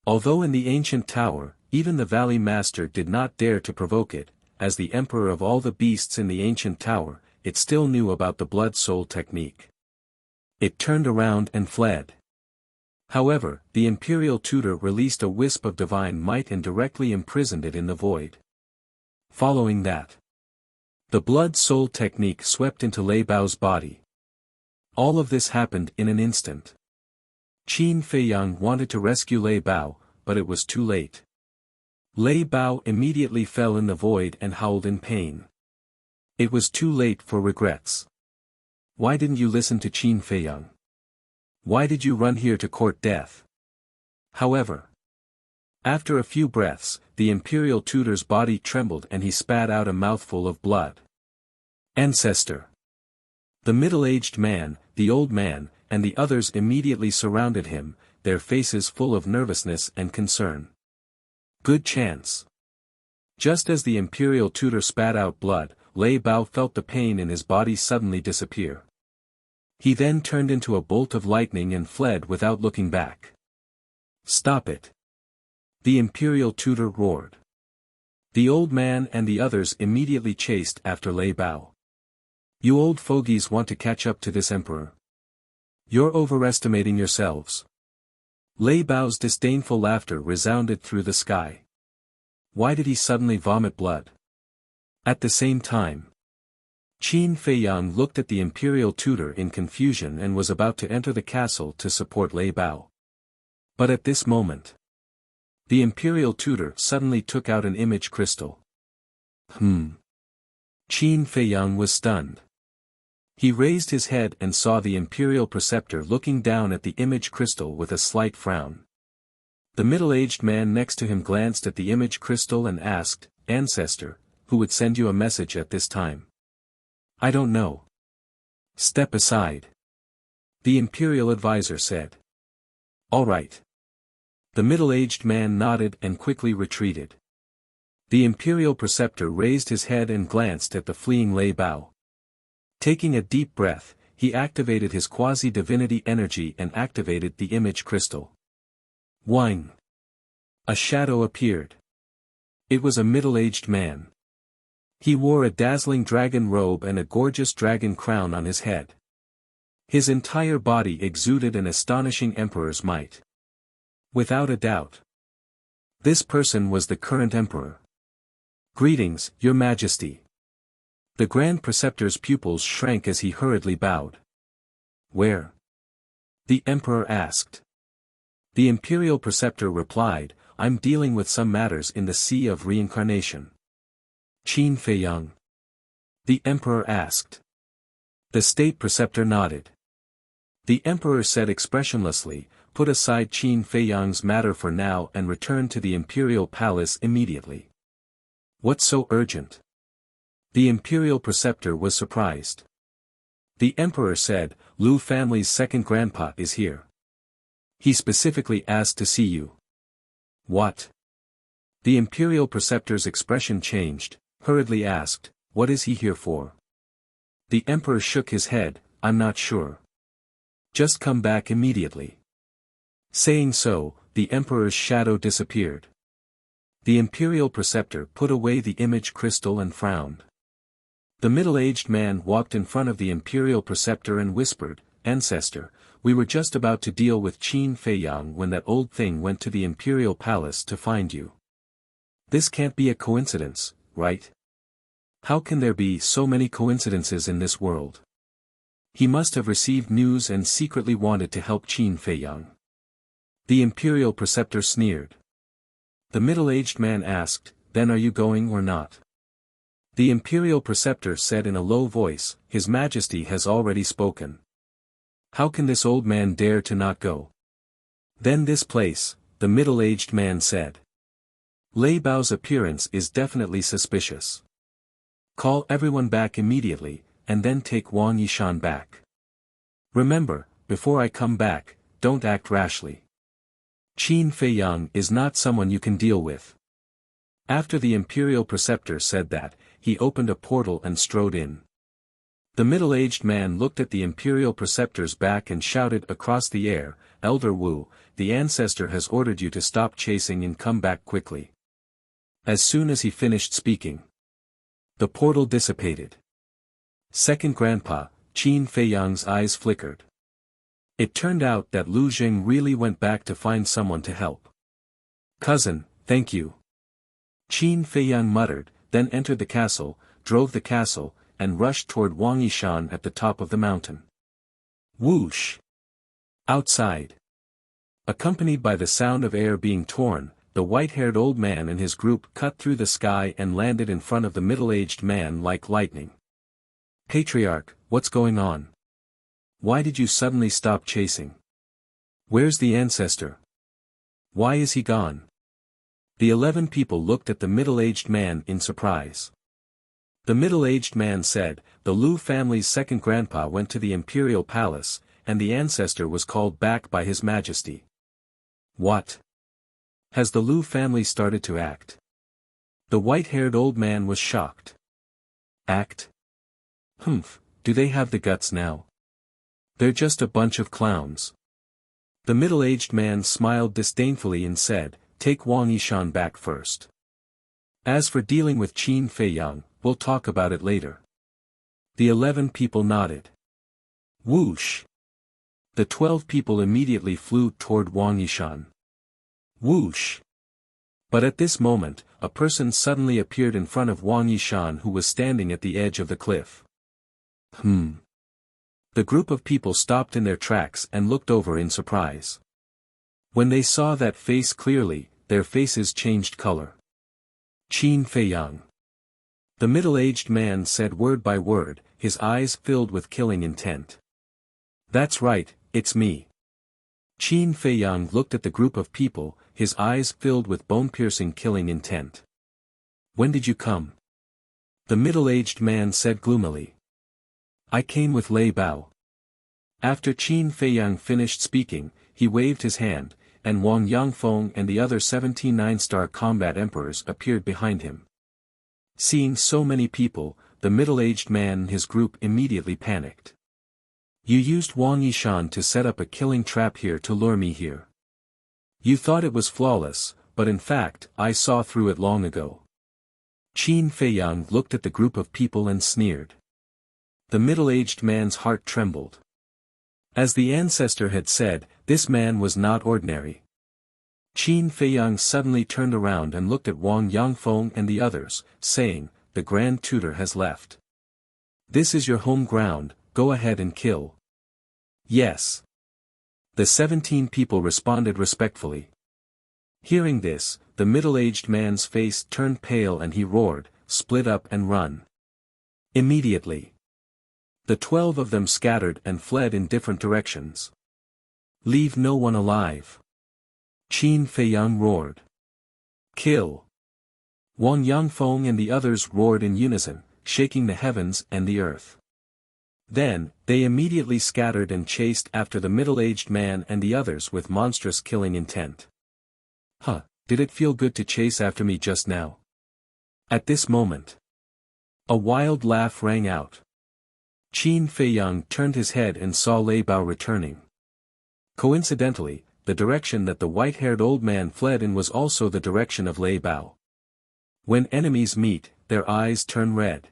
Although in the ancient tower, even the Valley Master did not dare to provoke it, as the emperor of all the beasts in the ancient tower, it still knew about the Blood Soul Technique. It turned around and fled. However, the imperial tutor released a wisp of divine might and directly imprisoned it in the void. Following that, the Blood Soul Technique swept into Lei Bao's body. All of this happened in an instant. Qin Feiyang wanted to rescue Lei Bao, but it was too late. Lei Bao immediately fell in the void and howled in pain. It was too late for regrets. Why didn't you listen to Qin Feiyang? Why did you run here to court death? However, after a few breaths, the imperial tutor's body trembled and he spat out a mouthful of blood. Ancestor. The middle-aged man, the old man, and the others immediately surrounded him, their faces full of nervousness and concern. Good chance. Just as the imperial tutor spat out blood, Lei Bao felt the pain in his body suddenly disappear. He then turned into a bolt of lightning and fled without looking back. "Stop it!" the imperial tutor roared. The old man and the others immediately chased after Lei Bao. "You old fogies want to catch up to this emperor. You're overestimating yourselves." Lei Bao's disdainful laughter resounded through the sky. Why did he suddenly vomit blood? At the same time, Qin Feiyang looked at the imperial tutor in confusion and was about to enter the castle to support Lei Bao. But at this moment, the imperial tutor suddenly took out an image crystal. Qin Feiyang was stunned. He raised his head and saw the imperial preceptor looking down at the image crystal with a slight frown. The middle-aged man next to him glanced at the image crystal and asked, "Ancestor, who would send you a message at this time?" "I don't know." Step aside. The imperial advisor said. All right. The middle-aged man nodded and quickly retreated. The imperial preceptor raised his head and glanced at the fleeing Lei Bao. Taking a deep breath, he activated his quasi-divinity energy and activated the image crystal. Whing! A shadow appeared. It was a middle-aged man. He wore a dazzling dragon robe and a gorgeous dragon crown on his head. His entire body exuded an astonishing emperor's might. Without a doubt. This person was the current emperor. Greetings, Your Majesty. The Grand Preceptor's pupils shrank as he hurriedly bowed. Where? The emperor asked. The Imperial Preceptor replied, I'm dealing with some matters in the Sea of Reincarnation. Qin Feiyang. The emperor asked. The State Preceptor nodded. The emperor said expressionlessly, put aside Qin Feiyang's matter for now and return to the Imperial Palace immediately. What's so urgent? The Imperial Preceptor was surprised. The emperor said, Lu family's second grandpa is here. He specifically asked to see you. What? The Imperial Preceptor's expression changed, hurriedly asked, what is he here for? The emperor shook his head, I'm not sure. Just come back immediately. Saying so, the emperor's shadow disappeared. The Imperial Preceptor put away the image crystal and frowned. The middle-aged man walked in front of the Imperial Preceptor and whispered, Ancestor, we were just about to deal with Qin Feiyang when that old thing went to the Imperial Palace to find you. This can't be a coincidence, right? How can there be so many coincidences in this world? He must have received news and secretly wanted to help Qin Feiyang. The Imperial Preceptor sneered. The middle-aged man asked, then are you going or not? The Imperial Preceptor said in a low voice, His Majesty has already spoken. How can this old man dare to not go? Then this place, the middle-aged man said. Lei Bao's appearance is definitely suspicious. Call everyone back immediately, and then take Wang Yishan back. Remember, before I come back, don't act rashly. Qin Feiyang is not someone you can deal with. After the Imperial Preceptor said that, he opened a portal and strode in. The middle-aged man looked at the Imperial Preceptor's back and shouted across the air, Elder Wu, the ancestor has ordered you to stop chasing and come back quickly. As soon as he finished speaking, the portal dissipated. Second Grandpa, Qin Feiyang's eyes flickered. It turned out that Lu Jing really went back to find someone to help. Cousin, thank you. Qin Feiyang muttered, then entered the castle, drove the castle, and rushed toward Wang Yishan at the top of the mountain. Whoosh! Outside. Accompanied by the sound of air being torn, the white-haired old man and his group cut through the sky and landed in front of the middle-aged man like lightning. Patriarch, what's going on? Why did you suddenly stop chasing? Where's the ancestor? Why is he gone? The 11 people looked at the middle-aged man in surprise. The middle-aged man said, the Lu family's second grandpa went to the Imperial Palace, and the ancestor was called back by His Majesty. What? Has the Lu family started to act? The white-haired old man was shocked. Act? Humph, do they have the guts now? They're just a bunch of clowns. The middle-aged man smiled disdainfully and said, take Wang Yishan back first. As for dealing with Qin Feiyang, we'll talk about it later. The 11 people nodded. Whoosh! The 12 people immediately flew toward Wang Yishan. Whoosh! But at this moment, a person suddenly appeared in front of Wang Yishan who was standing at the edge of the cliff. The group of people stopped in their tracks and looked over in surprise. When they saw that face clearly, their faces changed color. Qin Feiyang. The middle-aged man said word by word, his eyes filled with killing intent. That's right, it's me. Qin Feiyang looked at the group of people, his eyes filled with bone-piercing killing intent. When did you come? The middle-aged man said gloomily. I came with Lei Bao. After Qin Feiyang finished speaking, he waved his hand, and Wang Yangfeng and the other 17 nine-star combat emperors appeared behind him. Seeing so many people, the middle-aged man and his group immediately panicked. You used Wang Yishan to set up a killing trap here to lure me here. You thought it was flawless, but in fact, I saw through it long ago. Qin Feiyang looked at the group of people and sneered. The middle-aged man's heart trembled. As the ancestor had said, this man was not ordinary. Qin Feiyang suddenly turned around and looked at Wang Yangfeng and the others, saying, the Grand Tutor has left. This is your home ground, go ahead and kill. Yes. The 17 people responded respectfully. Hearing this, the middle-aged man's face turned pale and he roared, split up and run. Immediately, the 12 of them scattered and fled in different directions. Leave no one alive. Qin Feiyang roared. Kill. Wang Yangfeng and the others roared in unison, shaking the heavens and the earth. Then, they immediately scattered and chased after the middle-aged man and the others with monstrous killing intent. Huh, did it feel good to chase after me just now? At this moment, a wild laugh rang out. Qin Feiyang turned his head and saw Lei Bao returning. Coincidentally, the direction that the white-haired old man fled in was also the direction of Lei Bao. When enemies meet, their eyes turn red.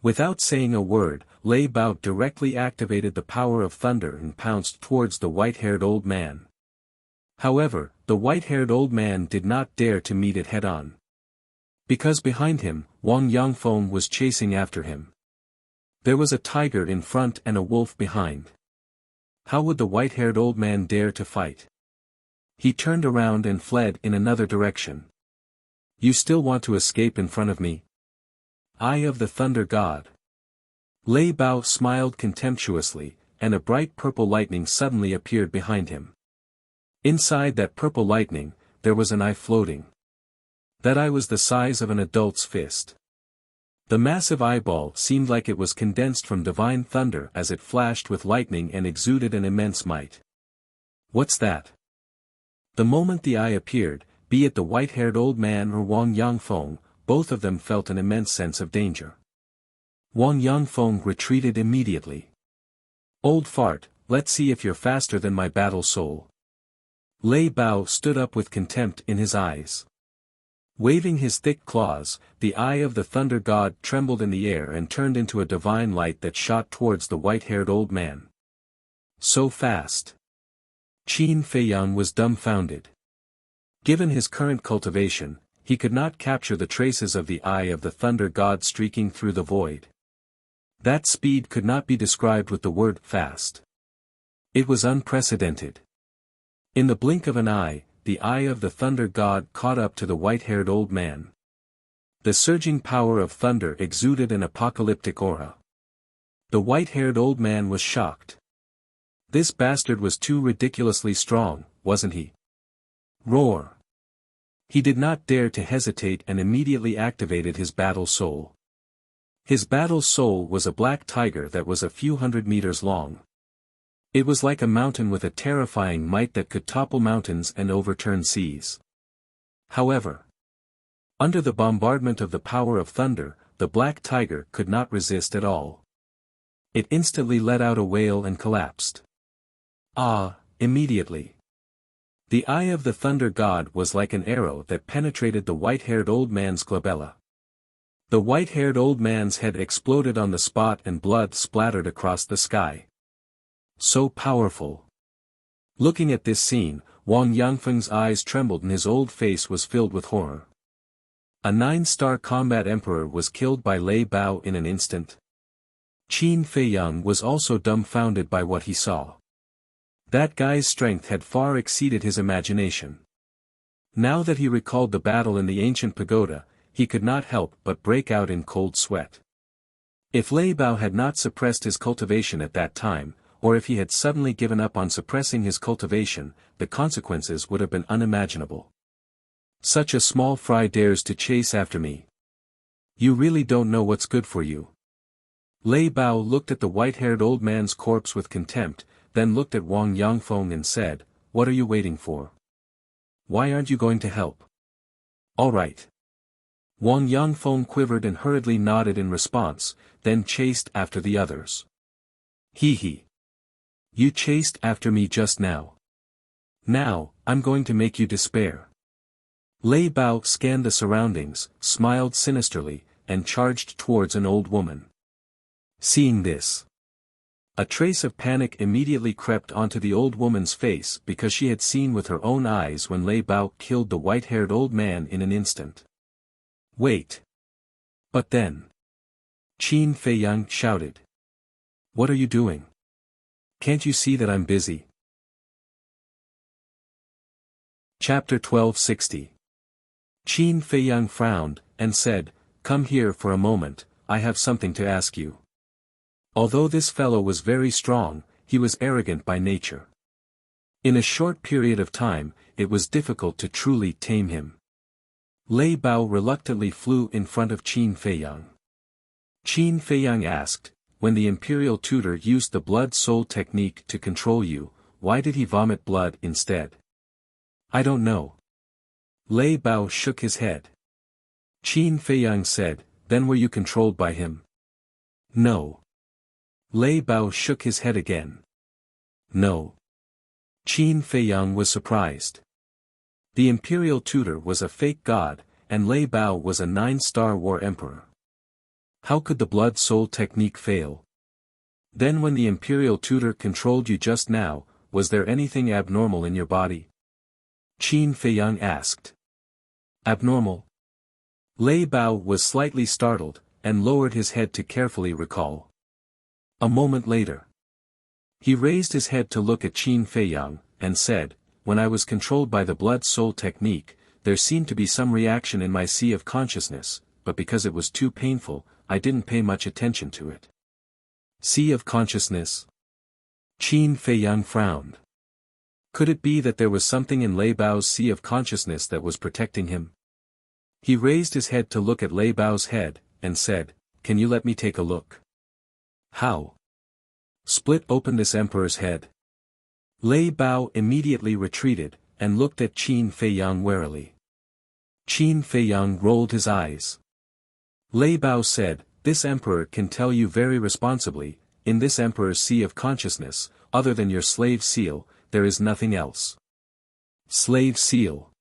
Without saying a word, Lei Bao directly activated the power of thunder and pounced towards the white-haired old man. However, the white-haired old man did not dare to meet it head-on. Because behind him, Wang Yangfeng was chasing after him. There was a tiger in front and a wolf behind. How would the white-haired old man dare to fight? He turned around and fled in another direction. You still want to escape in front of me? Eye of the Thunder God. Lei Bao smiled contemptuously, and a bright purple lightning suddenly appeared behind him. Inside that purple lightning, there was an eye floating. That eye was the size of an adult's fist. The massive eyeball seemed like it was condensed from divine thunder as it flashed with lightning and exuded an immense might. What's that? The moment the eye appeared, be it the white-haired old man or Wang Yangfeng, both of them felt an immense sense of danger. Wang Yangfeng retreated immediately. Old fart, let's see if you're faster than my battle soul. Lei Bao stood up with contempt in his eyes. Waving his thick claws, the eye of the Thunder God trembled in the air and turned into a divine light that shot towards the white-haired old man. So fast. Qin Feiyang was dumbfounded. Given his current cultivation, he could not capture the traces of the eye of the Thunder God streaking through the void. That speed could not be described with the word fast. It was unprecedented. In the blink of an eye, the eye of the Thunder God caught up to the white-haired old man. The surging power of thunder exuded an apocalyptic aura. The white-haired old man was shocked. This bastard was too ridiculously strong, wasn't he? Roar. He did not dare to hesitate and immediately activated his battle soul. His battle soul was a black tiger that was a few hundred meters long. It was like a mountain with a terrifying might that could topple mountains and overturn seas. However, under the bombardment of the power of thunder, the black tiger could not resist at all. It instantly let out a wail and collapsed. Immediately. The eye of the Thunder God was like an arrow that penetrated the white-haired old man's glabella. The white-haired old man's head exploded on the spot and blood splattered across the sky. So powerful. Looking at this scene, Wang Yangfeng's eyes trembled and his old face was filled with horror. A 9-star combat emperor was killed by Lei Bao in an instant. Qin Feiyang was also dumbfounded by what he saw. That guy's strength had far exceeded his imagination. Now that he recalled the battle in the ancient pagoda, he could not help but break out in cold sweat. If Lei Bao had not suppressed his cultivation at that time, or if he had suddenly given up on suppressing his cultivation, the consequences would have been unimaginable. Such a small fry dares to chase after me. You really don't know what's good for you. Lei Bao looked at the white-haired old man's corpse with contempt, then looked at Wang Yangfeng and said, "What are you waiting for? Why aren't you going to help?" "All right." Wang Yangfeng quivered and hurriedly nodded in response, then chased after the others. "Hee. You chased after me just now. Now, I'm going to make you despair." Lei Bao scanned the surroundings, smiled sinisterly, and charged towards an old woman. Seeing this, a trace of panic immediately crept onto the old woman's face because she had seen with her own eyes when Lei Bao killed the white-haired old man in an instant. "Wait." But then, Qin Feiyang shouted. "What are you doing? Can't you see that I'm busy?" Chapter 1260. Qin Feiyang frowned, and said, "Come here for a moment, I have something to ask you." Although this fellow was very strong, he was arrogant by nature. In a short period of time, it was difficult to truly tame him. Lei Bao reluctantly flew in front of Qin Feiyang. Qin Feiyang asked, "When the imperial tutor used the blood-soul technique to control you, why did he vomit blood instead?" "I don't know." Lei Bao shook his head. Qin Feiyang said, "Then were you controlled by him?" "No." Lei Bao shook his head again. "No." Qin Feiyang was surprised. The imperial tutor was a fake god, and Lei Bao was a 9-star war emperor. How could the blood-soul technique fail? Then when the imperial tutor controlled you just now, was there anything abnormal in your body? Qin Feiyang asked. Abnormal? Lei Bao was slightly startled, and lowered his head to carefully recall. A moment later, he raised his head to look at Qin Feiyang, and said, "When I was controlled by the blood-soul technique, there seemed to be some reaction in my sea of consciousness, but because it was too painful, I didn't pay much attention to it." Sea of consciousness? Qin Feiyang frowned. Could it be that there was something in Lei Bao's sea of consciousness that was protecting him? He raised his head to look at Lei Bao's head, and said, "Can you let me take a look?" "How?" "Split open this emperor's head." Lei Bao immediately retreated, and looked at Qin Feiyang warily. Qin Feiyang rolled his eyes. Lei Bao said, "This emperor can tell you very responsibly, in this emperor's sea of consciousness, other than your slave seal, there is nothing else." Slave seal.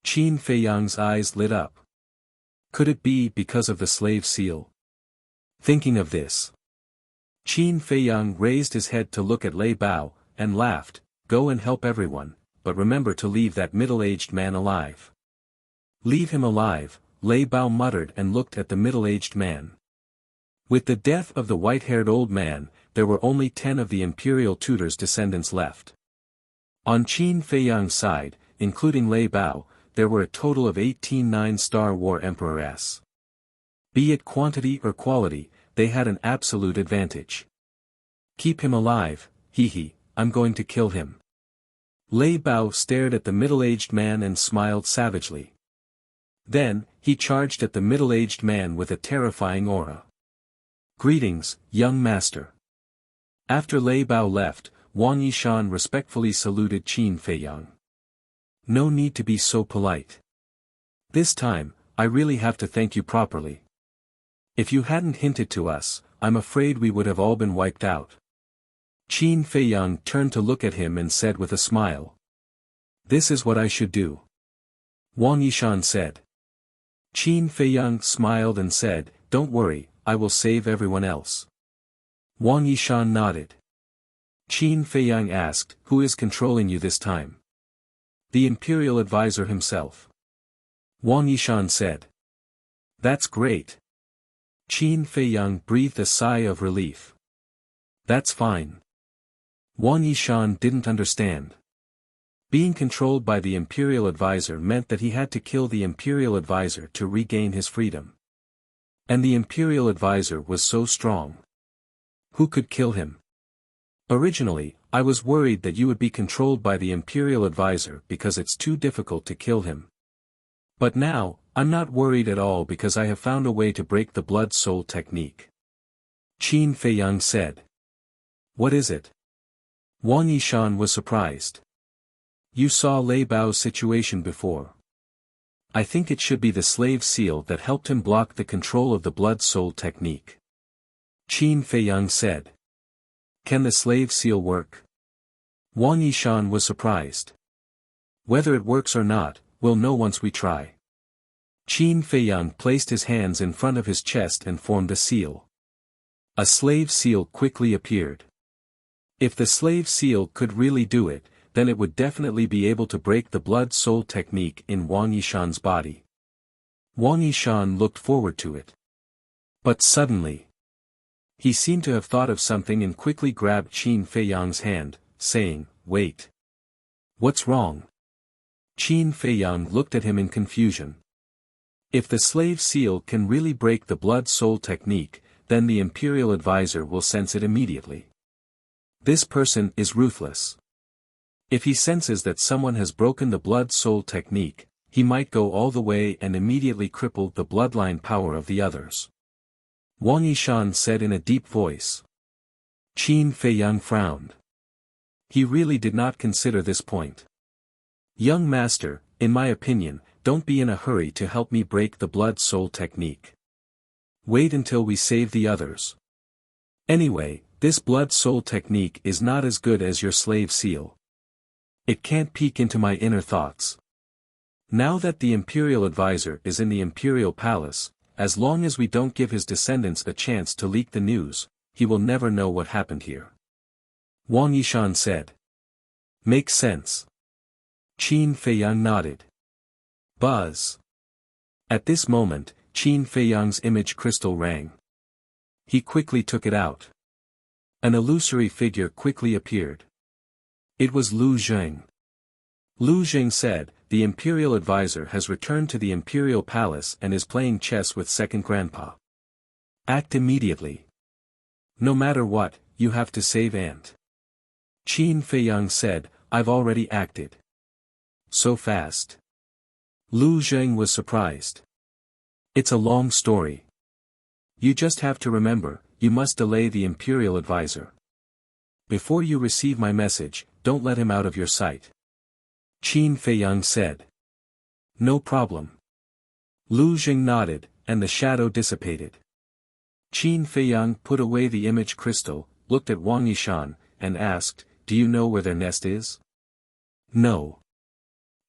Qin Feiyang's eyes lit up. Could it be because of the slave seal? Thinking of this, Qin Feiyang raised his head to look at Lei Bao, and laughed, "Go and help everyone, but remember to leave that middle-aged man alive." "Leave him alive," Lei Bao muttered and looked at the middle-aged man. With the death of the white-haired old man, there were only 10 of the imperial tutor's descendants left. On Qin Feiyang's side, including Lei Bao, there were a total of 18 9-star war emperors. Be it quantity or quality, they had an absolute advantage. "Keep him alive, hee, I'm going to kill him." Lei Bao stared at the middle-aged man and smiled savagely. Then, he charged at the middle-aged man with a terrifying aura. "Greetings, young master." After Lei Bao left, Wang Yishan respectfully saluted Qin Feiyang. "No need to be so polite. This time, I really have to thank you properly. If you hadn't hinted to us, I'm afraid we would have all been wiped out." Qin Feiyang turned to look at him and said with a smile. "This is what I should do." Wang Yishan said. Qin Feiyang smiled and said, "Don't worry, I will save everyone else." Wang Yishan nodded. Qin Feiyang asked, "Who is controlling you this time?" "The imperial advisor himself." Wang Yishan said. "That's great." Qin Feiyang breathed a sigh of relief. "That's fine." Wang Yishan didn't understand. Being controlled by the imperial advisor meant that he had to kill the imperial advisor to regain his freedom. And the imperial advisor was so strong. Who could kill him? "Originally, I was worried that you would be controlled by the imperial advisor because it's too difficult to kill him. But now, I'm not worried at all because I have found a way to break the blood-soul technique." Qin Feiyang said. What is it? Wang Yishan was surprised. You saw Lei Bao's situation before. I think it should be the slave seal that helped him block the control of the blood-soul technique. Qin Feiyang said. Can the slave seal work? Wang Yishan was surprised. Whether it works or not, we'll know once we try. Qin Feiyang placed his hands in front of his chest and formed a seal. A slave seal quickly appeared. If the slave seal could really do it, then it would definitely be able to break the blood-soul technique in Wang Yishan's body. Wang Yishan looked forward to it. But suddenly, he seemed to have thought of something and quickly grabbed Qin Feiyang's hand, saying, Wait. What's wrong? Qin Feiyang looked at him in confusion. If the slave seal can really break the blood-soul technique, then the imperial advisor will sense it immediately. This person is ruthless. If he senses that someone has broken the blood-soul technique, he might go all the way and immediately cripple the bloodline power of the others. Wang Yishan said in a deep voice. Qin Feiyang frowned. He really did not consider this point. Young master, in my opinion, don't be in a hurry to help me break the blood-soul technique. Wait until we save the others. Anyway, this blood-soul technique is not as good as your slave seal. It can't peek into my inner thoughts. Now that the imperial advisor is in the imperial palace, as long as we don't give his descendants a chance to leak the news, he will never know what happened here. Wang Yishan said. Makes sense. Qin Feiyang nodded. Buzz. At this moment, Qin Feiyang's image crystal rang. He quickly took it out. An illusory figure quickly appeared. It was Lu Zheng. Lu Zheng said, the imperial advisor has returned to the imperial palace and is playing chess with second grandpa. Act immediately. No matter what, you have to save Aunt. Qin Feiyang said, I've already acted. So fast. Lu Zheng was surprised. It's a long story. You just have to remember, you must delay the imperial advisor. Before you receive my message, don't let him out of your sight. Qin Feiyang said. No problem. Lu Zheng nodded, and the shadow dissipated. Qin Feiyang put away the image crystal, looked at Wang Yishan, and asked, Do you know where their nest is? No.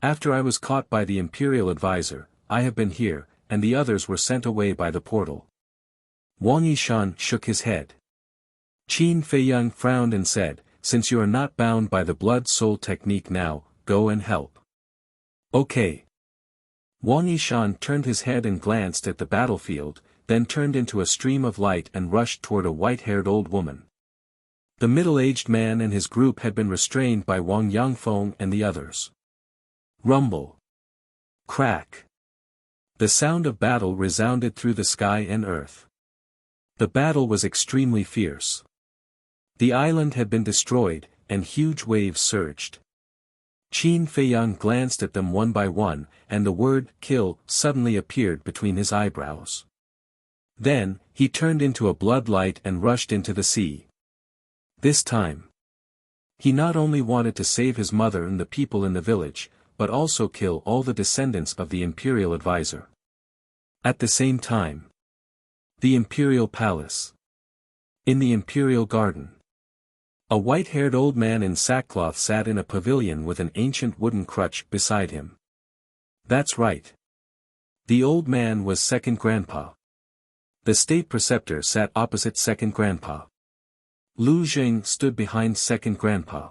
After I was caught by the imperial advisor, I have been here, and the others were sent away by the portal. Wang Yishan shook his head. Qin Feiyang frowned and said, Since you are not bound by the blood-soul technique now, go and help. Okay. Wang Yishan turned his head and glanced at the battlefield, then turned into a stream of light and rushed toward a white-haired old woman. The middle-aged man and his group had been restrained by Wang Yangfeng and the others. Rumble. Crack. The sound of battle resounded through the sky and earth. The battle was extremely fierce. The island had been destroyed, and huge waves surged. Qin Feiyang glanced at them one by one, and the word, kill, suddenly appeared between his eyebrows. Then, he turned into a bloodlight and rushed into the sea. This time, he not only wanted to save his mother and the people in the village, but also kill all the descendants of the imperial advisor. At the same time, the imperial palace. In the imperial garden. A white-haired old man in sackcloth sat in a pavilion with an ancient wooden crutch beside him. That's right. The old man was second grandpa. The state preceptor sat opposite second grandpa. Lu Zheng stood behind second grandpa.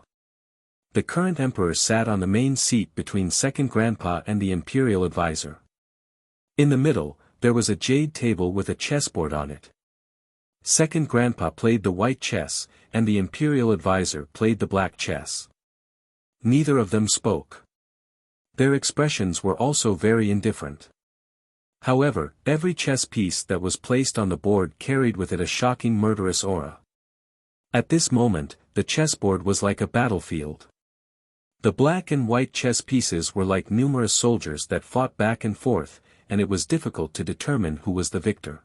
The current emperor sat on the main seat between second grandpa and the imperial advisor. In the middle, there was a jade table with a chessboard on it. Second grandpa played the white chess, and the imperial advisor played the black chess. Neither of them spoke. Their expressions were also very indifferent. However, every chess piece that was placed on the board carried with it a shocking murderous aura. At this moment, the chessboard was like a battlefield. The black and white chess pieces were like numerous soldiers that fought back and forth, and it was difficult to determine who was the victor.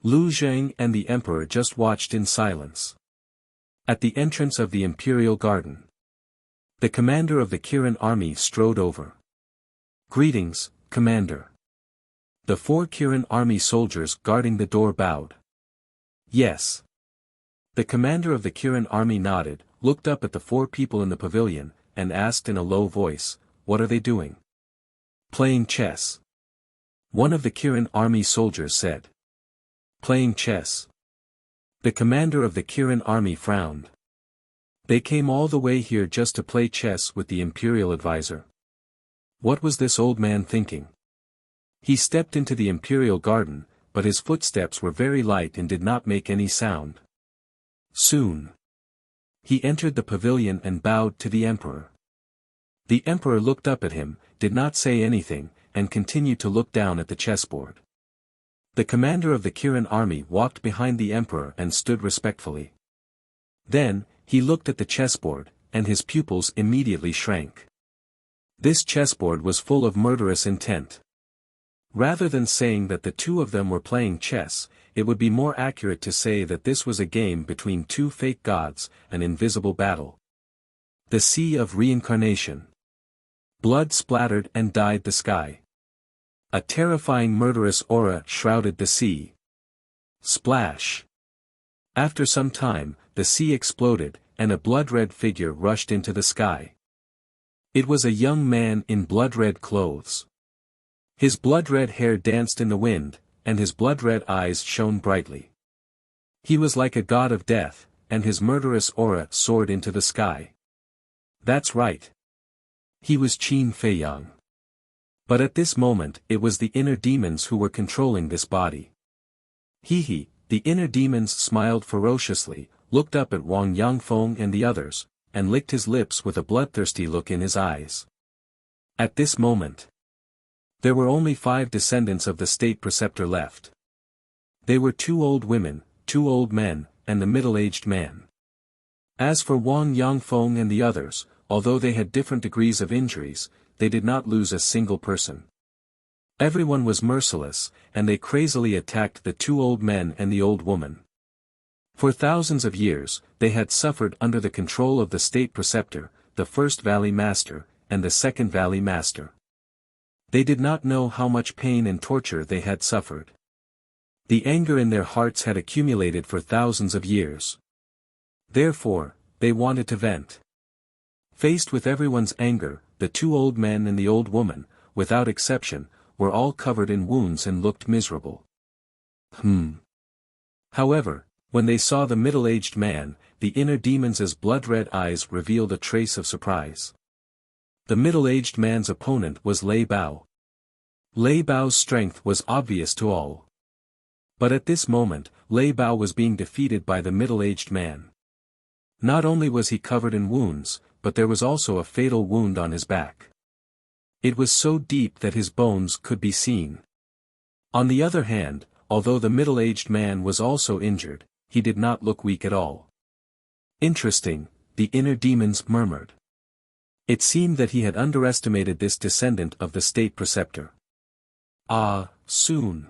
Lu Zhang and the emperor just watched in silence. At the entrance of the imperial garden, the commander of the Kirin army strode over. "Greetings, commander." The 4 Kirin army soldiers guarding the door bowed. "Yes." The commander of the Kirin army nodded, looked up at the 4 people in the pavilion, and asked in a low voice, "What are they doing?" "Playing chess." One of the Kirin army soldiers said. "Playing chess?" The commander of the Kirin army frowned. They came all the way here just to play chess with the imperial advisor. What was this old man thinking? He stepped into the imperial garden, but his footsteps were very light and did not make any sound. Soon, he entered the pavilion and bowed to the emperor. The emperor looked up at him, did not say anything, and continued to look down at the chessboard. The commander of the Kirin army walked behind the emperor and stood respectfully. Then, he looked at the chessboard, and his pupils immediately shrank. This chessboard was full of murderous intent. Rather than saying that the 2 of them were playing chess, it would be more accurate to say that this was a game between 2 fake gods, an invisible battle. The Sea of Reincarnation. Blood splattered and dyed the sky. A terrifying murderous aura shrouded the sea. Splash! After some time, the sea exploded, and a blood-red figure rushed into the sky. It was a young man in blood-red clothes. His blood-red hair danced in the wind, and his blood-red eyes shone brightly. He was like a god of death, and his murderous aura soared into the sky. That's right. He was Qin Feiyang. But at this moment it was the inner demons who were controlling this body. He, the inner demons smiled ferociously, looked up at Wang Yangfeng and the others, and licked his lips with a bloodthirsty look in his eyes. At this moment, there were only 5 descendants of the state preceptor left. They were 2 old women, 2 old men, and the middle-aged man. As for Wang Yangfeng and the others, although they had different degrees of injuries, they did not lose a single person. Everyone was merciless, and they crazily attacked the 2 old men and the old woman. For thousands of years, they had suffered under the control of the state preceptor, the first valley master, and the second valley master. They did not know how much pain and torture they had suffered. The anger in their hearts had accumulated for thousands of years. Therefore, they wanted to vent. Faced with everyone's anger, the 2 old men and the old woman, without exception, were all covered in wounds and looked miserable. However, when they saw the middle-aged man, the inner demons' blood-red eyes revealed a trace of surprise. The middle-aged man's opponent was Lei Bao. Lei Bao's strength was obvious to all. But at this moment, Lei Bao was being defeated by the middle-aged man. Not only was he covered in wounds, but there was also a fatal wound on his back. It was so deep that his bones could be seen. On the other hand, although the middle-aged man was also injured, he did not look weak at all. Interesting, the inner demons murmured. It seemed that he had underestimated this descendant of the state preceptor. Soon.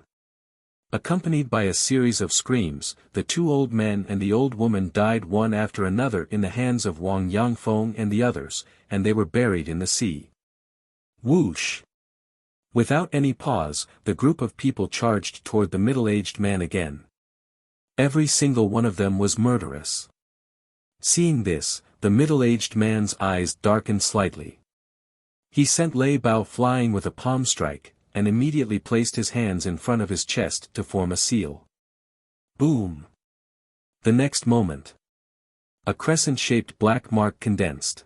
Accompanied by a series of screams, the 2 old men and the old woman died one after another in the hands of Wang Yangfeng and the others, and they were buried in the sea. Whoosh! Without any pause, the group of people charged toward the middle-aged man again. Every single one of them was murderous. Seeing this, the middle-aged man's eyes darkened slightly. He sent Lei Bao flying with a palm strike, and immediately placed his hands in front of his chest to form a seal. Boom! The next moment, a crescent-shaped black mark condensed.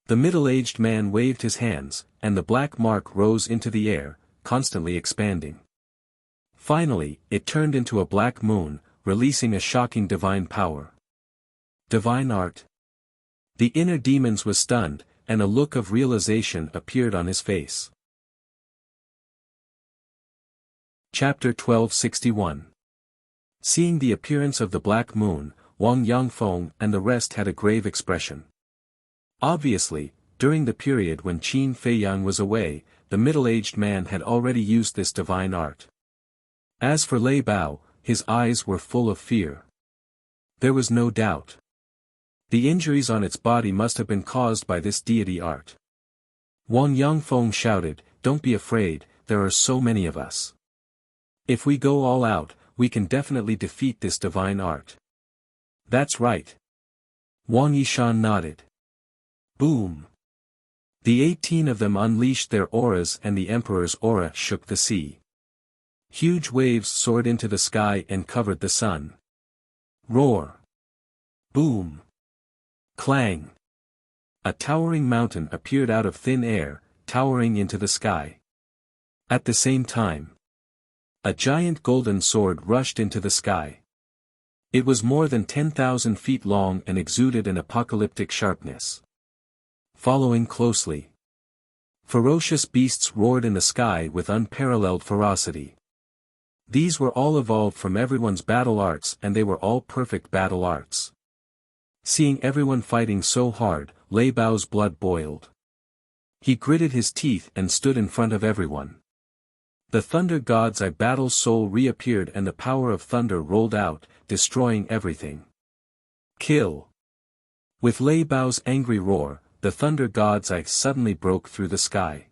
The middle-aged man waved his hands, and the black mark rose into the air, constantly expanding. Finally, it turned into a black moon, releasing a shocking divine power. Divine art. The inner demons was stunned, and a look of realization appeared on his face. Chapter 1261. Seeing the appearance of the black moon, Wang Yangfeng and the rest had a grave expression. Obviously, during the period when Qin Feiyang was away, the middle-aged man had already used this divine art. As for Lei Bao, his eyes were full of fear. There was no doubt. The injuries on its body must have been caused by this deity art. Wang Yangfeng shouted, "Don't be afraid, there are so many of us. If we go all out, we can definitely defeat this divine art." "That's right." Wang Yishan nodded. Boom! The 18 of them unleashed their auras and the Emperor's aura shook the sea. Huge waves soared into the sky and covered the sun. Roar! Boom! Clang! A towering mountain appeared out of thin air, towering into the sky. At the same time, a giant golden sword rushed into the sky. It was more than 10,000 feet long and exuded an apocalyptic sharpness. Following closely, ferocious beasts roared in the sky with unparalleled ferocity. These were all evolved from everyone's battle arts and they were all perfect battle arts. Seeing everyone fighting so hard, Lei Bao's blood boiled. He gritted his teeth and stood in front of everyone. The thunder god's eye battle soul reappeared and the power of thunder rolled out, destroying everything. Kill! With Lei Bao's angry roar, the thunder god's eye suddenly broke through the sky.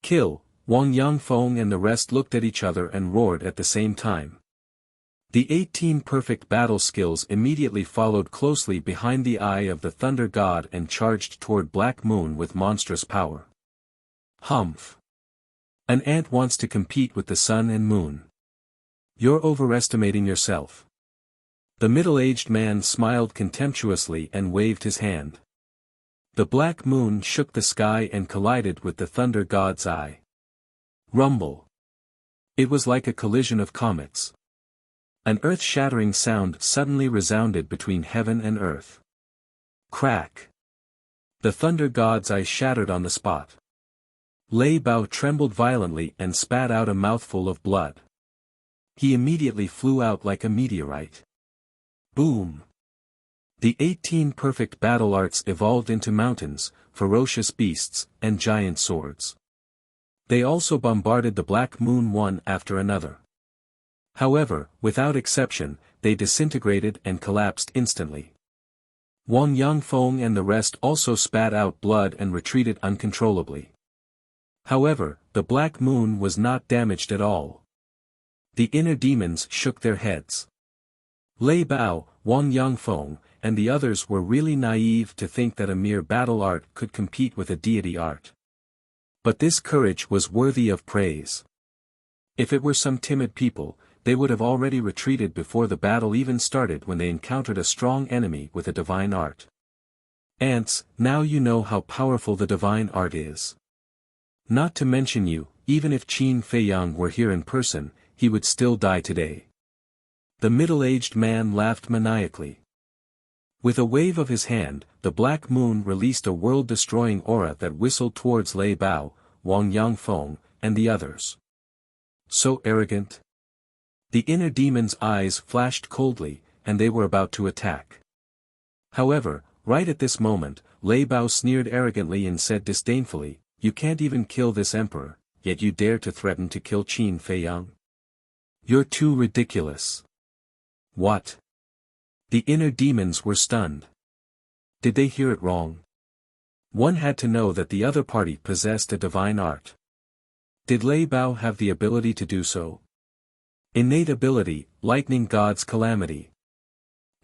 Kill! Wang Yangfeng and the rest looked at each other and roared at the same time. The 18 perfect battle skills immediately followed closely behind the eye of the thunder god and charged toward Black Moon with monstrous power. Humph! An ant wants to compete with the sun and moon. You're overestimating yourself. The middle-aged man smiled contemptuously and waved his hand. The Black Moon shook the sky and collided with the thunder god's eye. Rumble! It was like a collision of comets. An earth-shattering sound suddenly resounded between heaven and earth. Crack! The thunder god's eye shattered on the spot. Lei Bao trembled violently and spat out a mouthful of blood. He immediately flew out like a meteorite. Boom! The 18 perfect battle arts evolved into mountains, ferocious beasts, and giant swords. They also bombarded the Black Moon one after another. However, without exception, they disintegrated and collapsed instantly. Wang Yangfeng and the rest also spat out blood and retreated uncontrollably. However, the Black Moon was not damaged at all. The inner demons shook their heads. Lei Bao, Wang Yangfeng, and the others were really naive to think that a mere battle art could compete with a deity art. But this courage was worthy of praise. If it were some timid people, they would have already retreated before the battle even started when they encountered a strong enemy with a divine art. Ants, now you know how powerful the divine art is. Not to mention you, even if Qin Feiyang were here in person, he would still die today. The middle-aged man laughed maniacally. With a wave of his hand, the Black Moon released a world-destroying aura that whistled towards Lei Bao, Wang Yangfeng, and the others. So arrogant. The inner demon's eyes flashed coldly, and they were about to attack. However, right at this moment, Lei Bao sneered arrogantly and said disdainfully, "You can't even kill this emperor, yet you dare to threaten to kill Qin Feiyang? You're too ridiculous." What? The inner demons were stunned. Did they hear it wrong? One had to know that the other party possessed a divine art. Did Lei Bao have the ability to do so? Innate ability, lightning god's calamity.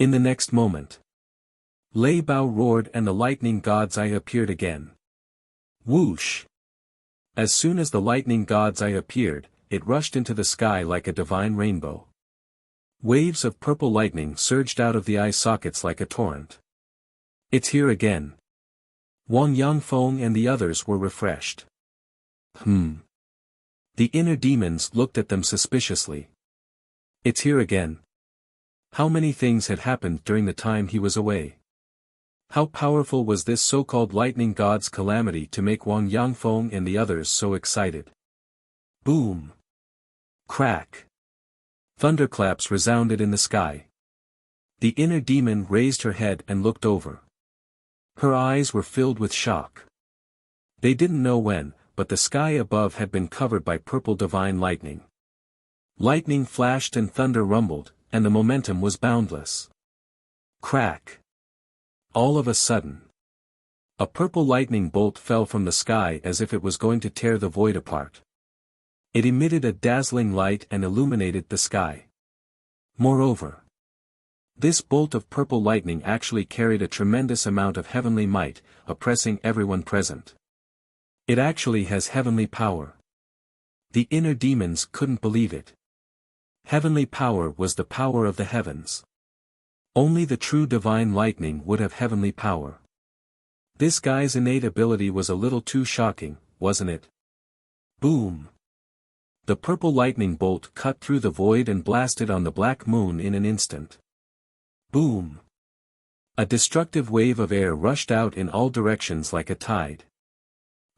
In the next moment, Lei Bao roared and the lightning god's eye appeared again. Whoosh! As soon as the lightning god's eye appeared, it rushed into the sky like a divine rainbow. Waves of purple lightning surged out of the eye sockets like a torrent. It's here again. Wang Yangfeng and the others were refreshed. The inner demons looked at them suspiciously. It's here again. How many things had happened during the time he was away? How powerful was this so-called lightning god's calamity to make Wang Yangfeng and the others so excited? Boom! Crack! Thunderclaps resounded in the sky. The inner demon raised her head and looked over. Her eyes were filled with shock. They didn't know when, but the sky above had been covered by purple divine lightning. Lightning flashed and thunder rumbled, and the momentum was boundless. Crack! All of a sudden, a purple lightning bolt fell from the sky as if it was going to tear the void apart. It emitted a dazzling light and illuminated the sky. Moreover, this bolt of purple lightning actually carried a tremendous amount of heavenly might, oppressing everyone present. It actually has heavenly power. The inner demons couldn't believe it. Heavenly power was the power of the heavens. Only the true divine lightning would have heavenly power. This guy's innate ability was a little too shocking, wasn't it? Boom! The purple lightning bolt cut through the void and blasted on the black moon in an instant. Boom! A destructive wave of air rushed out in all directions like a tide.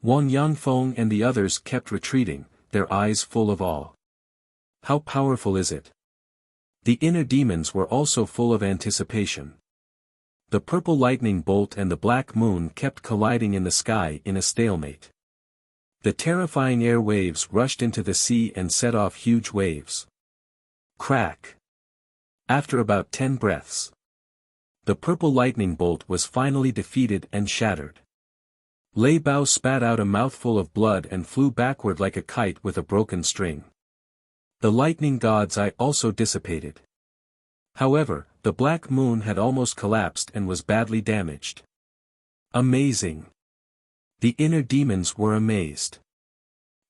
Wang Yangfeng and the others kept retreating, their eyes full of awe. How powerful is it? The inner demons were also full of anticipation. The purple lightning bolt and the black moon kept colliding in the sky in a stalemate. The terrifying air waves rushed into the sea and set off huge waves. Crack! After about 10 breaths, the purple lightning bolt was finally defeated and shattered. Lei Bao spat out a mouthful of blood and flew backward like a kite with a broken string. The lightning god's eye also dissipated. However, the black moon had almost collapsed and was badly damaged. Amazing! The inner demons were amazed.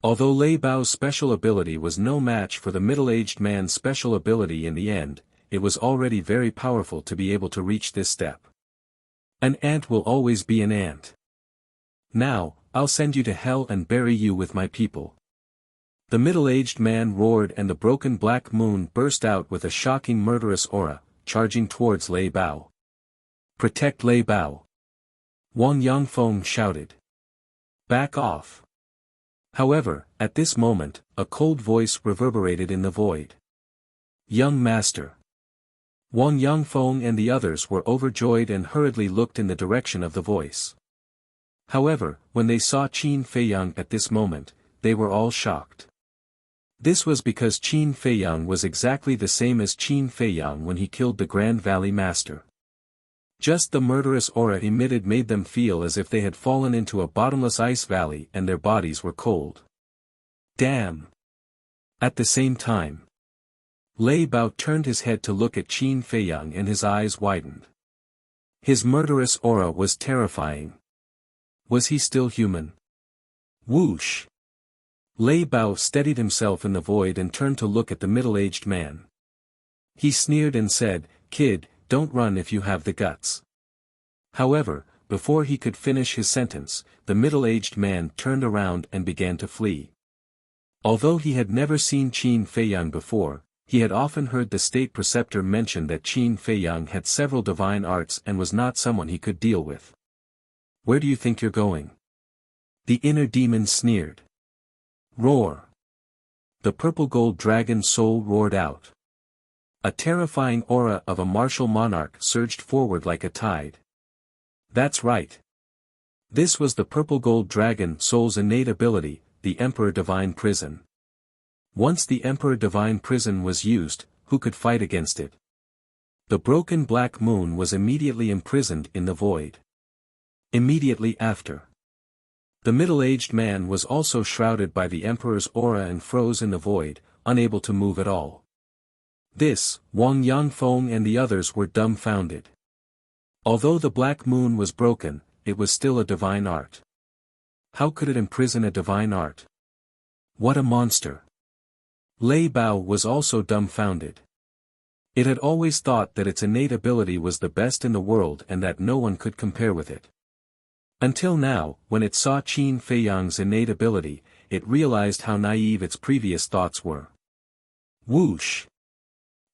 Although Lei Bao's special ability was no match for the middle-aged man's special ability in the end, it was already very powerful to be able to reach this step. An ant will always be an ant. Now, I'll send you to hell and bury you with my people. The middle-aged man roared and the broken black moon burst out with a shocking murderous aura, charging towards Lei Bao. Protect Lei Bao! Wang Yangfeng shouted. Back off! However, at this moment, a cold voice reverberated in the void. Young master! Wang Yangfeng and the others were overjoyed and hurriedly looked in the direction of the voice. However, when they saw Qin Feiyang at this moment, they were all shocked. This was because Qin Feiyang was exactly the same as Qin Feiyang when he killed the Grand Valley Master. Just the murderous aura emitted made them feel as if they had fallen into a bottomless ice valley and their bodies were cold. Damn! At the same time, Lei Bao turned his head to look at Qin Feiyang and his eyes widened. His murderous aura was terrifying. Was he still human? Whoosh! Lei Bao steadied himself in the void and turned to look at the middle-aged man. He sneered and said, "Kid, don't run if you have the guts." However, before he could finish his sentence, the middle-aged man turned around and began to flee. Although he had never seen Qin Feiyang before, he had often heard the state preceptor mention that Qin Feiyang had several divine arts and was not someone he could deal with. "Where do you think you're going?" The inner demon sneered. Roar! The purple gold dragon soul roared out. A terrifying aura of a martial monarch surged forward like a tide. That's right. This was the purple gold dragon soul's innate ability, the Emperor Divine Prison. Once the Emperor Divine Prison was used, who could fight against it? The broken black moon was immediately imprisoned in the void. Immediately after, the middle-aged man was also shrouded by the Emperor's aura and froze in the void, unable to move at all. This, Wang Yangfeng and the others were dumbfounded. Although the black moon was broken, it was still a divine art. How could it imprison a divine art? What a monster! Lei Bao was also dumbfounded. It had always thought that its innate ability was the best in the world and that no one could compare with it. Until now, when it saw Qin Feiyang's innate ability, it realized how naive its previous thoughts were. Whoosh!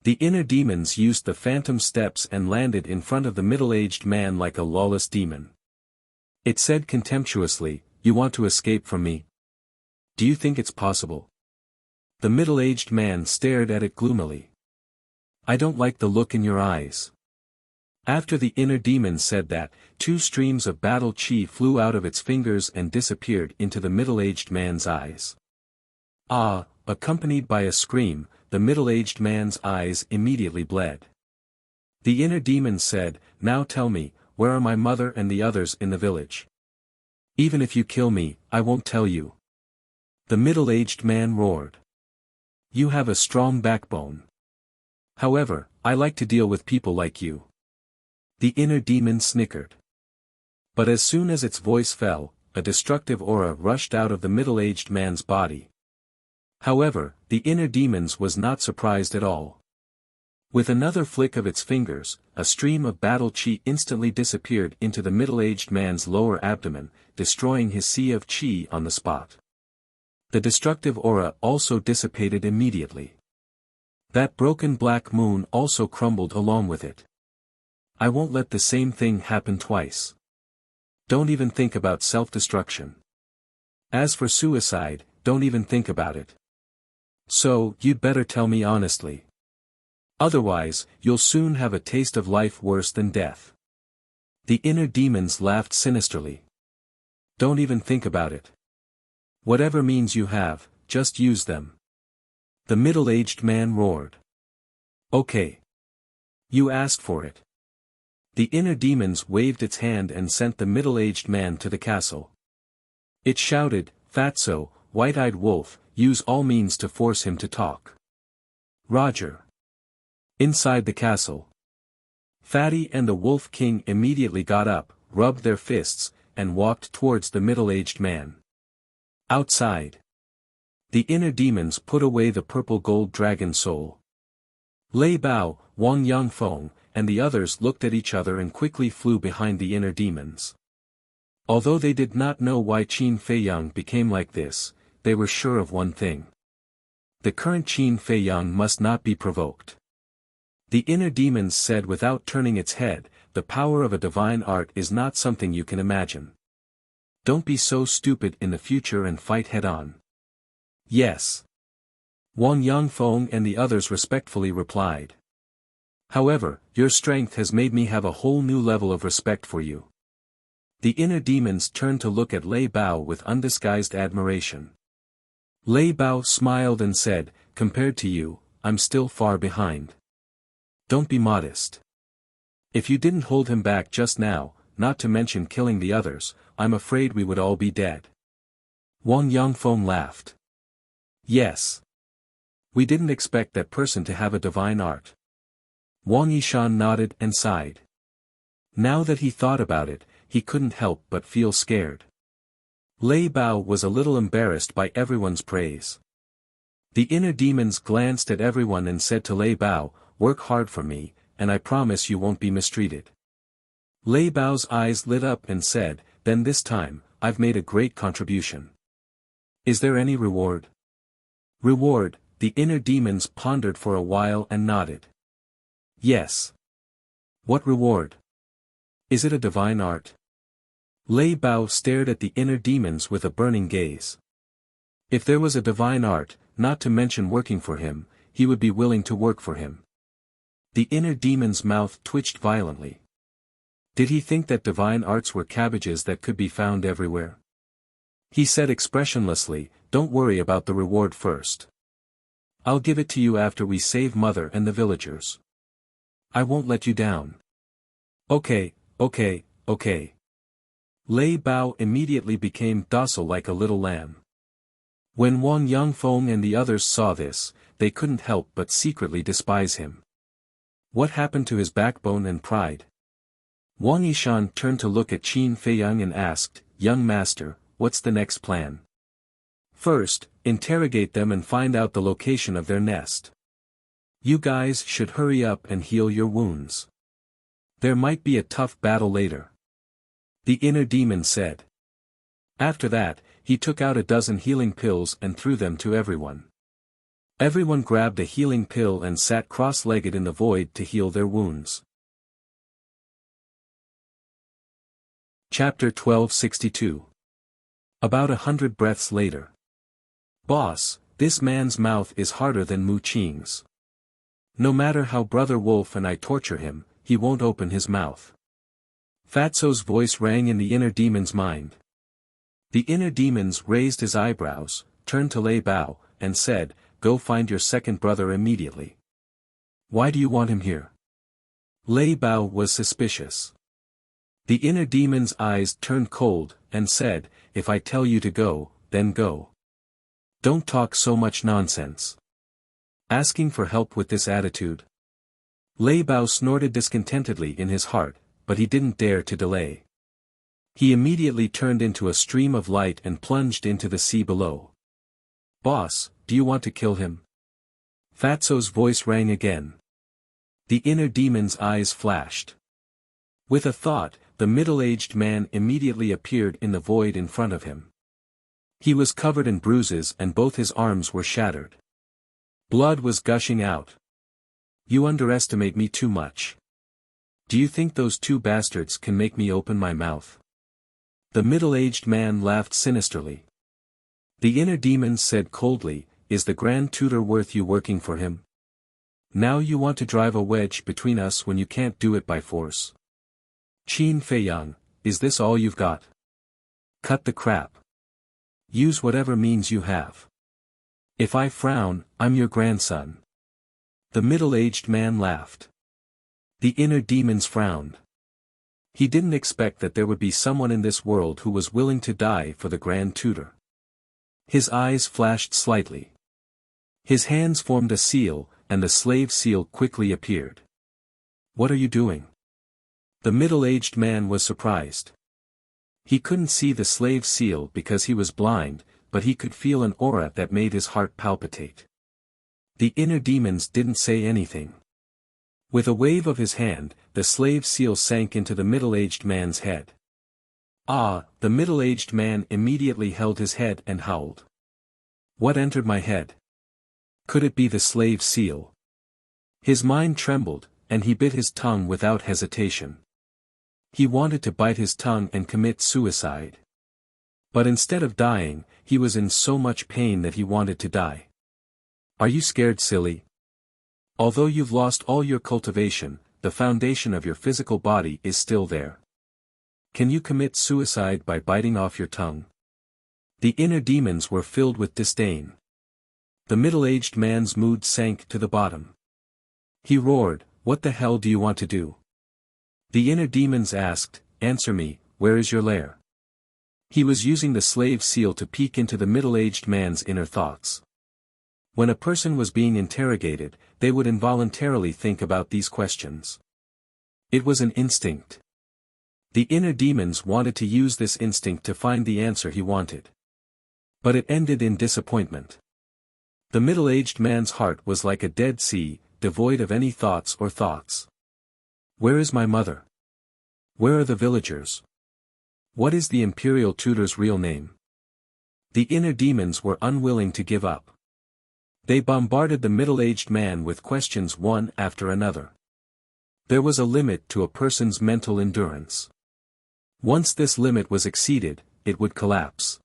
The inner demons used the phantom steps and landed in front of the middle-aged man like a lawless demon. It said contemptuously, "You want to escape from me? Do you think it's possible?" The middle-aged man stared at it gloomily. "I don't like the look in your eyes." After the inner demon said that, 2 streams of battle chi flew out of its fingers and disappeared into the middle-aged man's eyes. Ah! Accompanied by a scream, the middle-aged man's eyes immediately bled. The inner demon said, "Now tell me, where are my mother and the others in the village? Even if you kill me, I won't tell you." The middle-aged man roared. "You have a strong backbone. However, I like to deal with people like you." The inner demon snickered. But as soon as its voice fell, a destructive aura rushed out of the middle-aged man's body. However, the inner demon was not surprised at all. With another flick of its fingers, a stream of battle chi instantly disappeared into the middle-aged man's lower abdomen, destroying his sea of chi on the spot. The destructive aura also dissipated immediately. That broken black moon also crumbled along with it. I won't let the same thing happen twice. Don't even think about self-destruction. As for suicide, don't even think about it. So, you'd better tell me honestly. Otherwise, you'll soon have a taste of life worse than death. The inner demons laughed sinisterly. Don't even think about it. Whatever means you have, just use them. The middle-aged man roared. Okay. You asked for it. The inner demons waved its hand and sent the middle-aged man to the castle. It shouted, "Fatso, white-eyed wolf, use all means to force him to talk." Roger. Inside the castle, Fatty and the Wolf King immediately got up, rubbed their fists, and walked towards the middle-aged man. Outside, the inner demons put away the purple gold dragon soul. Lei Bao, Wang Yangfeng, and the others looked at each other and quickly flew behind the inner demons. Although they did not know why Qin Feiyang became like this, they were sure of one thing. The current Qin Feiyang must not be provoked. The inner demons said without turning its head, "The power of a divine art is not something you can imagine. Don't be so stupid in the future and fight head-on." "Yes." Wang Yangfeng and the others respectfully replied. "However, your strength has made me have a whole new level of respect for you." The inner demons turned to look at Lei Bao with undisguised admiration. Lei Bao smiled and said, "Compared to you, I'm still far behind. Don't be modest. If you didn't hold him back just now, not to mention killing the others, I'm afraid we would all be dead." Wang Yangfeng laughed. "Yes. We didn't expect that person to have a divine art." Wang Yishan nodded and sighed. Now that he thought about it, he couldn't help but feel scared. Lei Bao was a little embarrassed by everyone's praise. The inner demons glanced at everyone and said to Lei Bao, "Work hard for me, and I promise you won't be mistreated." Lei Bao's eyes lit up and said, "Then this time, I've made a great contribution. Is there any reward?" "Reward," the inner demons pondered for a while and nodded. "Yes." "What reward? Is it a divine art?" Lei Bao stared at the inner demons with a burning gaze. If there was a divine art, not to mention working for him, he would be willing to work for him. The inner demon's mouth twitched violently. Did he think that divine arts were cabbages that could be found everywhere? He said expressionlessly, "Don't worry about the reward first. I'll give it to you after we save Mother and the villagers. I won't let you down." "Okay, okay, okay." Lei Bao immediately became docile like a little lamb. When Wang Yangfeng and the others saw this, they couldn't help but secretly despise him. What happened to his backbone and pride? Wang Yishan turned to look at Qin Feiyang and asked, "Young master, what's the next plan?" "First, interrogate them and find out the location of their nest. You guys should hurry up and heal your wounds. There might be a tough battle later." The inner demon said. After that, he took out a dozen healing pills and threw them to everyone. Everyone grabbed a healing pill and sat cross-legged in the void to heal their wounds. Chapter 1262. About 100 breaths later. "Boss, this man's mouth is harder than Mu Qing's. No matter how Brother Wolf and I torture him, he won't open his mouth." Fatso's voice rang in the inner demon's mind. The inner demons raised his eyebrows, turned to Lei Bao, and said, go find your second brother immediately. Why do you want him here? Lei Bao was suspicious. The inner demon's eyes turned cold, and said, if I tell you to go, then go. Don't talk so much nonsense. Asking for help with this attitude? Lei Bao snorted discontentedly in his heart, but he didn't dare to delay. He immediately turned into a stream of light and plunged into the sea below. Boss, do you want to kill him? Fatso's voice rang again. The inner demon's eyes flashed. With a thought, the middle-aged man immediately appeared in the void in front of him. He was covered in bruises and both his arms were shattered. Blood was gushing out. You underestimate me too much. Do you think those two bastards can make me open my mouth? The middle-aged man laughed sinisterly. The inner demon said coldly, is the Grand Tutor worth you working for him? Now you want to drive a wedge between us when you can't do it by force. Qin Feiyang, is this all you've got? Cut the crap. Use whatever means you have. If I frown, I'm your grandson. The middle-aged man laughed. The inner demons frowned. He didn't expect that there would be someone in this world who was willing to die for the Grand Tutor. His eyes flashed slightly. His hands formed a seal, and the slave seal quickly appeared. What are you doing? The middle-aged man was surprised. He couldn't see the slave seal because he was blind, but he could feel an aura that made his heart palpitate. The inner demons didn't say anything. With a wave of his hand, the slave seal sank into the middle-aged man's head. Ah, the middle-aged man immediately held his head and howled. What entered my head? Could it be the slave seal? His mind trembled, and he bit his tongue without hesitation. He wanted to bite his tongue and commit suicide. But instead of dying, he was in so much pain that he wanted to die. Are you scared, silly? Although you've lost all your cultivation, the foundation of your physical body is still there. Can you commit suicide by biting off your tongue? The inner demons were filled with disdain. The middle-aged man's mood sank to the bottom. He roared, what the hell do you want to do? The inner demons asked, answer me, where is your lair? He was using the slave seal to peek into the middle-aged man's inner thoughts. When a person was being interrogated, they would involuntarily think about these questions. It was an instinct. The inner demons wanted to use this instinct to find the answer he wanted. But it ended in disappointment. The middle-aged man's heart was like a dead sea, devoid of any thoughts or thoughts. Where is my mother? Where are the villagers? What is the imperial tutor's real name? The inner demons were unwilling to give up. They bombarded the middle-aged man with questions one after another. There was a limit to a person's mental endurance. Once this limit was exceeded, it would collapse.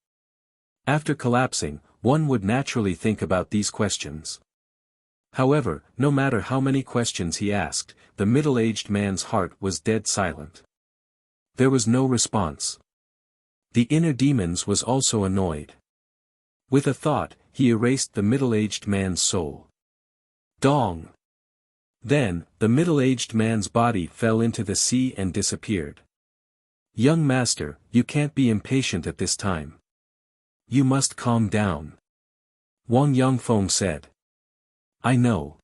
After collapsing, one would naturally think about these questions. However, no matter how many questions he asked, the middle-aged man's heart was dead silent. There was no response. The inner demons was also annoyed. With a thought, he erased the middle-aged man's soul. Dong! Then, the middle-aged man's body fell into the sea and disappeared. Young master, you can't be impatient at this time. You must calm down. Wang Yangfeng said. I know.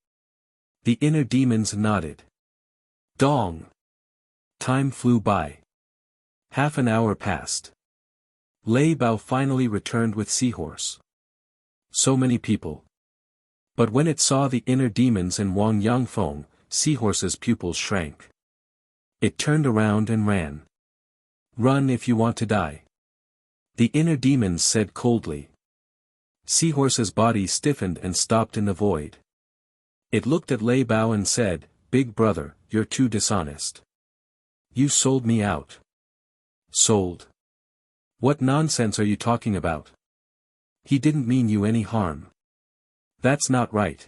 The inner demons nodded. Dong! Time flew by. Half an hour passed. Lei Bao finally returned with Seahorse. So many people. But when it saw the inner demons and Wang Yangfeng, Seahorse's pupils shrank. It turned around and ran. Run if you want to die. The inner demons said coldly. Seahorse's body stiffened and stopped in the void. It looked at Lei Bao and said, Big brother, you're too dishonest. You sold me out. Sold? What nonsense are you talking about? He didn't mean you any harm. That's not right.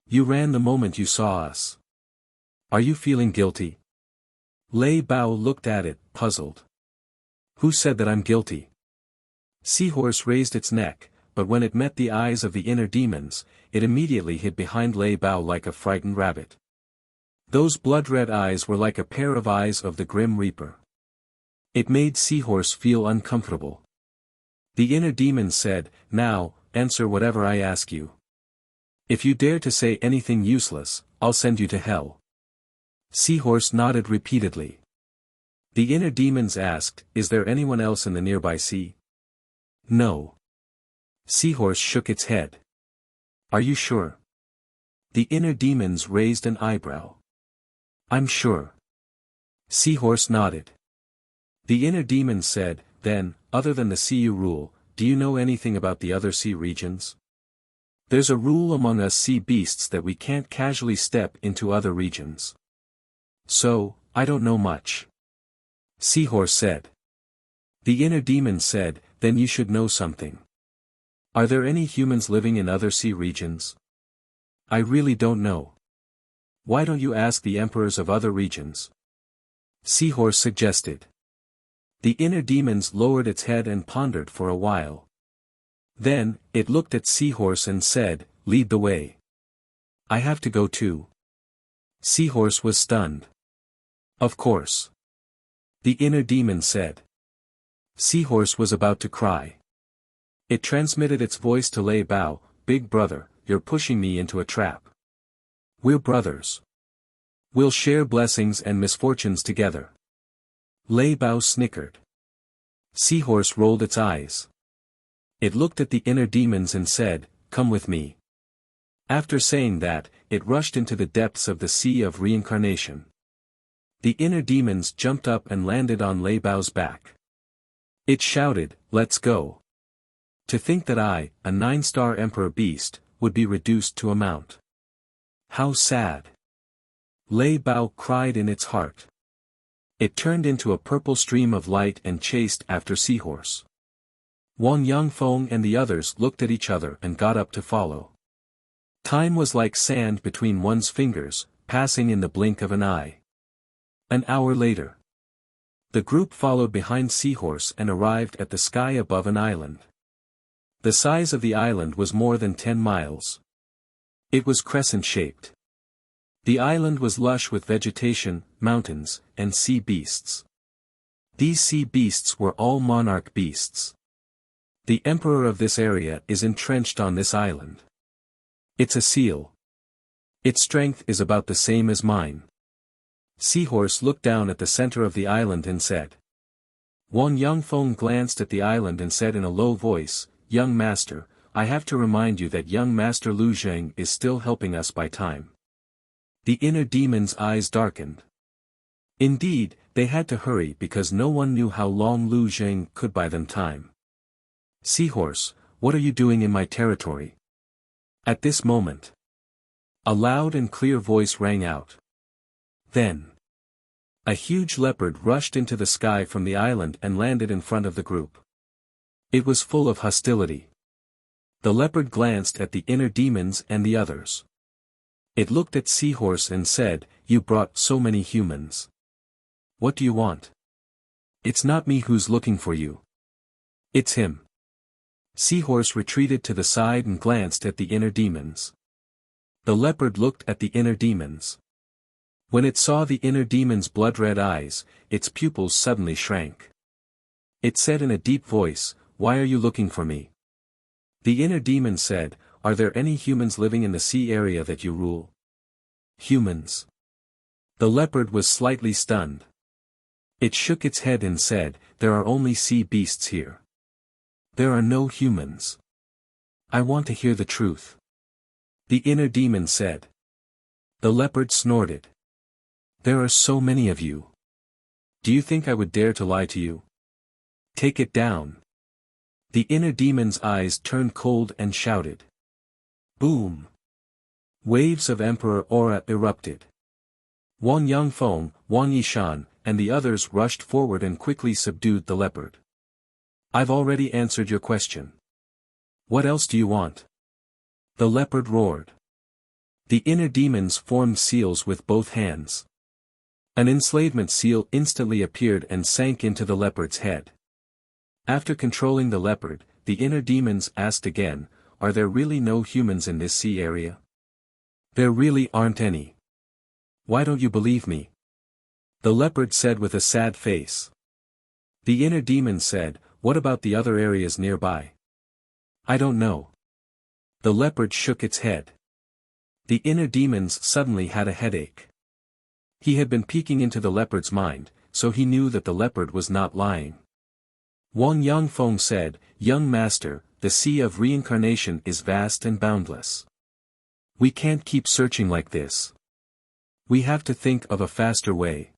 You ran the moment you saw us. Are you feeling guilty? Lei Bao looked at it, puzzled. Who said that I'm guilty? Seahorse raised its neck, but when it met the eyes of the inner demons, it immediately hid behind Lei Bao like a frightened rabbit. Those blood-red eyes were like a pair of eyes of the Grim Reaper. It made Seahorse feel uncomfortable. The inner demon said, "Now, answer whatever I ask you. If you dare to say anything useless, I'll send you to hell." Seahorse nodded repeatedly. The inner demons asked, "Is there anyone else in the nearby sea?" "No." Seahorse shook its head. "Are you sure?" The inner demons raised an eyebrow. "I'm sure." Seahorse nodded. The inner demons said, "Then, other than the sea you rule, do you know anything about the other sea regions? There's a rule among us sea beasts that we can't casually step into other regions. So, I don't know much." Seahorse said. The inner demon said, "Then you should know something. Are there any humans living in other sea regions?" "I really don't know." "Why don't you ask the emperors of other regions?" Seahorse suggested. The inner demons lowered its head and pondered for a while. Then, it looked at Seahorse and said, "Lead the way. I have to go too." Seahorse was stunned. "Of course." The inner demon said. Seahorse was about to cry. It transmitted its voice to Lei Bao, "Big brother, you're pushing me into a trap. We're brothers. We'll share blessings and misfortunes together." Lei Bao snickered. Seahorse rolled its eyes. It looked at the inner demons and said, "Come with me." After saying that, it rushed into the depths of the Sea of Reincarnation. The inner demons jumped up and landed on Lei Bao's back. It shouted, "Let's go. To think that I, a 9-star emperor beast, would be reduced to a mount. How sad." Lei Bao cried in its heart. It turned into a purple stream of light and chased after Seahorse. Wang Yangfeng and the others looked at each other and got up to follow. Time was like sand between one's fingers, passing in the blink of an eye. An hour later. The group followed behind Seahorse and arrived at the sky above an island. The size of the island was more than 10 miles. It was crescent-shaped. The island was lush with vegetation, mountains, and sea beasts. These sea beasts were all monarch beasts. The emperor of this area is entrenched on this island. It's a seal. Its strength is about the same as mine. Seahorse looked down at the center of the island and said. Wang Yangfeng glanced at the island and said in a low voice, "Young master, I have to remind you that young master Lu Zheng is still helping us by time." The inner demon's eyes darkened. Indeed, they had to hurry because no one knew how long Lu Zheng could buy them time. "Seahorse, what are you doing in my territory?" At this moment, a loud and clear voice rang out. Then, a huge leopard rushed into the sky from the island and landed in front of the group. It was full of hostility. The leopard glanced at the inner demons and the others. It looked at Seahorse and said, "You brought so many humans. What do you want?" "It's not me who's looking for you. It's him." Seahorse retreated to the side and glanced at the inner demons. The leopard looked at the inner demons. When it saw the inner demon's blood-red eyes, its pupils suddenly shrank. It said in a deep voice, "Why are you looking for me?" The inner demon said, "Are there any humans living in the sea area that you rule?" "Humans." The leopard was slightly stunned. It shook its head and said, "There are only sea beasts here. There are no humans. I want to hear the truth." The inner demon said. The leopard snorted. "There are so many of you. Do you think I would dare to lie to you? Take it down." The inner demon's eyes turned cold and shouted. Boom! Waves of Emperor Aura erupted. Wang Yangfeng, Wang Yishan, and the others rushed forward and quickly subdued the leopard. "I've already answered your question. What else do you want?" The leopard roared. The inner demons formed seals with both hands. An enslavement seal instantly appeared and sank into the leopard's head. After controlling the leopard, the inner demons asked again, are there really no humans in this sea area? There really aren't any. Why don't you believe me? The leopard said with a sad face. The inner demon said, what about the other areas nearby? I don't know. The leopard shook its head. The inner demons suddenly had a headache. He had been peeking into the leopard's mind, so he knew that the leopard was not lying. Wang Yangfeng said, young master, the sea of reincarnation is vast and boundless. We can't keep searching like this. We have to think of a faster way.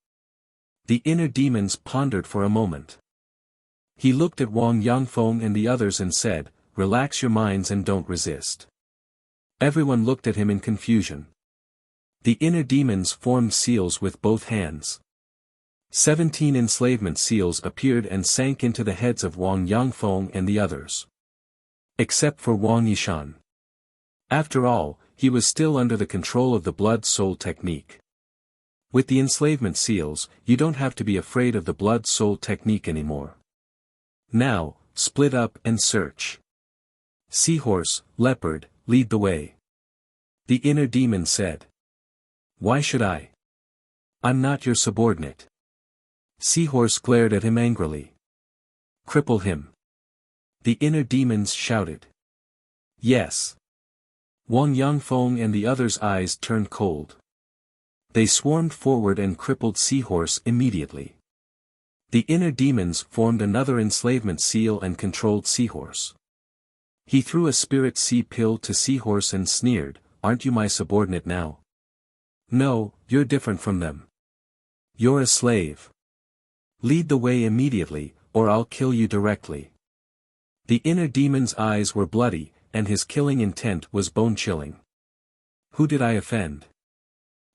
The inner demons pondered for a moment. He looked at Wang Yangfeng and the others and said, relax your minds and don't resist. Everyone looked at him in confusion. The inner demons formed seals with both hands. 17 enslavement seals appeared and sank into the heads of Wang Yangfeng and the others. Except for Wang Yishan. After all, he was still under the control of the blood-soul technique. With the enslavement seals, you don't have to be afraid of the blood-soul technique anymore. Now, split up and search. Seahorse, leopard, lead the way. The inner demon said. Why should I? I'm not your subordinate. Seahorse glared at him angrily. Cripple him. The inner demons shouted. Yes. Wang Yangfeng and the others' eyes turned cold. They swarmed forward and crippled Seahorse immediately. The inner demons formed another enslavement seal and controlled Seahorse. He threw a spirit sea pill to Seahorse and sneered, aren't you my subordinate now? No, you're different from them. You're a slave. Lead the way immediately, or I'll kill you directly. The inner demon's eyes were bloody, and his killing intent was bone-chilling. Who did I offend?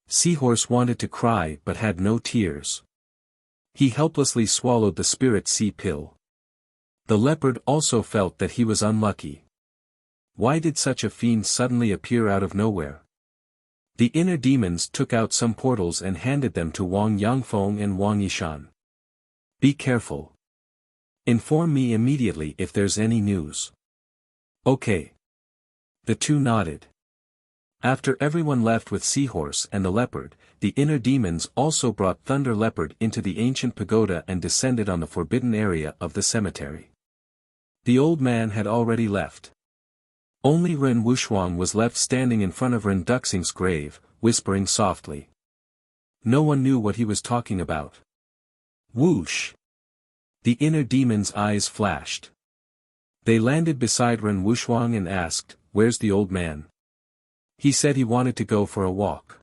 Seahorse wanted to cry but had no tears. He helplessly swallowed the spirit sea pill. The leopard also felt that he was unlucky. Why did such a fiend suddenly appear out of nowhere? The inner demons took out some portals and handed them to Wang Yangfeng and Wang Yishan. Be careful. Inform me immediately if there's any news. Okay. The two nodded. After everyone left with Seahorse and the leopard, the inner demons also brought Thunder Leopard into the ancient pagoda and descended on the forbidden area of the cemetery. The old man had already left. Only Ren Wuxuang was left standing in front of Ren Duxing's grave, whispering softly. No one knew what he was talking about. Whoosh! The inner demon's eyes flashed. They landed beside Ren Wuxuang and asked, where's the old man? He said he wanted to go for a walk.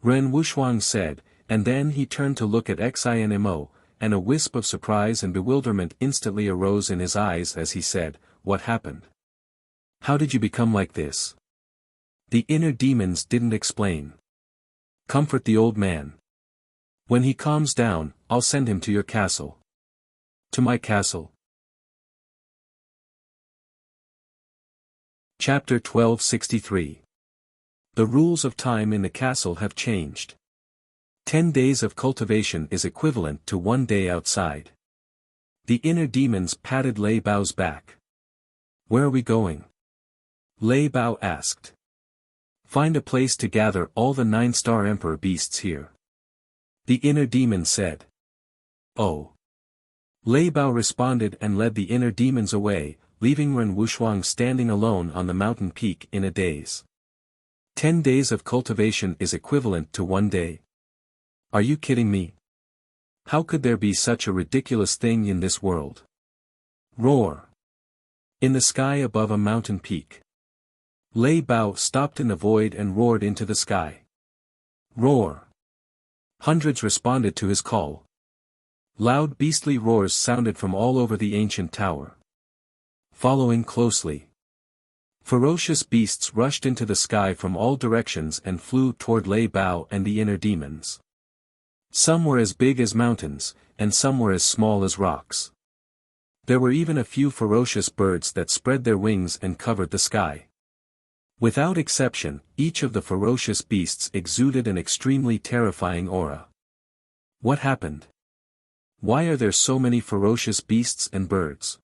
Ren Wuxuang said, and then he turned to look at Xinmo, and a wisp of surprise and bewilderment instantly arose in his eyes as he said, what happened? How did you become like this? The inner demons didn't explain. Comfort the old man. When he calms down, I'll send him to your castle. To my castle. Chapter 1263. The rules of time in the castle have changed. 10 days of cultivation is equivalent to 1 day outside. The inner demons patted Lei Bao's back. Where are we going? Lei Bao asked. Find a place to gather all the 9-star emperor beasts here. The inner demon said. Oh. Lei Bao responded and led the inner demons away, leaving Ren Wuxuang standing alone on the mountain peak in a daze. 10 days of cultivation is equivalent to 1 day. Are you kidding me? How could there be such a ridiculous thing in this world? Roar! In the sky above a mountain peak. Lei Bao stopped in the void and roared into the sky. Roar! Hundreds responded to his call. Loud beastly roars sounded from all over the ancient tower. Following closely. Ferocious beasts rushed into the sky from all directions and flew toward Lei Bao and the inner demons. Some were as big as mountains, and some were as small as rocks. There were even a few ferocious birds that spread their wings and covered the sky. Without exception, each of the ferocious beasts exuded an extremely terrifying aura. What happened? Why are there so many ferocious beasts and birds?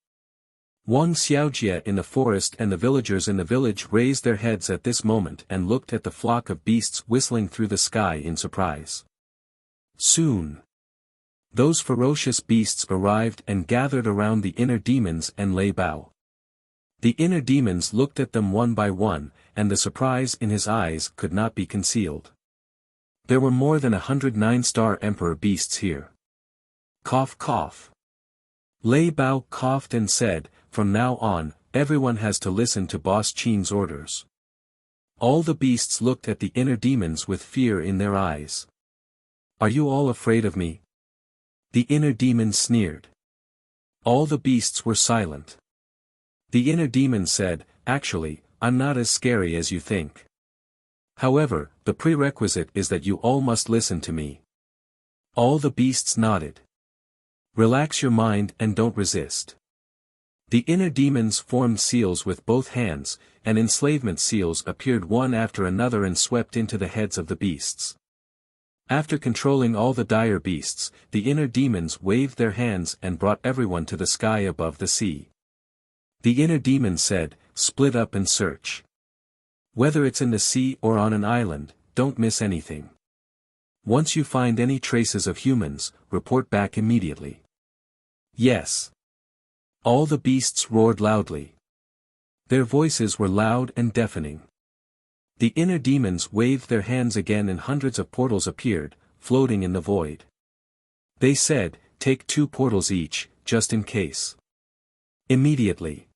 Wang Xiaojie in the forest and the villagers in the village raised their heads at this moment and looked at the flock of beasts whistling through the sky in surprise. Soon, those ferocious beasts arrived and gathered around the inner demons and Lei Bao. The inner demons looked at them one by one, and the surprise in his eyes could not be concealed. There were more than 100 nine-star emperor beasts here. Cough cough. Lei Bao coughed and said, "From now on, everyone has to listen to Boss Qin's orders." All the beasts looked at the inner demons with fear in their eyes. "Are you all afraid of me?" The inner demons sneered. All the beasts were silent. The inner demon said, "Actually, I'm not as scary as you think. However, the prerequisite is that you all must listen to me." All the beasts nodded. "Relax your mind and don't resist." The inner demons formed seals with both hands, and enslavement seals appeared one after another and swept into the heads of the beasts. After controlling all the dire beasts, the inner demons waved their hands and brought everyone to the sky above the sea. The inner demon said, "Split up and search. Whether it's in the sea or on an island, don't miss anything. Once you find any traces of humans, report back immediately." "Yes." All the beasts roared loudly. Their voices were loud and deafening. The inner demons waved their hands again and hundreds of portals appeared, floating in the void. They said, "Take 2 portals each, just in case." Immediately,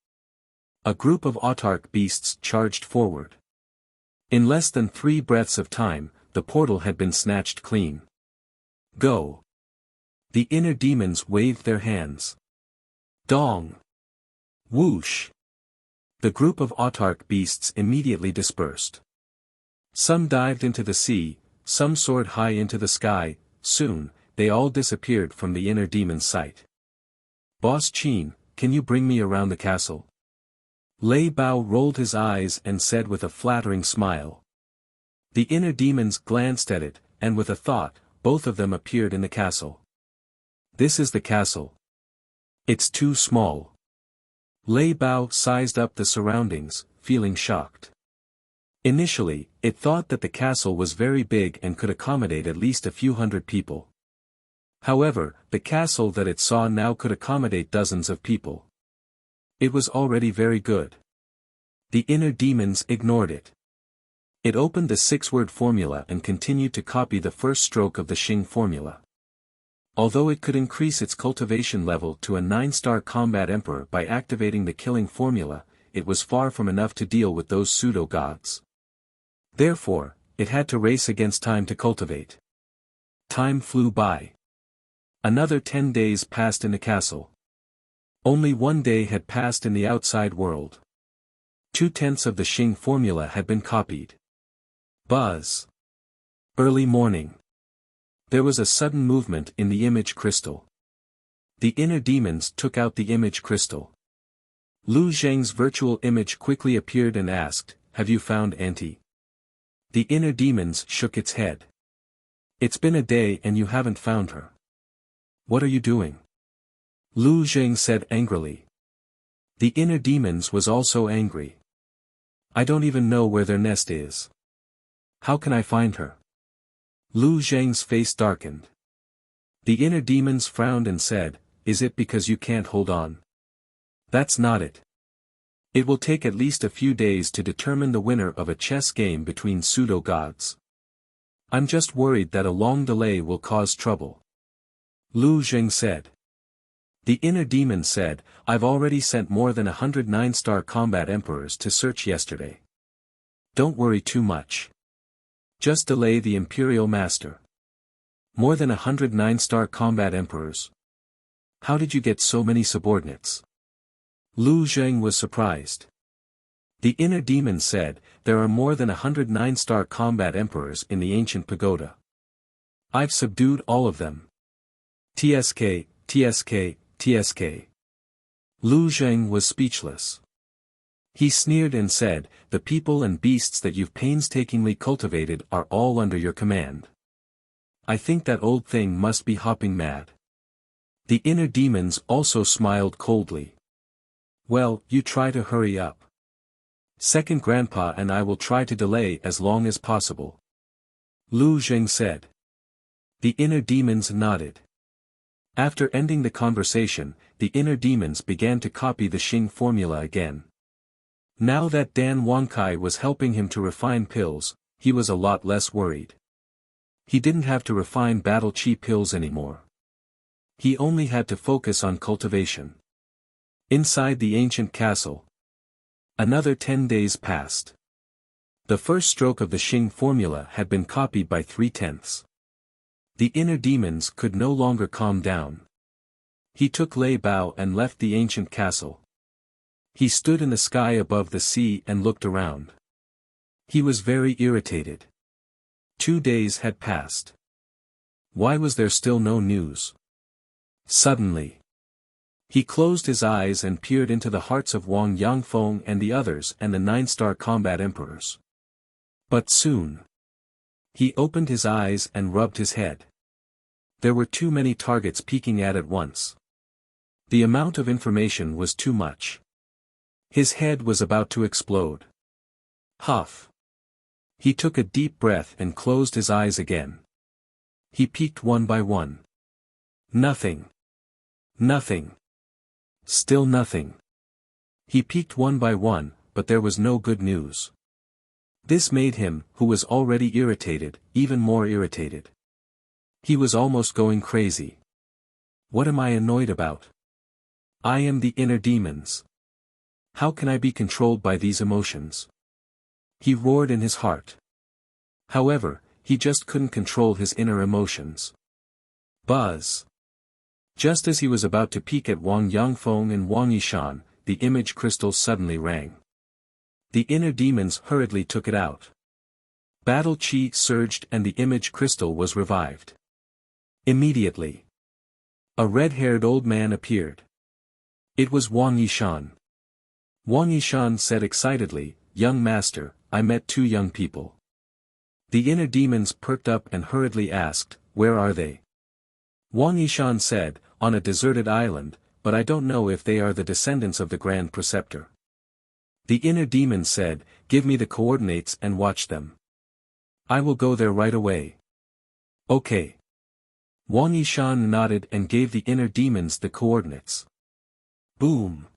a group of autarch beasts charged forward. In less than 3 breaths of time, the portal had been snatched clean. "Go." The inner demons waved their hands. Dong! Whoosh! The group of autarch beasts immediately dispersed. Some dived into the sea, some soared high into the sky. Soon, they all disappeared from the inner demon's sight. "Boss Qin, can you bring me around the castle?" Lei Bao rolled his eyes and said with a flattering smile. The inner demons glanced at it, and with a thought, both of them appeared in the castle. "This is the castle. It's too small." Lei Bao sized up the surroundings, feeling shocked. Initially, it thought that the castle was very big and could accommodate at least a few hundred people. However, the castle that it saw now could accommodate dozens of people. It was already very good. The inner demons ignored it. It opened the 6-word formula and continued to copy the first stroke of the Xing formula. Although it could increase its cultivation level to a 9-star combat emperor by activating the killing formula, it was far from enough to deal with those pseudo-gods. Therefore, it had to race against time to cultivate. Time flew by. Another 10 days passed in the castle. Only 1 day had passed in the outside world. 2/10 of the Xing formula had been copied. Buzz. Early morning. There was a sudden movement in the image crystal. The inner demons took out the image crystal. Lu Zheng's virtual image quickly appeared and asked, "Have you found Auntie?" The inner demons shook its head. "It's been a day and you haven't found her. What are you doing?" Lu Zheng said angrily. The inner demons was also angry. "I don't even know where their nest is. How can I find her?" Lu Zheng's face darkened. The inner demons frowned and said, "Is it because you can't hold on?" "That's not it. It will take at least a few days to determine the winner of a chess game between pseudo-gods. I'm just worried that a long delay will cause trouble." Lu Zheng said. The inner demon said, "I've already sent more than 100 9-star combat emperors to search yesterday. Don't worry too much. Just delay the Imperial Master." "More than 100 9-star combat emperors? How did you get so many subordinates?" Lu Zheng was surprised. The inner demon said, "There are more than 100 9-star combat emperors in the ancient pagoda. I've subdued all of them. TSK, TSK, TSK. Lu Zheng was speechless. He sneered and said, "The people and beasts that you've painstakingly cultivated are all under your command. I think that old thing must be hopping mad." The inner demons also smiled coldly. Well, you try to hurry up. Second Grandpa and I will try to delay as long as possible. Lu Zheng said. The inner demons nodded. After ending the conversation, the inner demons began to copy the Xing formula again. Now that Dan Wangkai was helping him to refine pills, he was a lot less worried. He didn't have to refine battle chi pills anymore. He only had to focus on cultivation. Inside the ancient castle, another 10 days passed. The first stroke of the Xing formula had been copied by 3/10. The inner demons could no longer calm down. He took Lei Bao and left the ancient castle. He stood in the sky above the sea and looked around. He was very irritated. 2 days had passed. Why was there still no news? Suddenly, he closed his eyes and peered into the hearts of Wang Yangfeng and the others and the 9-star combat emperors. But soon, he opened his eyes and rubbed his head. There were too many targets peeking at once. The amount of information was too much. His head was about to explode. Huff. He took a deep breath and closed his eyes again. He peeked one by one. Nothing. Nothing. Still nothing. He peeked one by one, but there was no good news. This made him, who was already irritated, even more irritated. He was almost going crazy. What am I annoyed about? I am the inner demons. How can I be controlled by these emotions? He roared in his heart. However, he just couldn't control his inner emotions. Buzz. Just as he was about to peek at Wang Yangfeng and Wang Yishan, the image crystal suddenly rang. The inner demons hurriedly took it out. Battle chi surged and the image crystal was revived. Immediately, a red-haired old man appeared. It was Wang Yishan. Wang Yishan said excitedly, "Young master, I met 2 young people." The inner demons perked up and hurriedly asked, "Where are they?" Wang Yishan said, "On a deserted island, but I don't know if they are the descendants of the Grand Preceptor." The inner demon said, "Give me the coordinates and watch them. I will go there right away." Okay. Wang Yishan nodded and gave the inner demons the coordinates. Boom.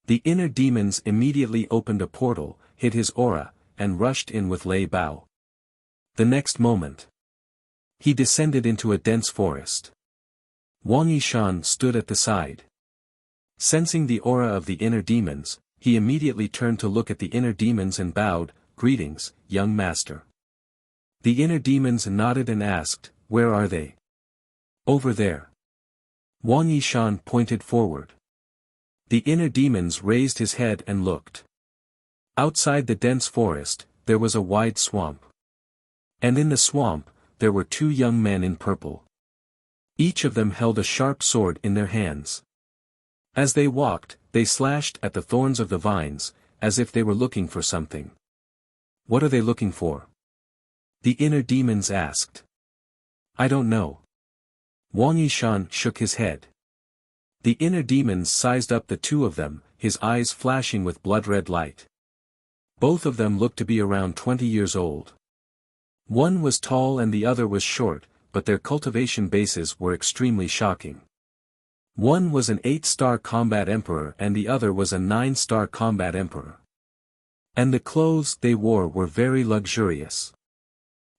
The inner demons immediately opened a portal, hid his aura, and rushed in with Lei Bao. The next moment, he descended into a dense forest. Wang Yishan stood at the side. Sensing the aura of the inner demons, he immediately turned to look at the inner demons and bowed, "Greetings, young master." The inner demons nodded and asked, "Where are they?" "Over there." Wang Yishan pointed forward. The inner demons raised his head and looked. Outside the dense forest, there was a wide swamp. And in the swamp, there were 2 young men in purple. Each of them held a sharp sword in their hands. As they walked, they slashed at the thorns of the vines, as if they were looking for something. "What are they looking for?" the inner demons asked. "I don't know." Wang Yishan shook his head. The inner demons sized up the 2 of them, his eyes flashing with blood-red light. Both of them looked to be around 20 years old. One was tall and the other was short, but their cultivation bases were extremely shocking. One was an 8-star combat emperor and the other was a 9-star combat emperor. And the clothes they wore were very luxurious.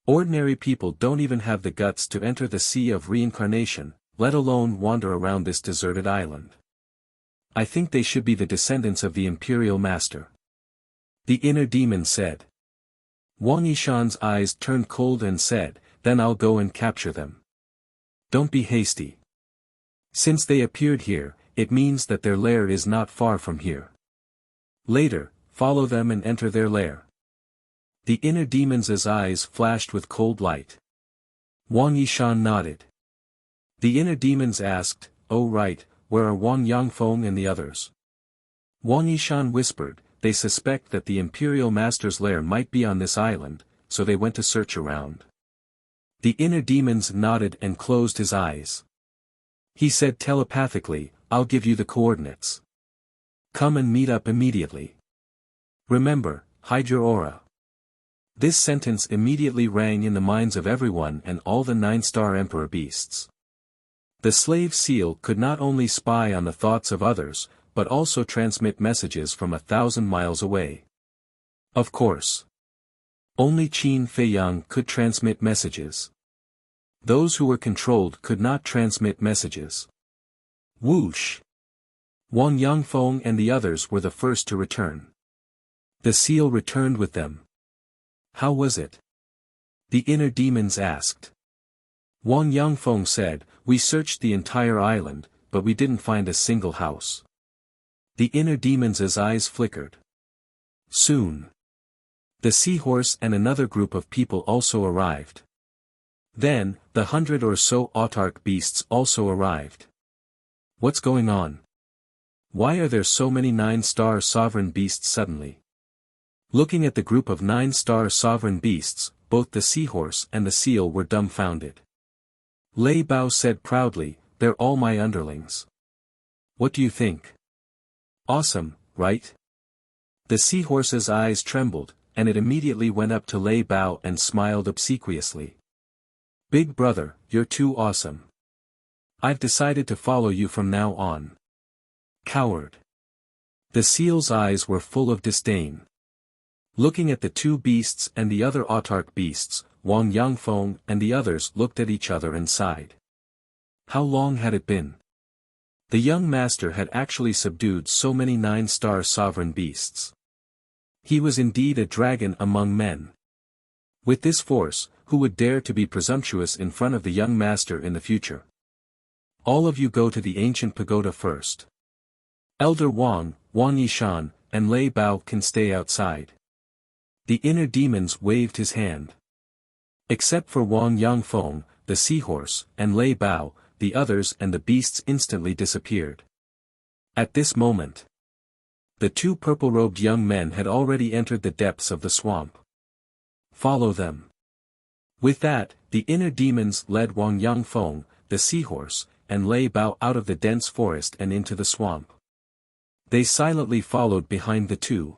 Ordinary people don't even have the guts to enter the sea of reincarnation, let alone wander around this deserted island. I think they should be the descendants of the Imperial Master. The inner demon said. Wang Yishan's eyes turned cold and said, "Then I'll go and capture them." "Don't be hasty. Since they appeared here, it means that their lair is not far from here. Later, follow them and enter their lair." The inner demon's eyes flashed with cold light. Wang Yishan nodded. The inner demons asked, "Oh right, where are Wang Yangfeng and the others?" Wang Yishan whispered, "They suspect that the Imperial Master's lair might be on this island, so they went to search around." The inner demons nodded and closed his eyes. He said telepathically, "I'll give you the coordinates. Come and meet up immediately. Remember, hide your aura. This sentence immediately rang in the minds of everyone and all the 9-star emperor beasts. The slave seal could not only spy on the thoughts of others, but also transmit messages from 1,000 miles away. Of course. Only Qin Feiyang could transmit messages. Those who were controlled could not transmit messages. Whoosh! Wang Yangfeng and the others were the first to return. The seal returned with them. How was it? The inner demons asked. Wang Yangfeng said, we searched the entire island, but we didn't find a single house. The inner demons' eyes flickered. Soon. The seahorse and another group of people also arrived. Then, the 100 or so autarch beasts also arrived. What's going on? Why are there so many 9-star sovereign beasts suddenly? Looking at the group of 9-star sovereign beasts, both the seahorse and the seal were dumbfounded. Lei Bao said proudly, they're all my underlings. What do you think? Awesome, right? The seahorse's eyes trembled, and it immediately went up to Lei Bao and smiled obsequiously. Big brother, you're too awesome. I've decided to follow you from now on. Coward. The seal's eyes were full of disdain. Looking at the two beasts and the other autarch beasts, Wang Yangfeng and the others looked at each other and sighed. How long had it been? The young master had actually subdued so many 9-star sovereign beasts. He was indeed a dragon among men. With this force, who would dare to be presumptuous in front of the young master in the future? All of you go to the ancient pagoda first. Elder Wang, Wang Yishan, and Lei Bao can stay outside. The inner demons waved his hand. Except for Wang Yangfeng, the seahorse, and Lei Bao, the others and the beasts instantly disappeared. At this moment, the two purple-robed young men had already entered the depths of the swamp. Follow them. With that, the inner demons led Wang Yangfeng, the seahorse, and Lei Bao out of the dense forest and into the swamp. They silently followed behind the two.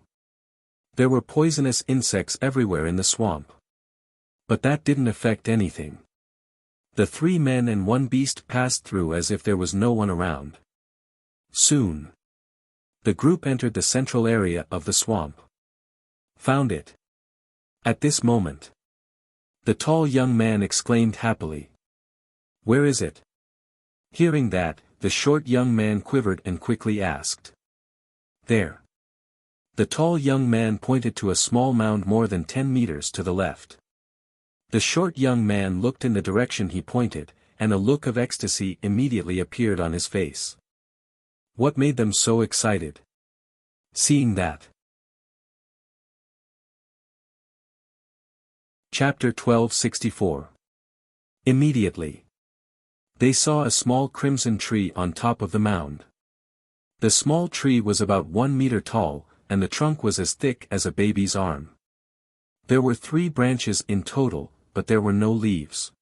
There were poisonous insects everywhere in the swamp. But that didn't affect anything. The 3 men and 1 beast passed through as if there was no one around. Soon. The group entered the central area of the swamp. Found it. At this moment, the tall young man exclaimed happily. Where is it? Hearing that, the short young man quivered and quickly asked. There. The tall young man pointed to a small mound more than 10 meters to the left. The short young man looked in the direction he pointed, and a look of ecstasy immediately appeared on his face. What made them so excited? Seeing that. Chapter 1264. Immediately. They saw a small crimson tree on top of the mound. The small tree was about 1 meter tall, and the trunk was as thick as a baby's arm. There were 3 branches in total, but there were no leaves.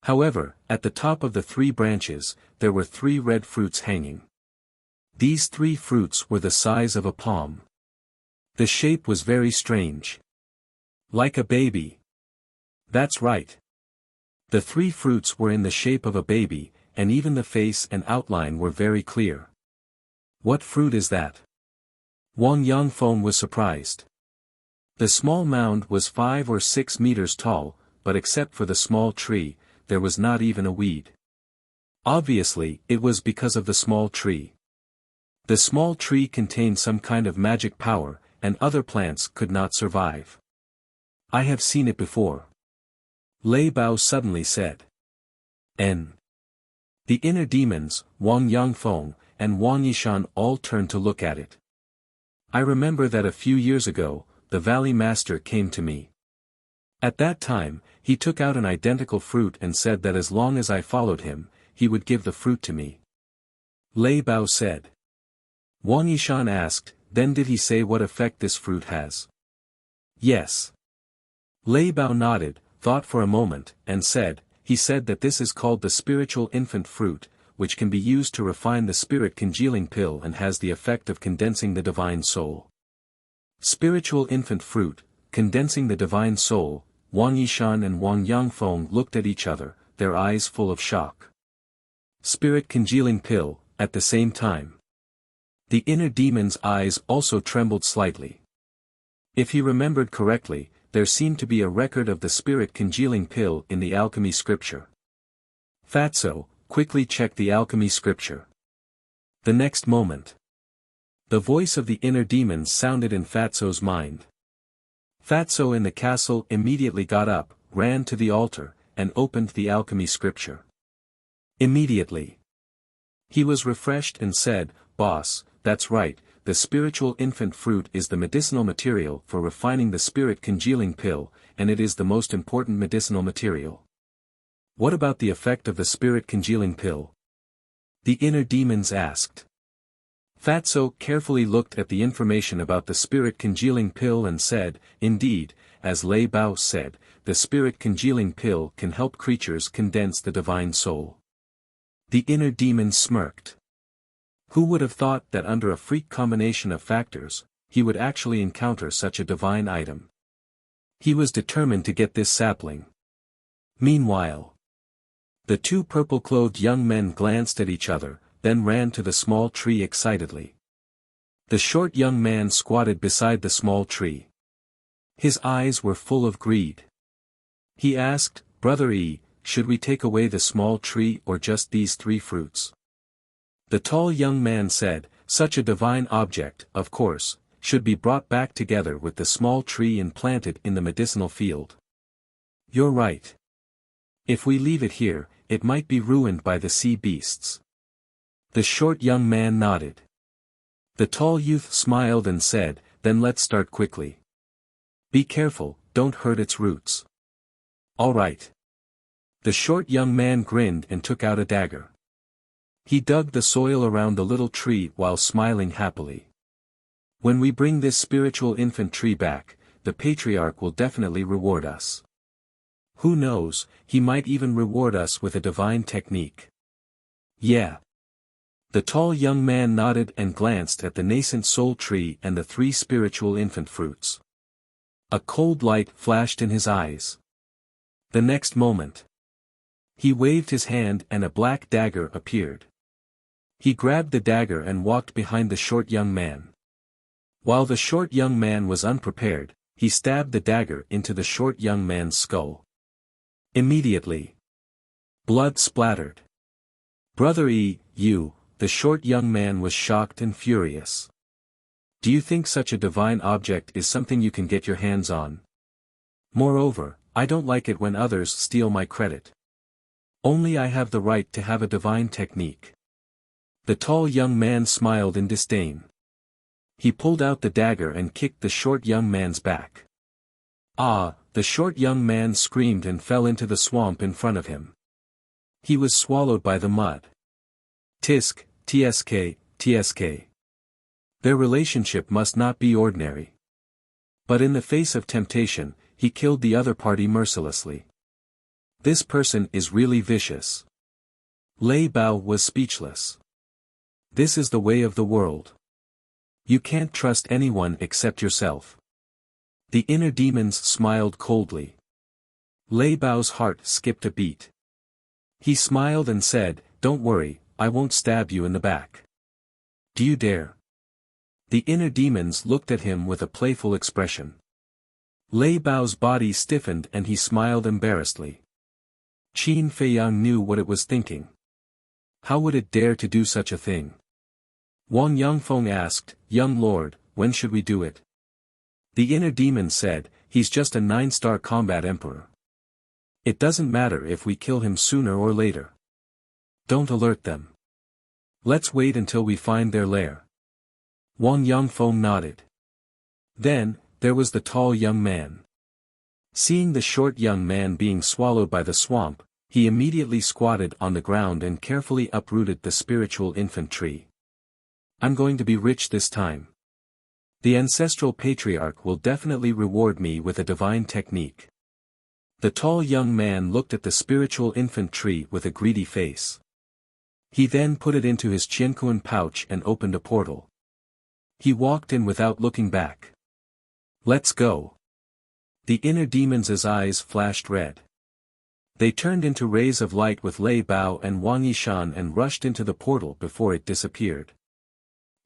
However, at the top of the 3 branches, there were 3 red fruits hanging. These 3 fruits were the size of a palm. The shape was very strange. Like a baby. That's right. The 3 fruits were in the shape of a baby, and even the face and outline were very clear. What fruit is that? Wang Yangfeng was surprised. The small mound was 5 or 6 meters tall, but except for the small tree, there was not even a weed. Obviously, it was because of the small tree. The small tree contained some kind of magic power, and other plants could not survive. I have seen it before. Lei Bao suddenly said. N. The inner demons, Wang Yangfeng, and Wang Yishan all turned to look at it. I remember that a few years ago, the Valley Master came to me. At that time, he took out an identical fruit and said that as long as I followed him, he would give the fruit to me. Lei Bao said. Wang Yishan asked, then did he say what effect this fruit has? Yes. Lei Bao nodded, thought for a moment, and said, he said that this is called the spiritual infant fruit, which can be used to refine the spirit congealing pill and has the effect of condensing the divine soul. Spiritual infant fruit, condensing the divine soul. Wang Yishan and Wang Yangfeng looked at each other, their eyes full of shock. Spirit congealing pill, at the same time. The inner demon's eyes also trembled slightly. If he remembered correctly, there seemed to be a record of the spirit congealing pill in the alchemy scripture. Fatso, quickly check the alchemy scripture. The next moment, the voice of the inner demon sounded in Fatso's mind. Fatso in the castle immediately got up, ran to the altar, and opened the alchemy scripture. Immediately, he was refreshed and said, "Boss, that's right, the spiritual infant fruit is the medicinal material for refining the spirit congealing pill, and it is the most important medicinal material." "What about the effect of the spirit congealing pill?" the inner demons asked. Fatso carefully looked at the information about the spirit congealing pill and said, "Indeed, as Lei Bao said, the spirit congealing pill can help creatures condense the divine soul." The inner demon smirked. Who would have thought that under a freak combination of factors, he would actually encounter such a divine item? He was determined to get this sapling. Meanwhile, the two purple-clothed young men glanced at each other, then ran to the small tree excitedly. The short young man squatted beside the small tree. His eyes were full of greed. He asked, "Brother E, should we take away the small tree or just these 3 fruits?" The tall young man said, "Such a divine object, of course, should be brought back together with the small tree and planted in the medicinal field." "You're right. If we leave it here, it might be ruined by the sea beasts." The short young man nodded. The tall youth smiled and said, "Then let's start quickly. Be careful, don't hurt its roots." "All right." The short young man grinned and took out a dagger. He dug the soil around the little tree while smiling happily. "When we bring this spiritual infant tree back, the patriarch will definitely reward us. Who knows, he might even reward us with a divine technique." "Yeah." The tall young man nodded and glanced at the nascent soul tree and the 3 spiritual infant fruits. A cold light flashed in his eyes. The next moment, he waved his hand and a black dagger appeared. He grabbed the dagger and walked behind the short young man. While the short young man was unprepared, he stabbed the dagger into the short young man's skull. Immediately, blood splattered. "Brother E, you," the short young man was shocked and furious. "Do you think such a divine object is something you can get your hands on? Moreover, I don't like it when others steal my credit. Only I have the right to have a divine technique." The tall young man smiled in disdain. He pulled out the dagger and kicked the short young man's back. "Ah!" The short young man screamed and fell into the swamp in front of him. He was swallowed by the mud. Tisk, tsk, tsk. Their relationship must not be ordinary. But in the face of temptation, he killed the other party mercilessly. This person is really vicious. Lei Bao was speechless. This is the way of the world. You can't trust anyone except yourself. The inner demons smiled coldly. Lei Bao's heart skipped a beat. He smiled and said, "Don't worry, I won't stab you in the back. Do you dare?" The inner demons looked at him with a playful expression. Lei Bao's body stiffened and he smiled embarrassedly. Qin Feiyang knew what it was thinking. How would it dare to do such a thing? Wang Yangfeng asked, "Young lord, when should we do it?" The inner demon said, "He's just a 9-star combat emperor. It doesn't matter if we kill him sooner or later. Don't alert them. Let's wait until we find their lair." Wang Yangfeng nodded. Then, there was the tall young man. Seeing the short young man being swallowed by the swamp, he immediately squatted on the ground and carefully uprooted the spiritual infant tree. "I'm going to be rich this time. The ancestral patriarch will definitely reward me with a divine technique." The tall young man looked at the spiritual infant tree with a greedy face. He then put it into his Qianquan pouch and opened a portal. He walked in without looking back. Let's go. The inner demons' eyes flashed red. They turned into rays of light with Lei Bao and Wang Yishan and rushed into the portal before it disappeared.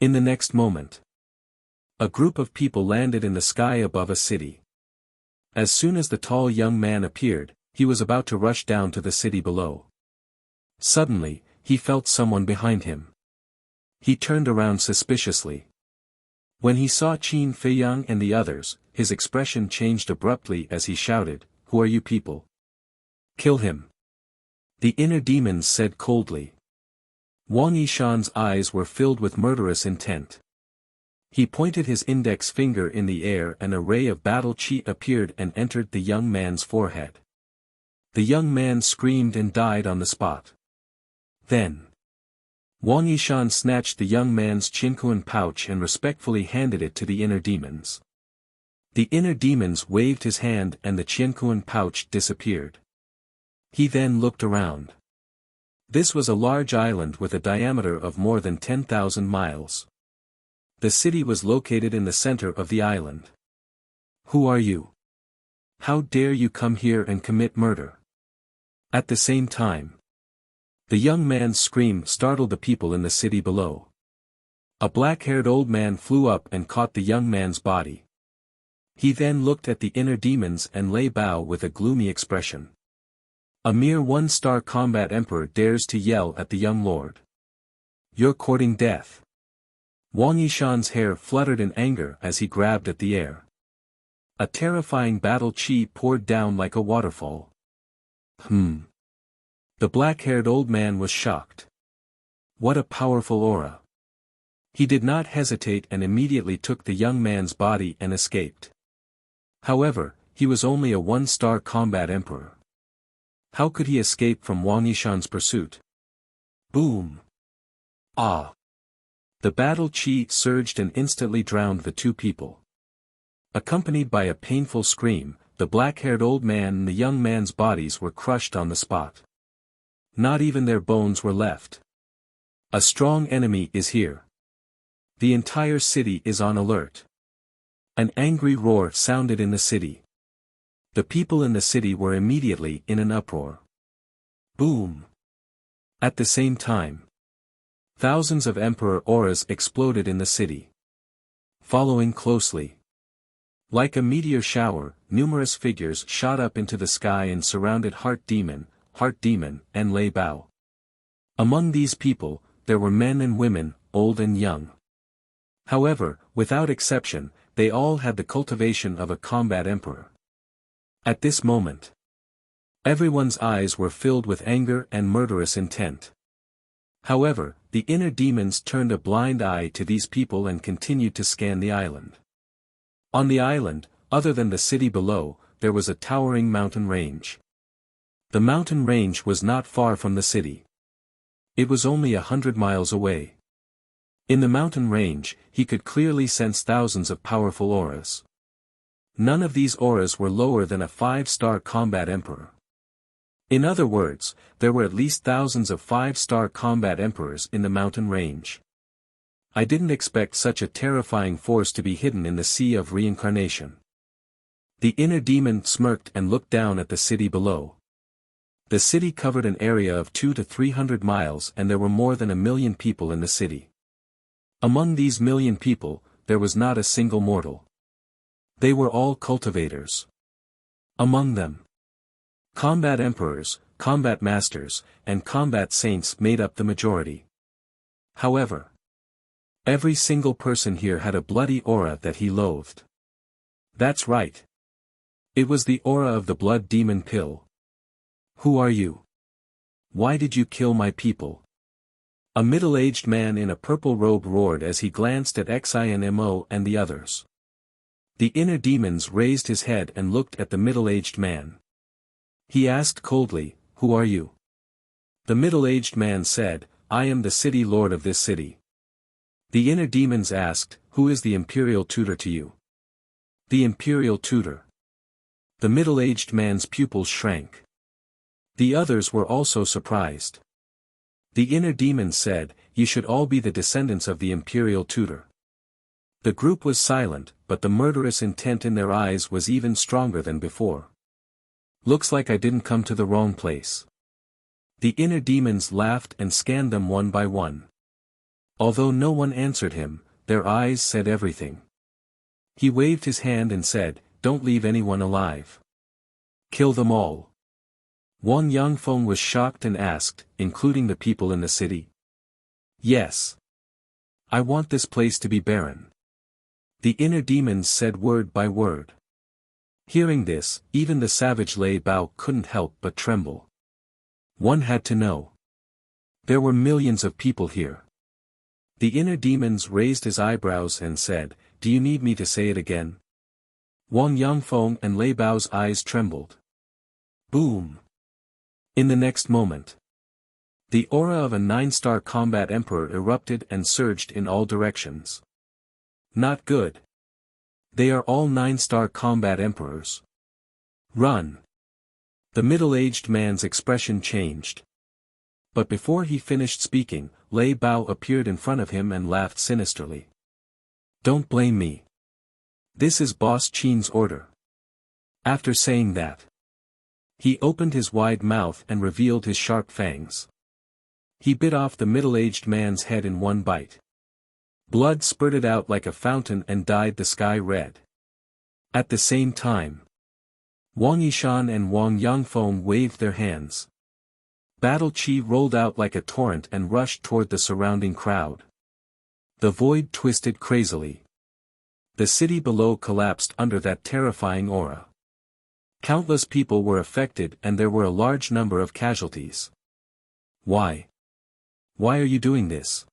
In the next moment, a group of people landed in the sky above a city. As soon as the tall young man appeared, he was about to rush down to the city below. Suddenly, he felt someone behind him. He turned around suspiciously. When he saw Qin Feiyang and the others, his expression changed abruptly as he shouted, "Who are you people? Kill him." The inner demons said coldly. Wang Yishan's eyes were filled with murderous intent. He pointed his index finger in the air and a ray of battle chi appeared and entered the young man's forehead. The young man screamed and died on the spot. Then, Wang Yishan snatched the young man's Qianquan pouch and respectfully handed it to the inner demons. The inner demons waved his hand and the Qianquan pouch disappeared. He then looked around. This was a large island with a diameter of more than 10,000 miles. The city was located in the center of the island. Who are you? How dare you come here and commit murder? At the same time, the young man's scream startled the people in the city below. A black-haired old man flew up and caught the young man's body. He then looked at the inner demons and Lei Bao with a gloomy expression. A mere one-star combat emperor dares to yell at the young lord. You're courting death. Wang Yishan's hair fluttered in anger as he grabbed at the air. A terrifying battle chi poured down like a waterfall. The black-haired old man was shocked. What a powerful aura. He did not hesitate and immediately took the young man's body and escaped. However, he was only a one-star combat emperor. How could he escape from Wang Yishan's pursuit? Boom! Ah! The battle chi surged and instantly drowned the two people. Accompanied by a painful scream, the black-haired old man and the young man's bodies were crushed on the spot. Not even their bones were left. A strong enemy is here. The entire city is on alert. An angry roar sounded in the city. The people in the city were immediately in an uproar. Boom! At the same time, thousands of emperor auras exploded in the city. Following closely, like a meteor shower, numerous figures shot up into the sky and surrounded Heart Demon, and Lei Bao. Among these people, there were men and women, old and young. However, without exception, they all had the cultivation of a combat emperor. At this moment, everyone's eyes were filled with anger and murderous intent. However, the inner demons turned a blind eye to these people and continued to scan the island. On the island, other than the city below, there was a towering mountain range. The mountain range was not far from the city. It was only 100 miles away. In the mountain range, he could clearly sense thousands of powerful auras. None of these auras were lower than a 5-star combat emperor. In other words, there were at least thousands of 5-star combat emperors in the mountain range. I didn't expect such a terrifying force to be hidden in the sea of reincarnation. The inner demon smirked and looked down at the city below. The city covered an area of 200 to 300 miles and there were more than 1 million people in the city. Among these million people, there was not a single mortal. They were all cultivators. Among them, combat emperors, combat masters, and combat saints made up the majority. However, every single person here had a bloody aura that he loathed. That's right. It was the aura of the blood demon pill. Who are you? Why did you kill my people? A middle-aged man in a purple robe roared as he glanced at Xinmo and the others. The inner demons raised his head and looked at the middle-aged man. He asked coldly, "Who are you?" The middle-aged man said, "I am the city lord of this city." The inner demons asked, "Who is the imperial tutor to you?" The imperial tutor. The middle-aged man's pupils shrank. The others were also surprised. The inner demons said, "You should all be the descendants of the imperial tutor." The group was silent, but the murderous intent in their eyes was even stronger than before. "Looks like I didn't come to the wrong place." The inner demons laughed and scanned them one by one. Although no one answered him, their eyes said everything. He waved his hand and said, "Don't leave anyone alive. Kill them all." Wang Yangfeng was shocked and asked, "Including the people in the city?" "Yes. I want this place to be barren." The inner demons said word by word. Hearing this, even the savage Lei Bao couldn't help but tremble. One had to know. There were millions of people here. The inner demons raised his eyebrows and said, "Do you need me to say it again?" Wang Yangfeng and Lei Bao's eyes trembled. Boom! In the next moment, the aura of a 9-star combat emperor erupted and surged in all directions. Not good. They are all 9-star combat emperors. Run! The middle-aged man's expression changed. But before he finished speaking, Lei Bao appeared in front of him and laughed sinisterly. "Don't blame me. This is Boss Qin's order." After saying that, he opened his wide mouth and revealed his sharp fangs. He bit off the middle-aged man's head in one bite. Blood spurted out like a fountain and dyed the sky red. At the same time, Wang Yishan and Wang Yangfeng waved their hands. Battle chi rolled out like a torrent and rushed toward the surrounding crowd. The void twisted crazily. The city below collapsed under that terrifying aura. Countless people were affected and there were a large number of casualties. Why? Why are you doing this?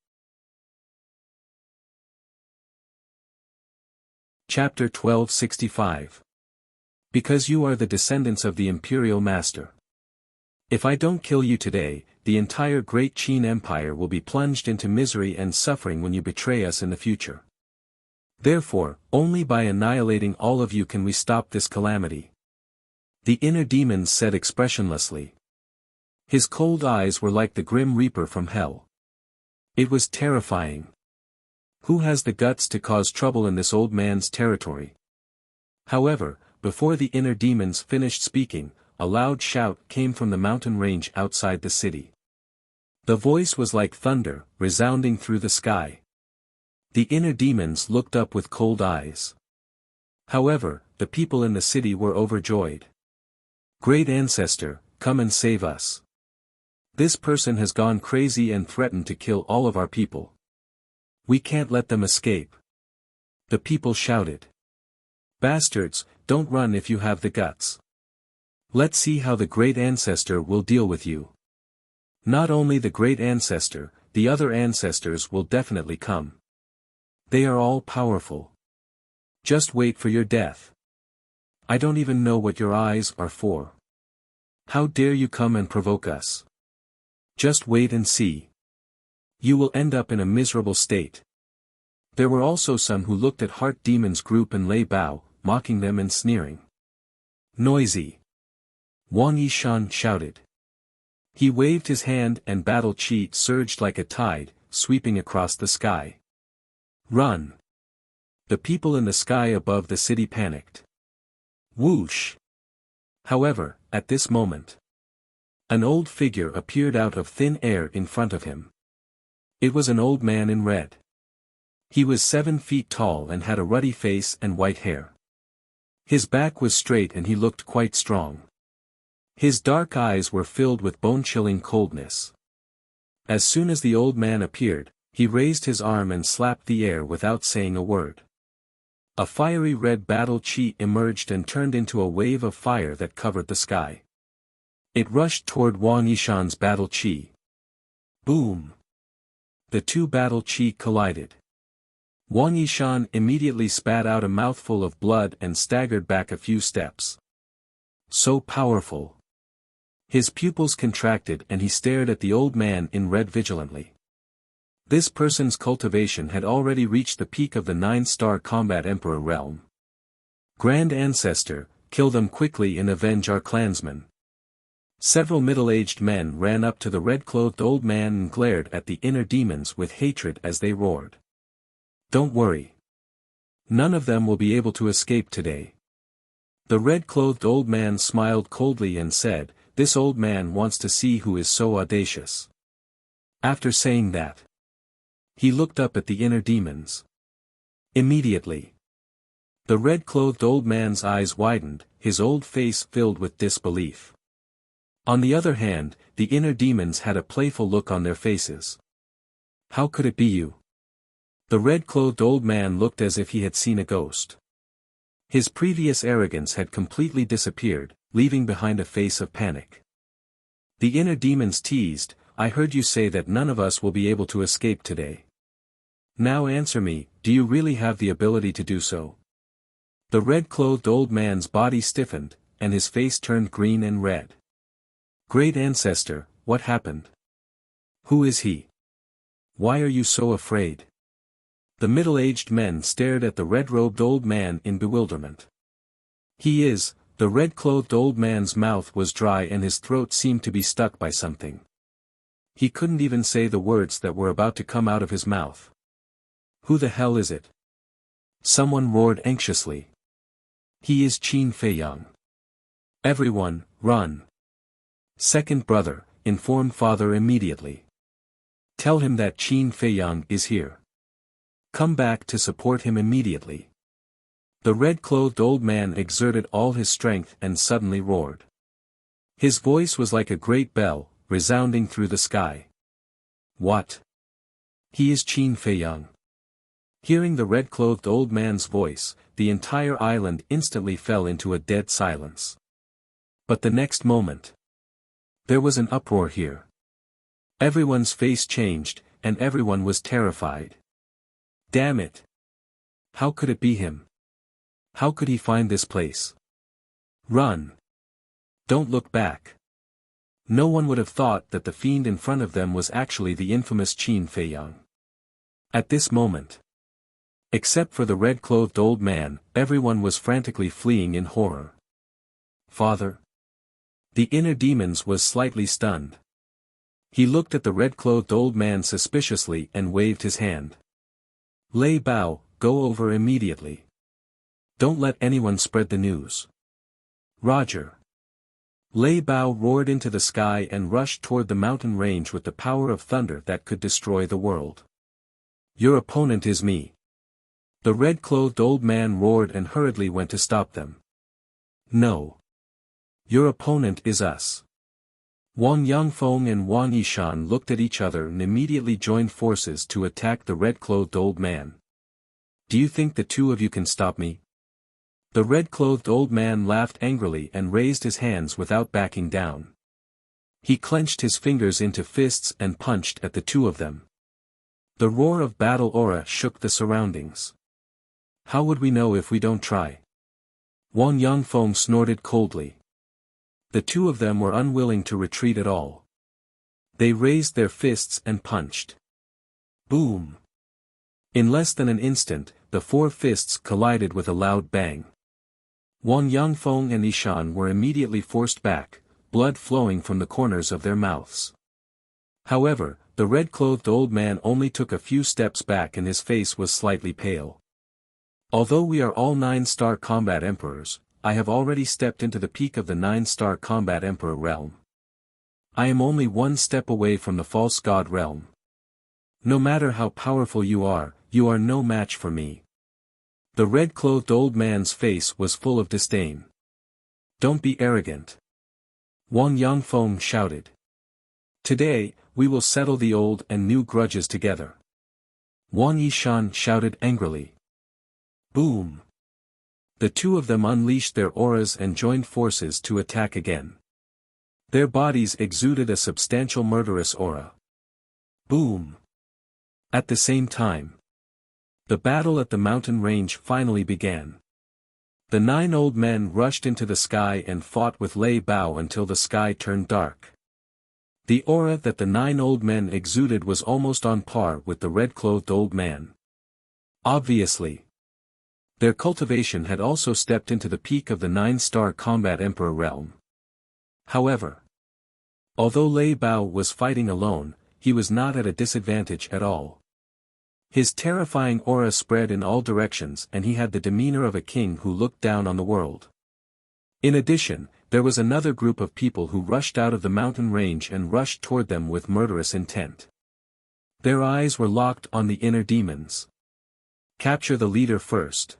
Chapter 1265. Because you are the descendants of the Imperial Master. If I don't kill you today, the entire Great Qin Empire will be plunged into misery and suffering when you betray us in the future. Therefore, only by annihilating all of you can we stop this calamity. The inner demons said expressionlessly. His cold eyes were like the grim reaper from hell. It was terrifying. Who has the guts to cause trouble in this old man's territory? However, before the inner demons finished speaking, a loud shout came from the mountain range outside the city. The voice was like thunder, resounding through the sky. The inner demons looked up with cold eyes. However, the people in the city were overjoyed. "Great Ancestor, come and save us. This person has gone crazy and threatened to kill all of our people. We can't let them escape." The people shouted. "Bastards, don't run if you have the guts. Let's see how the Great Ancestor will deal with you." Not only the Great Ancestor, the other ancestors will definitely come. They are all powerful. Just wait for your death. I don't even know what your eyes are for. How dare you come and provoke us? Just wait and see. You will end up in a miserable state. There were also some who looked at Heart Demon's group and Lei Bao, mocking them and sneering. "Noisy!" Wang Yishan shouted. He waved his hand and battle chi surged like a tide, sweeping across the sky. "Run!" The people in the sky above the city panicked. Whoosh! However, at this moment, an old figure appeared out of thin air in front of him. It was an old man in red. He was 7 feet tall and had a ruddy face and white hair. His back was straight and he looked quite strong. His dark eyes were filled with bone-chilling coldness. As soon as the old man appeared, he raised his arm and slapped the air without saying a word. A fiery red battle chi emerged and turned into a wave of fire that covered the sky. It rushed toward Wang Yishan's battle chi. Boom! The two battle chi collided. Wang Yishan immediately spat out a mouthful of blood and staggered back a few steps. So powerful! His pupils contracted and he stared at the old man in red vigilantly. This person's cultivation had already reached the peak of the 9-star combat emperor realm. "Grand Ancestor, kill them quickly and avenge our clansmen." Several middle-aged men ran up to the red-clothed old man and glared at the inner demons with hatred as they roared. "Don't worry. None of them will be able to escape today." The red-clothed old man smiled coldly and said, "This old man wants to see who is so audacious." After saying that, he looked up at the inner demons. Immediately, the red-clothed old man's eyes widened, his old face filled with disbelief. On the other hand, the inner demons had a playful look on their faces. "How could it be you?" The red-clothed old man looked as if he had seen a ghost. His previous arrogance had completely disappeared, leaving behind a face of panic. The inner demons teased, "I heard you say that none of us will be able to escape today. Now answer me, do you really have the ability to do so?" The red-clothed old man's body stiffened, and his face turned green and red. "Great ancestor, what happened? Who is he? Why are you so afraid?" The middle-aged men stared at the red-robed old man in bewilderment. The red-clothed old man's mouth was dry and his throat seemed to be stuck by something. He couldn't even say the words that were about to come out of his mouth. "Who the hell is it?" Someone roared anxiously. "He is Qin Feiyang. Everyone, run. Second brother, inform father immediately. Tell him that Qin Feiyang is here. Come back to support him immediately." The red-clothed old man exerted all his strength and suddenly roared. His voice was like a great bell, resounding through the sky. "What? He is Qin Feiyang." Hearing the red-clothed old man's voice, the entire island instantly fell into a dead silence. But the next moment, there was an uproar here. Everyone's face changed, and everyone was terrified. Damn it! How could it be him? How could he find this place? Run! Don't look back. No one would have thought that the fiend in front of them was actually the infamous Qin Feiyang. At this moment, except for the red-clothed old man, everyone was frantically fleeing in horror. "Father?" The inner demons was slightly stunned. He looked at the red-clothed old man suspiciously and waved his hand. "Lei Bao, go over immediately. Don't let anyone spread the news." "Roger." Lei Bao roared into the sky and rushed toward the mountain range with the power of thunder that could destroy the world. "Your opponent is me." The red-clothed old man roared and hurriedly went to stop them. "No. Your opponent is us." Wang Yangfeng and Wang Yishan looked at each other and immediately joined forces to attack the red-clothed old man. "Do you think the two of you can stop me?" The red-clothed old man laughed angrily and raised his hands without backing down. He clenched his fingers into fists and punched at the two of them. The roar of battle aura shook the surroundings. "How would we know if we don't try?" Wang Yangfeng snorted coldly. The two of them were unwilling to retreat at all. They raised their fists and punched. Boom! In less than an instant, the four fists collided with a loud bang. Wang Yangfeng and Yishan were immediately forced back, blood flowing from the corners of their mouths. However, the red-clothed old man only took a few steps back and his face was slightly pale. "Although we are all 9-star combat emperors, I have already stepped into the peak of the 9-star combat emperor realm. I am only one step away from the false god realm. No matter how powerful you are no match for me." The red-clothed old man's face was full of disdain. "Don't be arrogant." Wang Yangfeng shouted. "Today, we will settle the old and new grudges together." Wang Yishan shouted angrily. Boom! The two of them unleashed their auras and joined forces to attack again. Their bodies exuded a substantial murderous aura. Boom! At the same time, the battle at the mountain range finally began. The 9 old men rushed into the sky and fought with Lei Bao until the sky turned dark. The aura that the 9 old men exuded was almost on par with the red-clothed old man. Obviously, their cultivation had also stepped into the peak of the 9-star combat emperor realm. However, Although Lei Bao was fighting alone, he was not at a disadvantage at all. His terrifying aura spread in all directions and he had the demeanor of a king who looked down on the world. In addition, there was another group of people who rushed out of the mountain range and rushed toward them with murderous intent. Their eyes were locked on the inner demons. Capture the leader first.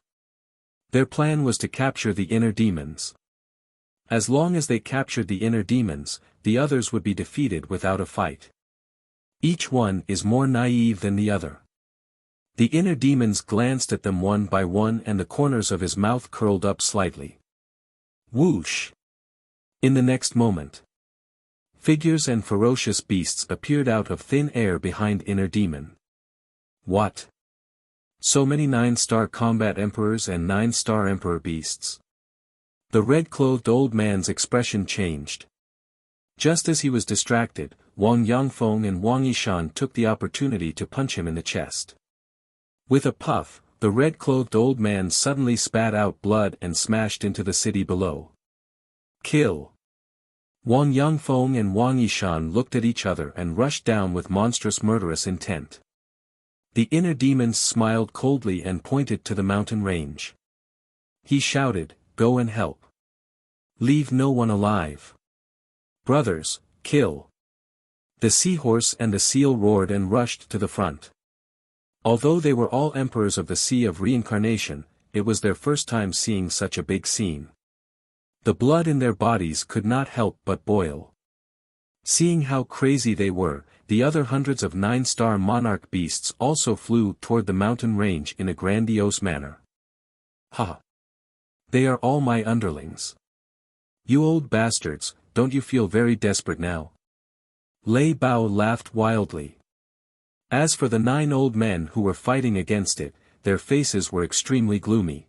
Their plan was to capture the inner demons. As long as they captured the inner demons, the others would be defeated without a fight. Each one is more naive than the other. The inner demons glanced at them one by one and the corners of his mouth curled up slightly. Whoosh! In the next moment, figures and ferocious beasts appeared out of thin air behind inner demon. What? So many 9-star combat emperors and 9-star emperor beasts. The red-clothed old man's expression changed. Just as he was distracted, Wang Yangfeng and Wang Yishan took the opportunity to punch him in the chest. With a puff, the red-clothed old man suddenly spat out blood and smashed into the city below. Kill! Wang Yangfeng and Wang Yishan looked at each other and rushed down with monstrous murderous intent. The inner demons smiled coldly and pointed to the mountain range. He shouted, "Go and help. Leave no one alive. Brothers, kill." The seahorse and the seal roared and rushed to the front. Although they were all emperors of the Sea of Reincarnation, it was their first time seeing such a big scene. The blood in their bodies could not help but boil. Seeing how crazy they were, the other hundreds of 9-star monarch beasts also flew toward the mountain range in a grandiose manner. Ha! They are all my underlings. You old bastards, don't you feel very desperate now? Lei Bao laughed wildly. As for the 9 old men who were fighting against it, their faces were extremely gloomy.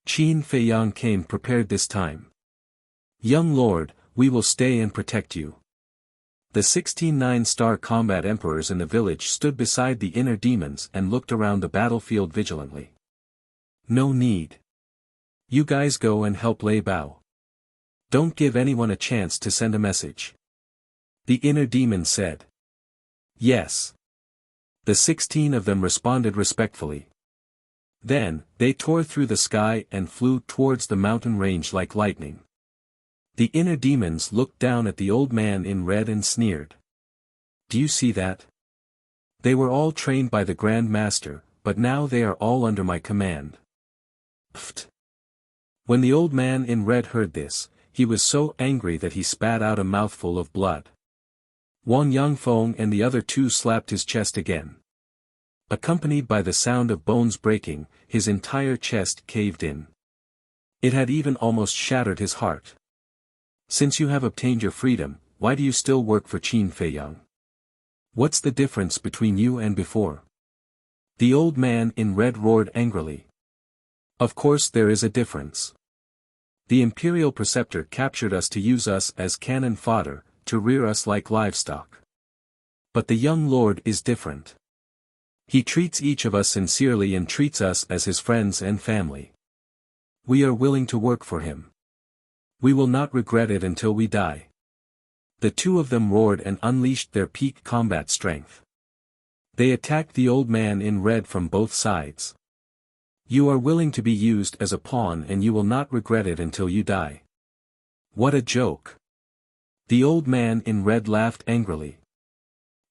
Qin Feiyang came prepared this time. Young lord, we will stay and protect you. The 16 9-star combat emperors in the village stood beside the inner demons and looked around the battlefield vigilantly. No need. You guys go and help Lei Bao. Don't give anyone a chance to send a message. The inner demon said. Yes. The 16 of them responded respectfully. Then, they tore through the sky and flew towards the mountain range like lightning. The inner demons looked down at the old man in red and sneered. Do you see that? They were all trained by the Grand Master, but now they are all under my command. Pfft. When the old man in red heard this, he was so angry that he spat out a mouthful of blood. Wang Yangfeng and the other 2 slapped his chest again. Accompanied by the sound of bones breaking, his entire chest caved in. It had even almost shattered his heart. Since you have obtained your freedom, why do you still work for Qin Feiyang? What's the difference between you and before? The old man in red roared angrily. Of course there is a difference. The imperial preceptor captured us to use us as cannon fodder, to rear us like livestock. But the young lord is different. He treats each of us sincerely and treats us as his friends and family. We are willing to work for him. We will not regret it until we die. The 2 of them roared and unleashed their peak combat strength. They attacked the old man in red from both sides. You are willing to be used as a pawn and you will not regret it until you die. What a joke. The old man in red laughed angrily.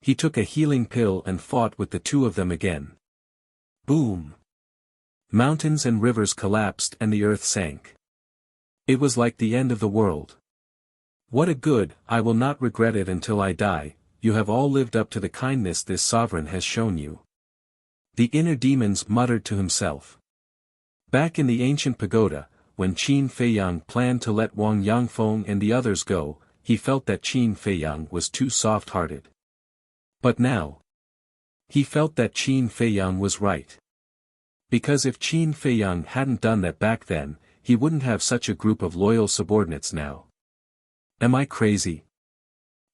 He took a healing pill and fought with the 2 of them again. Boom! Mountains and rivers collapsed and the earth sank. It was like the end of the world. What a good, I will not regret it until I die, you have all lived up to the kindness this sovereign has shown you. The inner demons muttered to himself. Back in the ancient pagoda, when Qin Feiyang planned to let Wang Yangfeng and the others go, he felt that Qin Feiyang was too soft-hearted. But now, he felt that Qin Feiyang was right. Because if Qin Feiyang hadn't done that back then, he wouldn't have such a group of loyal subordinates now. Am I crazy?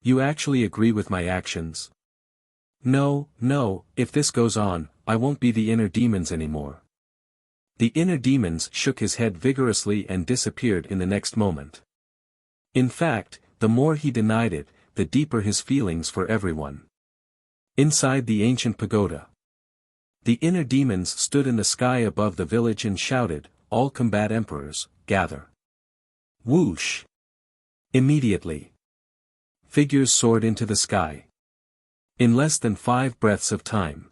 You actually agree with my actions? No, if this goes on, I won't be the inner demons anymore. The inner demons shook his head vigorously and disappeared in the next moment. In fact, the more he denied it, the deeper his feelings for everyone. Inside the ancient pagoda, the inner demons stood in the sky above the village and shouted, "All combat emperors, gather." Whoosh! Immediately, figures soared into the sky. In less than 5 breaths of time,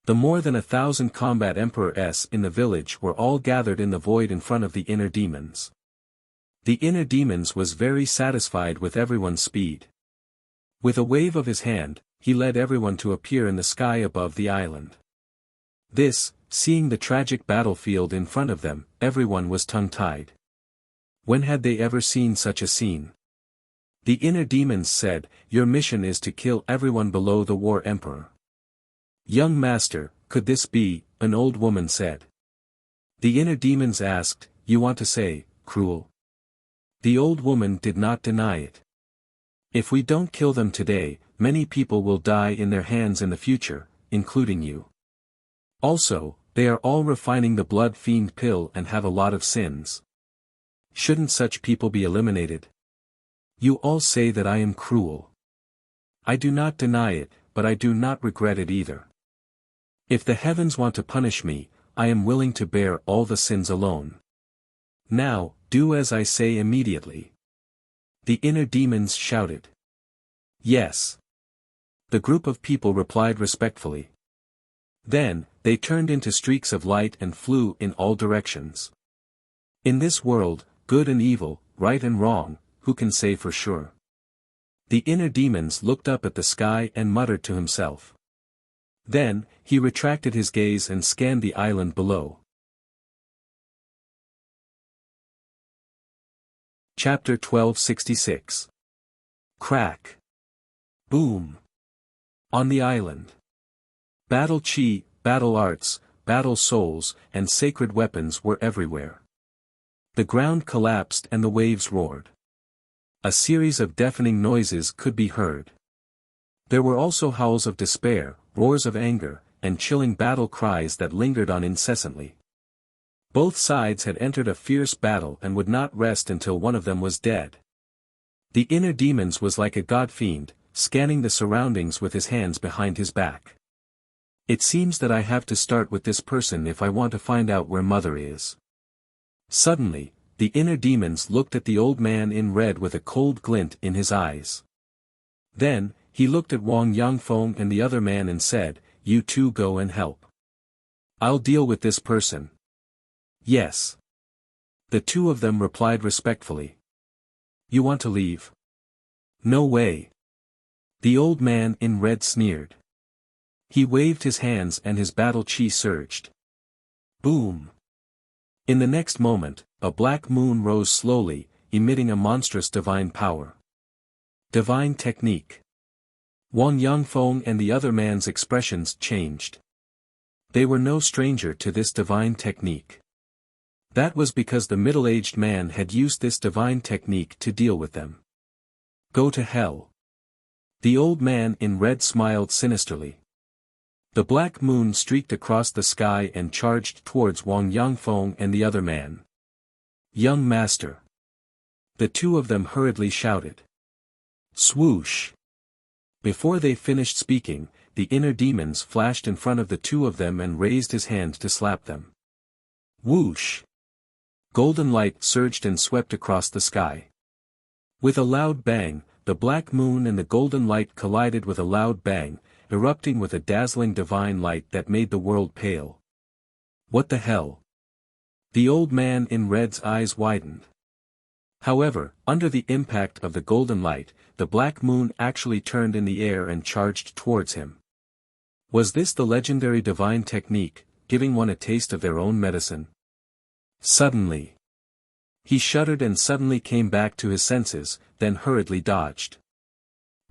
the more than 1,000 combat emperors in the village were all gathered in the void in front of the inner demons. The inner demons was very satisfied with everyone's speed. With a wave of his hand, he led everyone to appear in the sky above the island. This, seeing the tragic battlefield in front of them, everyone was tongue-tied. When had they ever seen such a scene? The inner demons said, "Your mission is to kill everyone below the war emperor." "Young master, could this be?" an old woman said. The inner demons asked, "You want to say, cruel?" The old woman did not deny it. "If we don't kill them today, many people will die in their hands in the future, including you. Also, they are all refining the blood fiend pill and have a lot of sins. Shouldn't such people be eliminated? You all say that I am cruel. I do not deny it, but I do not regret it either. If the heavens want to punish me, I am willing to bear all the sins alone. Now, do as I say immediately." The inner demons shouted. "Yes." The group of people replied respectfully. Then, they turned into streaks of light and flew in all directions. In this world, good and evil, right and wrong, who can say for sure? The inner demons looked up at the sky and muttered to himself. Then, he retracted his gaze and scanned the island below. Chapter 1266. Crack. Boom. On the island. Battle chi, battle arts, battle souls, and sacred weapons were everywhere. The ground collapsed and the waves roared. A series of deafening noises could be heard. There were also howls of despair, roars of anger, and chilling battle cries that lingered on incessantly. Both sides had entered a fierce battle and would not rest until one of them was dead. The inner demons was like a god-fiend, scanning the surroundings with his hands behind his back. "It seems that I have to start with this person if I want to find out where Mother is." Suddenly, the inner demons looked at the old man in red with a cold glint in his eyes. Then, he looked at Wang Yangfeng and the other man and said, "You two go and help. I'll deal with this person." "Yes." The two of them replied respectfully. "You want to leave?" "No way." The old man in red sneered. He waved his hands and his battle chi surged. Boom. In the next moment, a black moon rose slowly, emitting a monstrous divine power. Divine technique. Wang Yangfeng and the other man's expressions changed. They were no stranger to this divine technique. That was because the middle-aged man had used this divine technique to deal with them. "Go to hell." The old man in red smiled sinisterly. The black moon streaked across the sky and charged towards Wang Yangfeng and the other man. "Young master." The two of them hurriedly shouted. Swoosh. Before they finished speaking, the inner demons flashed in front of the two of them and raised his hand to slap them. Whoosh. Golden light surged and swept across the sky. With a loud bang, the black moon and the golden light collided with a loud bang, erupting with a dazzling divine light that made the world pale. What the hell? The old man in red's eyes widened. However, under the impact of the golden light, the black moon actually turned in the air and charged towards him. Was this the legendary divine technique, giving one a taste of their own medicine? Suddenly. He shuddered and suddenly came back to his senses, then hurriedly dodged.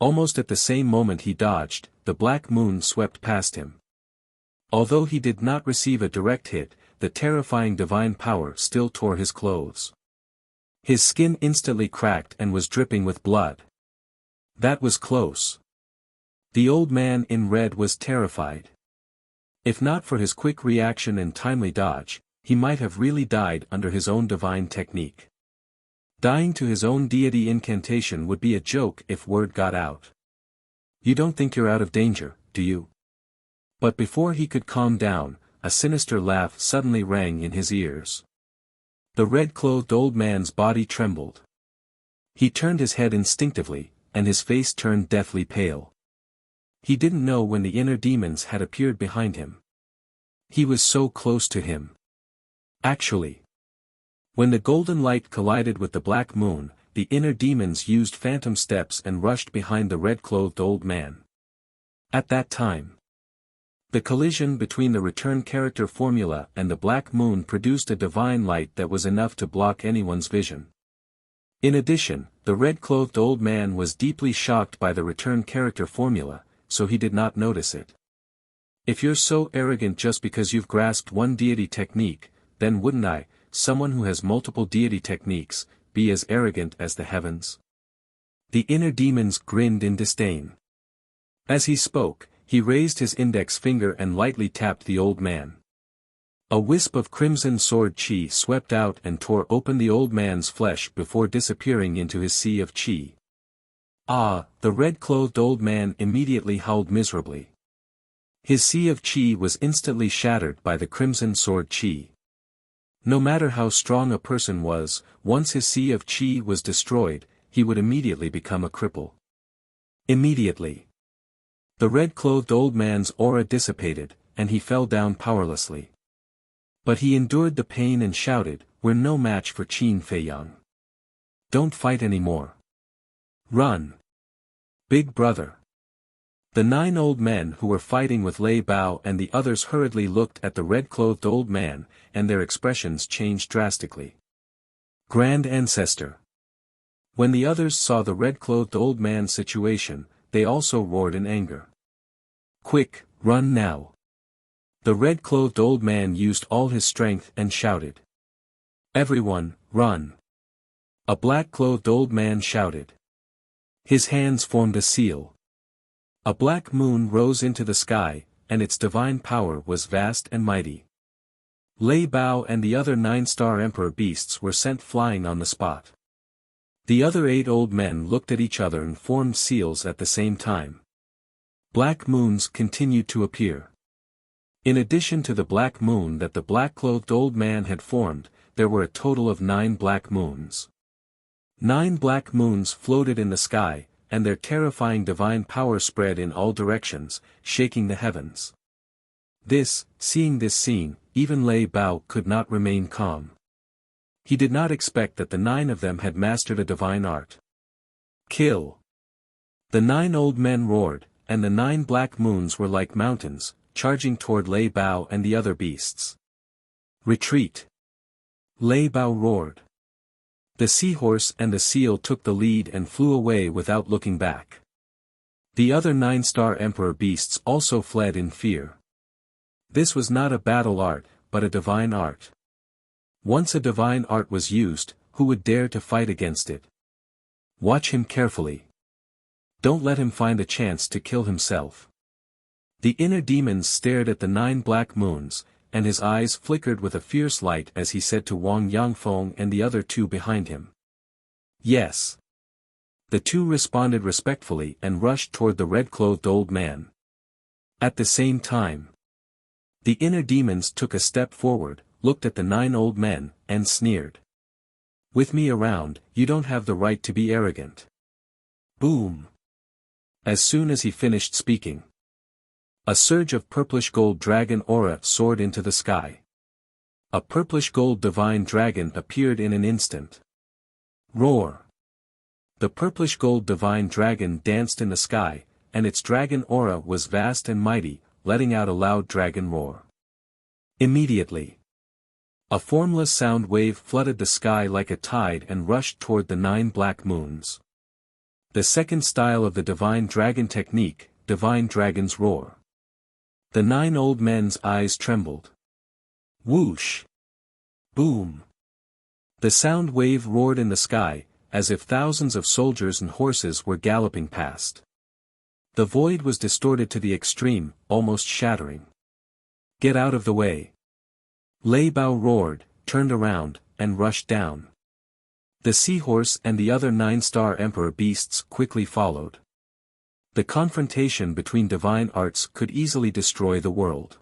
Almost at the same moment he dodged, the black moon swept past him. Although he did not receive a direct hit, the terrifying divine power still tore his clothes. His skin instantly cracked and was dripping with blood. That was close. The old man in red was terrified. If not for his quick reaction and timely dodge, he might have really died under his own divine technique. Dying to his own deity incantation would be a joke if word got out. You don't think you're out of danger, do you? But before he could calm down, a sinister laugh suddenly rang in his ears. The red-clothed old man's body trembled. He turned his head instinctively, and his face turned deathly pale. He didn't know when the inner demons had appeared behind him. He was so close to him. Actually, when the golden light collided with the black moon, the inner demons used phantom steps and rushed behind the red-clothed old man. At that time, the collision between the return character formula and the black moon produced a divine light that was enough to block anyone's vision. In addition, the red-clothed old man was deeply shocked by the return character formula, so he did not notice it. If you're so arrogant just because you've grasped one deity technique, then wouldn't I, someone who has multiple deity techniques, be as arrogant as the heavens? The inner demons grinned in disdain. As he spoke, he raised his index finger and lightly tapped the old man. A wisp of crimson sword chi swept out and tore open the old man's flesh before disappearing into his sea of chi. Ah, the red-clothed old man immediately howled miserably. His sea of chi was instantly shattered by the crimson sword chi. No matter how strong a person was, once his sea of chi was destroyed, he would immediately become a cripple. Immediately, the red-clothed old man's aura dissipated, and he fell down powerlessly. But he endured the pain and shouted, "We're no match for Qin Feiyang. Don't fight anymore. Run. Big brother." The 9 old men who were fighting with Lei Bao and the others hurriedly looked at the red-clothed old man, and their expressions changed drastically. Grand Ancestor. When the others saw the red-clothed old man's situation, they also roared in anger. "Quick, run now." The red-clothed old man used all his strength and shouted. "Everyone, run." A black-clothed old man shouted. His hands formed a seal. A black moon rose into the sky, and its divine power was vast and mighty. Lei Bao and the other 9-star emperor beasts were sent flying on the spot. The other 8 old men looked at each other and formed seals at the same time. Black moons continued to appear. In addition to the black moon that the black-clothed old man had formed, there were a total of 9 black moons. 9 black moons floated in the sky, and their terrifying divine power spread in all directions, shaking the heavens. Seeing this scene, even Lei Bao could not remain calm. He did not expect that the 9 of them had mastered a divine art. Kill! The 9 old men roared, and the 9 black moons were like mountains, charging toward Lei Bao and the other beasts. Retreat! Lei Bao roared. The seahorse and the seal took the lead and flew away without looking back. The other 9-star emperor beasts also fled in fear. This was not a battle art, but a divine art. Once a divine art was used, who would dare to fight against it? Watch him carefully. Don't let him find a chance to kill himself. The inner demons stared at the 9 black moons, and his eyes flickered with a fierce light as he said to Wang Yangfeng and the other 2 behind him. Yes. The 2 responded respectfully and rushed toward the red-clothed old man. At the same time, the inner demons took a step forward, looked at the 9 old men, and sneered. "With me around, you don't have the right to be arrogant." Boom! As soon as he finished speaking, a surge of purplish-gold dragon aura soared into the sky. A purplish-gold divine dragon appeared in an instant. Roar! The purplish-gold divine dragon danced in the sky, and its dragon aura was vast and mighty, letting out a loud dragon roar. Immediately, a formless sound wave flooded the sky like a tide and rushed toward the 9 black moons. The second style of the divine dragon technique, divine dragon's roar. The 9 old men's eyes trembled. Whoosh! Boom! The sound wave roared in the sky, as if thousands of soldiers and horses were galloping past. The void was distorted to the extreme, almost shattering. Get out of the way! Lei Bao roared, turned around, and rushed down. The seahorse and the other 9-star emperor beasts quickly followed. The confrontation between divine arts could easily destroy the world.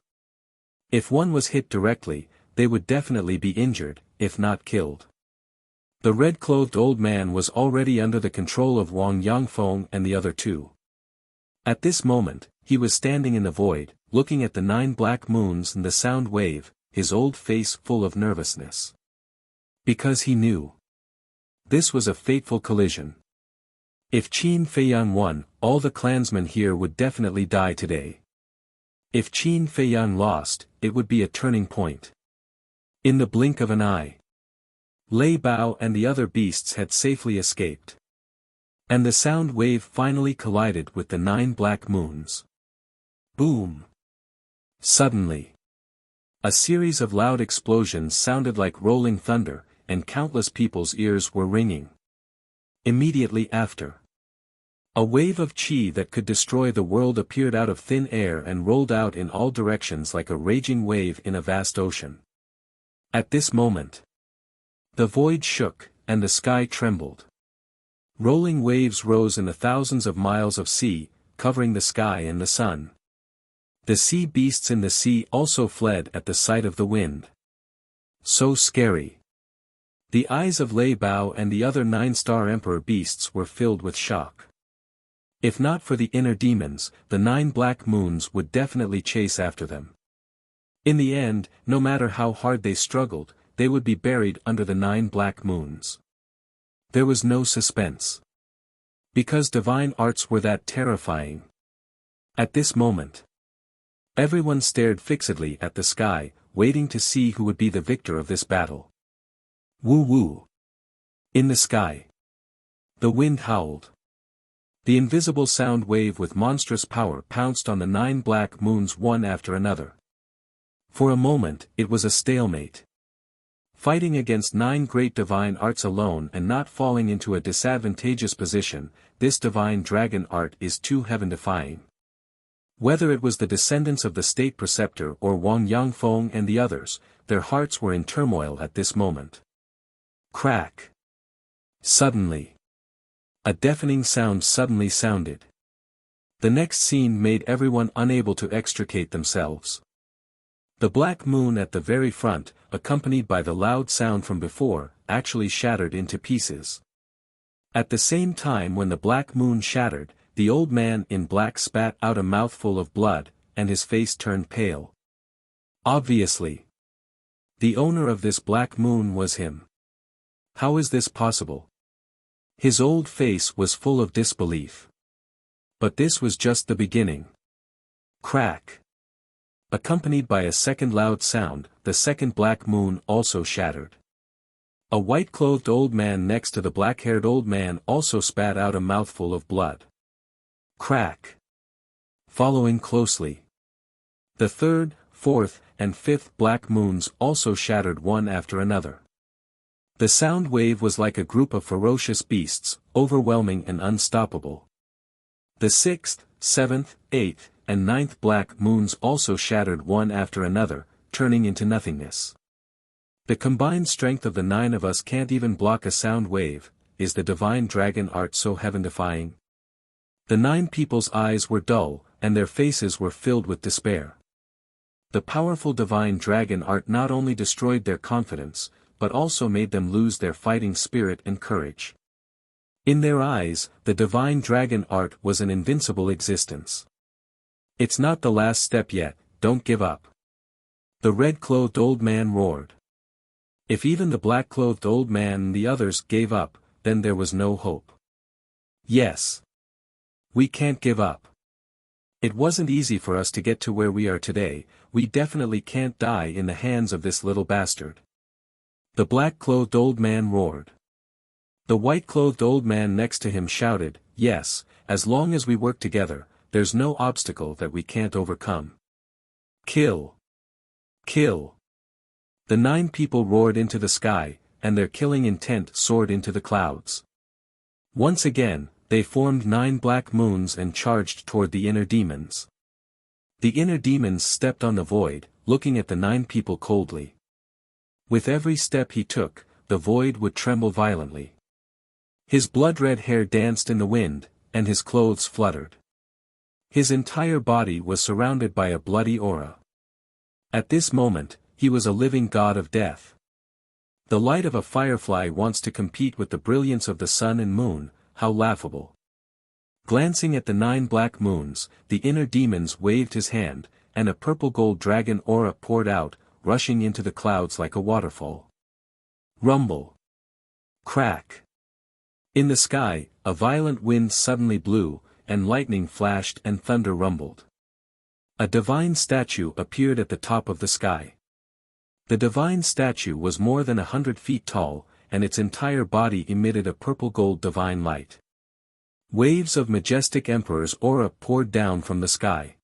If one was hit directly, they would definitely be injured, if not killed. The red-clothed old man was already under the control of Wang Yangfeng and the other two. At this moment, he was standing in the void, looking at the 9 black moons and the sound wave, his old face full of nervousness. Because he knew. This was a fateful collision. If Qin Feiyang won, all the clansmen here would definitely die today. If Qin Feiyang lost, it would be a turning point. In the blink of an eye, Lei Bao and the other beasts had safely escaped. And the sound wave finally collided with the 9 black moons. Boom! Suddenly, a series of loud explosions sounded like rolling thunder, and countless people's ears were ringing. Immediately after, a wave of qi that could destroy the world appeared out of thin air and rolled out in all directions like a raging wave in a vast ocean. At this moment, the void shook, and the sky trembled. Rolling waves rose in the thousands of miles of sea, covering the sky and the sun. The sea beasts in the sea also fled at the sight of the wind. So scary. The eyes of Lei Bao and the other 9-star emperor beasts were filled with shock. If not for the inner demons, the 9 black moons would definitely chase after them. In the end, no matter how hard they struggled, they would be buried under the 9 black moons. There was no suspense. Because divine arts were that terrifying. At this moment, everyone stared fixedly at the sky, waiting to see who would be the victor of this battle. Woo woo. In the sky, the wind howled. The invisible sound wave with monstrous power pounced on the 9 black moons one after another. For a moment, it was a stalemate. Fighting against 9 great divine arts alone and not falling into a disadvantageous position, this divine dragon art is too heaven-defying. Whether it was the descendants of the state preceptor or Wang Yangfeng and the others, their hearts were in turmoil at this moment. Crack! Suddenly, a deafening sound suddenly sounded. The next scene made everyone unable to extricate themselves. The black moon at the very front, accompanied by the loud sound from before, actually shattered into pieces. At the same time when the black moon shattered, the old man in black spat out a mouthful of blood, and his face turned pale. Obviously, the owner of this black moon was him. How is this possible? His old face was full of disbelief. But this was just the beginning. Crack! Accompanied by a second loud sound, the second black moon also shattered. A white-clothed old man next to the black-haired old man also spat out a mouthful of blood. Crack! Following closely, the third, fourth, and fifth black moons also shattered one after another. The sound wave was like a group of ferocious beasts, overwhelming and unstoppable. The 6th, 7th, 8th, and 9th black moons also shattered one after another, turning into nothingness. The combined strength of the 9 of us can't even block a sound wave. Is the divine dragon art so heaven-defying? The 9 people's eyes were dull, and their faces were filled with despair. The powerful divine dragon art not only destroyed their confidence, but also made them lose their fighting spirit and courage. In their eyes, the divine dragon art was an invincible existence. It's not the last step yet, don't give up. The red-clothed old man roared. If even the black-clothed old man and the others gave up, then there was no hope. Yes. We can't give up. It wasn't easy for us to get to where we are today, we definitely can't die in the hands of this little bastard. The black-clothed old man roared. The white-clothed old man next to him shouted, yes, as long as we work together, there's no obstacle that we can't overcome. Kill! Kill! The 9 people roared into the sky, and their killing intent soared into the clouds. Once again, they formed 9 black moons and charged toward the inner demons. The inner demons stepped on the void, looking at the 9 people coldly. With every step he took, the void would tremble violently. His blood-red hair danced in the wind, and his clothes fluttered. His entire body was surrounded by a bloody aura. At this moment, he was a living god of death. The light of a firefly wants to compete with the brilliance of the sun and moon, how laughable. Glancing at the 9 black moons, the inner demons waved his hand, and a purple-gold dragon aura poured out, rushing into the clouds like a waterfall. Rumble. Crack. In the sky, a violent wind suddenly blew, and lightning flashed and thunder rumbled. A divine statue appeared at the top of the sky. The divine statue was more than 100 feet tall, and its entire body emitted a purple-gold divine light. Waves of majestic emperor's aura poured down from the sky.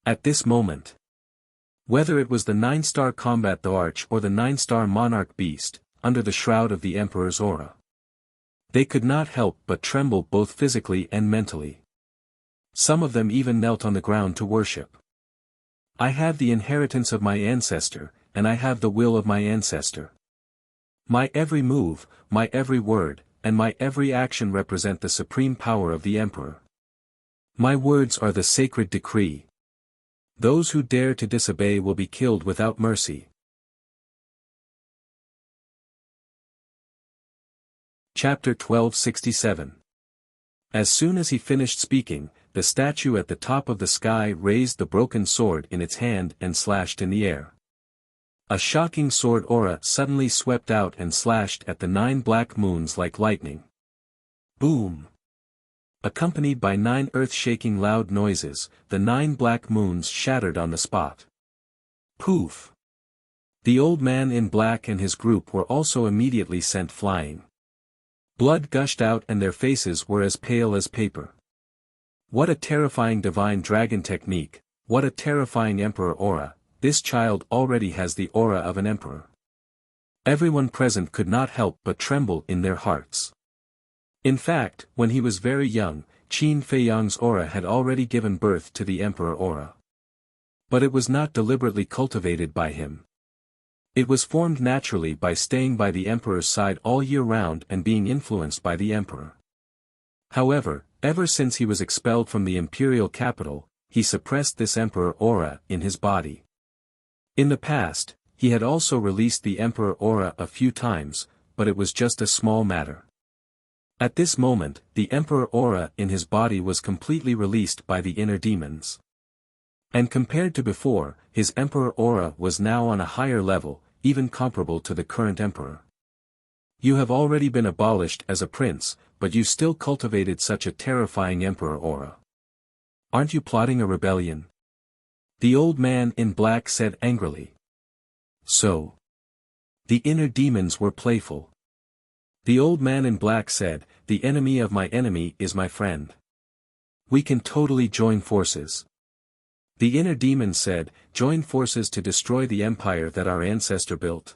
At this moment, whether it was the 9-star combat the arch or the 9-star monarch beast, under the shroud of the emperor's aura, they could not help but tremble both physically and mentally. Some of them even knelt on the ground to worship. I have the inheritance of my ancestor, and I have the will of my ancestor. My every move, my every word, and my every action represent the supreme power of the emperor. My words are the sacred decree. Those who dare to disobey will be killed without mercy. Chapter 1267. As soon as he finished speaking, the statue at the top of the sky raised the broken sword in its hand and slashed in the air. A shocking sword aura suddenly swept out and slashed at the 9 black moons like lightning. Boom! Accompanied by 9 earth-shaking loud noises, the 9 black moons shattered on the spot. Poof! The old man in black and his group were also immediately sent flying. Blood gushed out and their faces were as pale as paper. What a terrifying divine dragon technique, what a terrifying emperor aura, this child already has the aura of an emperor. Everyone present could not help but tremble in their hearts. In fact, when he was very young, Qin Feiyang's aura had already given birth to the emperor aura. But it was not deliberately cultivated by him. It was formed naturally by staying by the emperor's side all year round and being influenced by the emperor. However, ever since he was expelled from the imperial capital, he suppressed this emperor aura in his body. In the past, he had also released the emperor aura a few times, but it was just a small matter. At this moment, the emperor aura in his body was completely released by the inner demons. And compared to before, his emperor aura was now on a higher level, even comparable to the current emperor. You have already been abolished as a prince, but you still cultivated such a terrifying emperor aura. Aren't you plotting a rebellion? The old man in black said angrily. So. The inner demons were playful. The old man in black said, the enemy of my enemy is my friend. We can totally join forces. The inner demon said, join forces to destroy the empire that our ancestor built.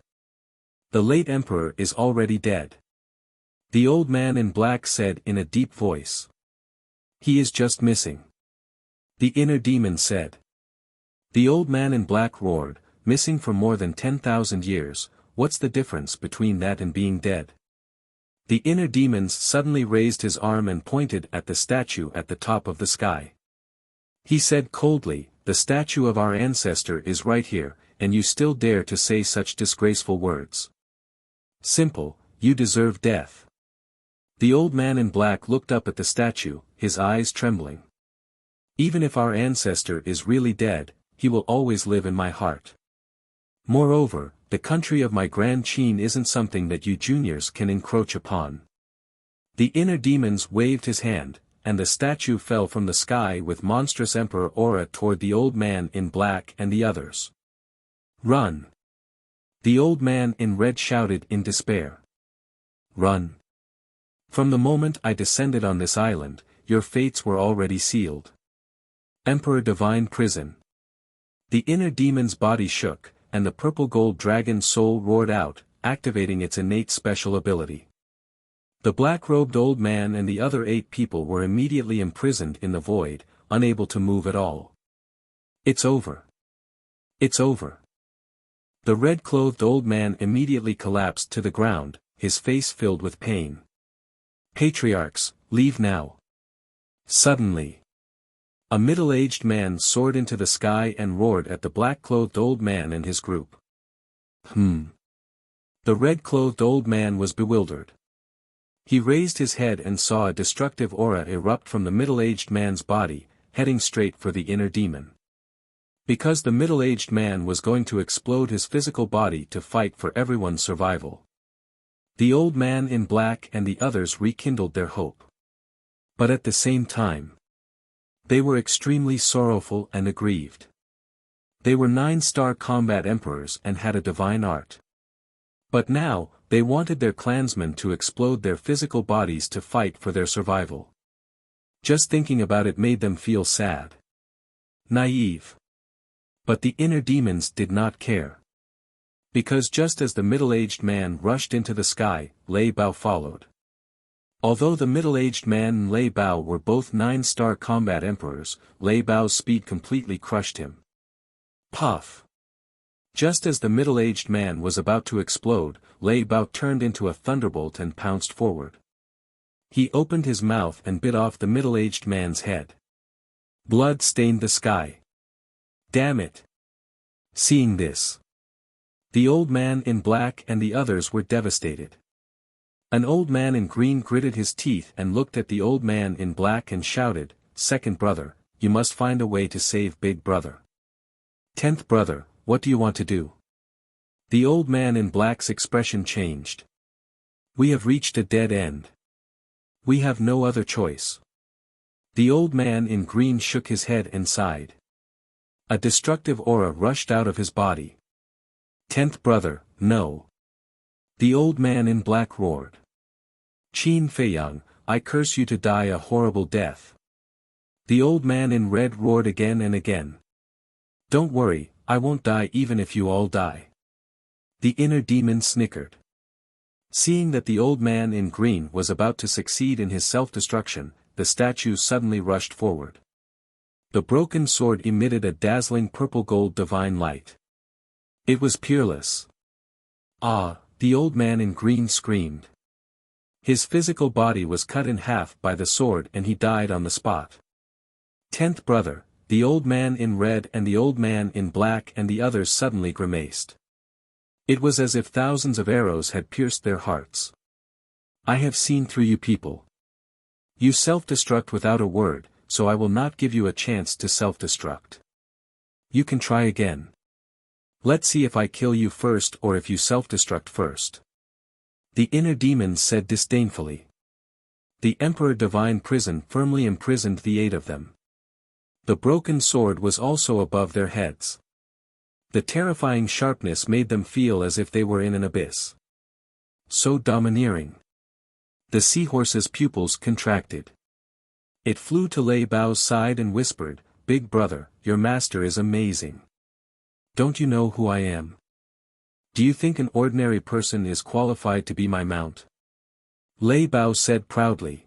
The late emperor is already dead. The old man in black said in a deep voice. He is just missing. The inner demon said. The old man in black roared, missing for more than 10,000 years, what's the difference between that and being dead? The inner demons suddenly raised his arm and pointed at the statue at the top of the sky. He said coldly, the statue of our ancestor is right here, and you still dare to say such disgraceful words. Simple, you deserve death. The old man in black looked up at the statue, his eyes trembling. Even if our ancestor is really dead, he will always live in my heart. Moreover, the country of my grand Qin isn't something that you juniors can encroach upon. The inner demons waved his hand, and the statue fell from the sky with monstrous emperor aura toward the old man in black and the others. Run! The old man in red shouted in despair. Run! From the moment I descended on this island, your fates were already sealed. Emperor Divine Prison. The inner demon's body shook, and the purple gold dragon's soul roared out, activating its innate special ability. The black-robed old man and the other 8 people were immediately imprisoned in the void, unable to move at all. It's over. It's over. The red-clothed old man immediately collapsed to the ground, his face filled with pain. Patriarchs, leave now. Suddenly, a middle-aged man soared into the sky and roared at the black-clothed old man and his group. The red-clothed old man was bewildered. He raised his head and saw a destructive aura erupt from the middle-aged man's body, heading straight for the inner demon. Because the middle-aged man was going to explode his physical body to fight for everyone's survival. The old man in black and the others rekindled their hope. But at the same time, they were extremely sorrowful and aggrieved. They were 9-star combat emperors and had a divine art. But now, they wanted their clansmen to explode their physical bodies to fight for their survival. Just thinking about it made them feel sad. Naive. But the inner demons did not care. Because just as the middle-aged man rushed into the sky, Lei Bao followed. Although the middle-aged man and Lei Bao were both 9-star combat emperors, Lei Bao's speed completely crushed him. Puff! Just as the middle-aged man was about to explode, Lei Bao turned into a thunderbolt and pounced forward. He opened his mouth and bit off the middle-aged man's head. Blood stained the sky. Damn it! Seeing this, the old man in black and the others were devastated. An old man in green gritted his teeth and looked at the old man in black and shouted, "Second brother, you must find a way to save big brother. 10th brother, what do you want to do?" The old man in black's expression changed. "We have reached a dead end. We have no other choice." The old man in green shook his head and sighed. A destructive aura rushed out of his body. "10th brother, no." The old man in black roared. "Qin Feiyang, I curse you to die a horrible death." The old man in red roared again and again. "Don't worry, I won't die even if you all die." The inner demon snickered. Seeing that the old man in green was about to succeed in his self-destruction, the statue suddenly rushed forward. The broken sword emitted a dazzling purple-gold divine light. It was peerless. "Ah!" the old man in green screamed. His physical body was cut in half by the sword and he died on the spot. 10th brother, the old man in red and the old man in black and the others suddenly grimaced. It was as if thousands of arrows had pierced their hearts. "I have seen through you people. You self-destruct without a word, so I will not give you a chance to self-destruct. You can try again. Let's see if I kill you first or if you self-destruct first." The inner demons said disdainfully. The Emperor Divine Prison firmly imprisoned the 8 of them. The broken sword was also above their heads. The terrifying sharpness made them feel as if they were in an abyss. So domineering. The seahorse's pupils contracted. It flew to Lei Bao's side and whispered, "Big brother, your master is amazing. Don't you know who I am? Do you think an ordinary person is qualified to be my mount?" Lei Bao said proudly.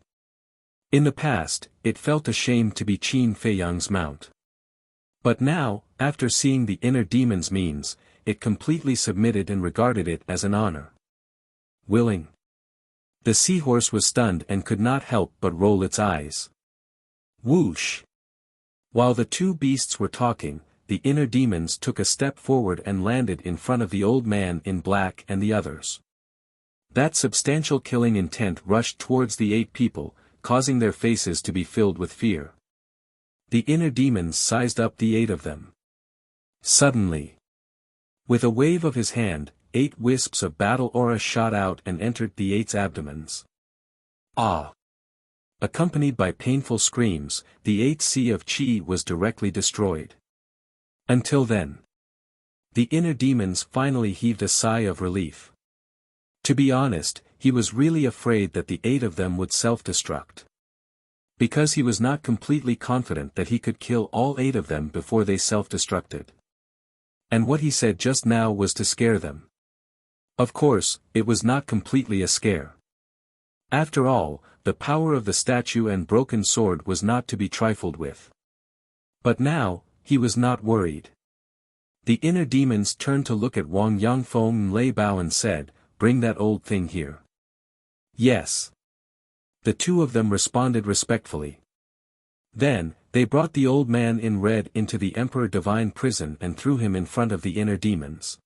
In the past, it felt ashamed to be Qin Feiyang's mount. But now, after seeing the inner demon's means, it completely submitted and regarded it as an honor. Willing. The seahorse was stunned and could not help but roll its eyes. Whoosh! While the two beasts were talking, the inner demons took a step forward and landed in front of the old man in black and the others. That substantial killing intent rushed towards the 8 people, causing their faces to be filled with fear. The inner demons sized up the 8 of them. Suddenly, with a wave of his hand, 8 wisps of battle aura shot out and entered the 8's abdomens. Ah! Accompanied by painful screams, the 8th sea of Qi was directly destroyed. Until then, the inner demons finally heaved a sigh of relief. To be honest, he was really afraid that the 8 of them would self-destruct. Because he was not completely confident that he could kill all 8 of them before they self-destructed. And what he said just now was to scare them. Of course, it was not completely a scare. After all, the power of the statue and broken sword was not to be trifled with. But now, he was not worried. The inner demons turned to look at Wang Yangfeng and Lei Bao and said, "Bring that old thing here." "Yes." The two of them responded respectfully. Then, they brought the old man in red into the Emperor Divine prison and threw him in front of the inner demons.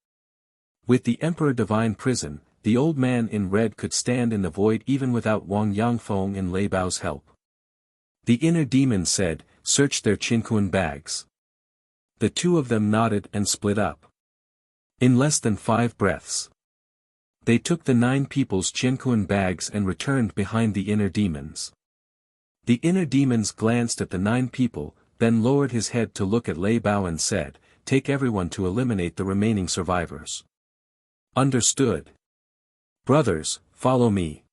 With the Emperor Divine prison, the old man in red could stand in the void even without Wang Yangfeng and Lei Bao's help. The inner demons said, "Search their Qinquan bags." The two of them nodded and split up. In less than 5 breaths, they took the 9 people's Qinquan bags and returned behind the inner demons. The inner demons glanced at the 9 people, then lowered his head to look at Lei Bao and said, "Take everyone to eliminate the remaining survivors." "Understood. Brothers, follow me."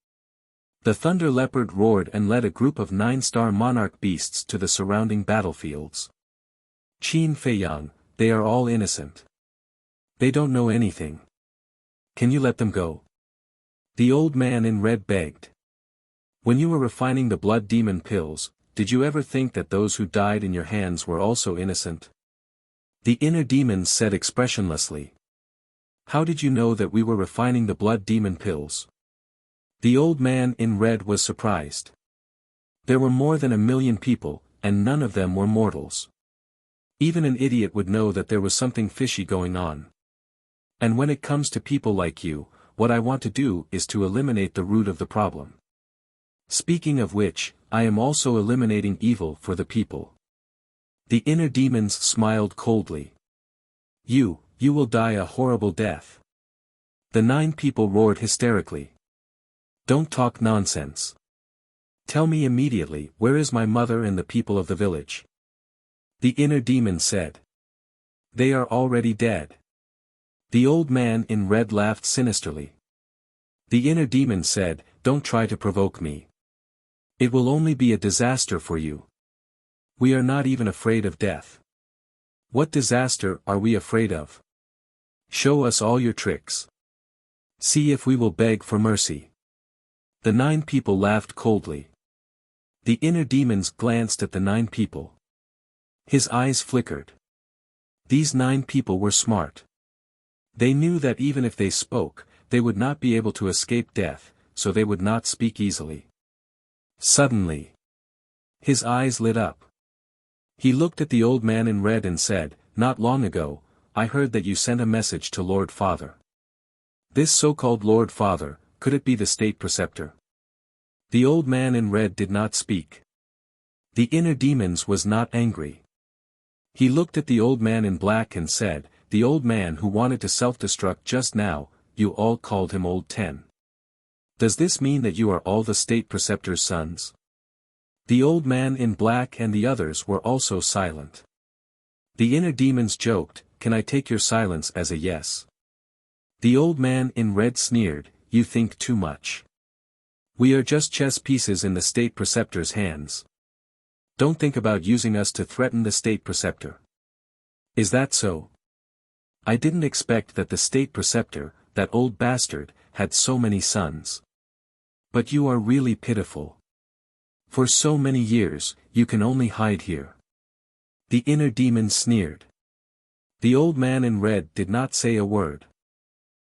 The Thunder Leopard roared and led a group of 9-star monarch beasts to the surrounding battlefields. "Qin Feiyang, they are all innocent. They don't know anything. Can you let them go?" The old man in red begged. "When you were refining the blood demon pills, did you ever think that those who died in your hands were also innocent?" The inner demons said expressionlessly. "How did you know that we were refining the blood demon pills?" The old man in red was surprised. There were more than 1,000,000 people, and none of them were mortals. Even an idiot would know that there was something fishy going on. And when it comes to people like you, what I want to do is to eliminate the root of the problem. Speaking of which, I am also eliminating evil for the people. The inner demons smiled coldly. You will die a horrible death." The 9 people roared hysterically. "Don't talk nonsense. Tell me immediately, where is my mother and the people of the village?" The inner demon said. "They are already dead." The old man in red laughed sinisterly. The inner demon said, "Don't try to provoke me. It will only be a disaster for you. We are not even afraid of death. What disaster are we afraid of? Show us all your tricks. See if we will beg for mercy." The 9 people laughed coldly. The inner demons glanced at the 9 people. His eyes flickered. These 9 people were smart. They knew that even if they spoke, they would not be able to escape death, so they would not speak easily. Suddenly, his eyes lit up. He looked at the old man in red and said, "Not long ago, I heard that you sent a message to Lord Father. This so-called Lord Father, could it be the state preceptor?" The old man in red did not speak. The inner demons was not angry. He looked at the old man in black and said, "The old man who wanted to self-destruct just now, you all called him Old 10. Does this mean that you are all the state preceptor's sons?" The old man in black and the others were also silent. The inner demons joked, "Can I take your silence as a yes?" The old man in red sneered, "You think too much. We are just chess pieces in the state preceptor's hands. Don't think about using us to threaten the state preceptor." "Is that so? I didn't expect that the state preceptor, that old bastard, had so many sons. But you are really pitiful. For so many years, you can only hide here." The inner demon sneered. The old man in red did not say a word.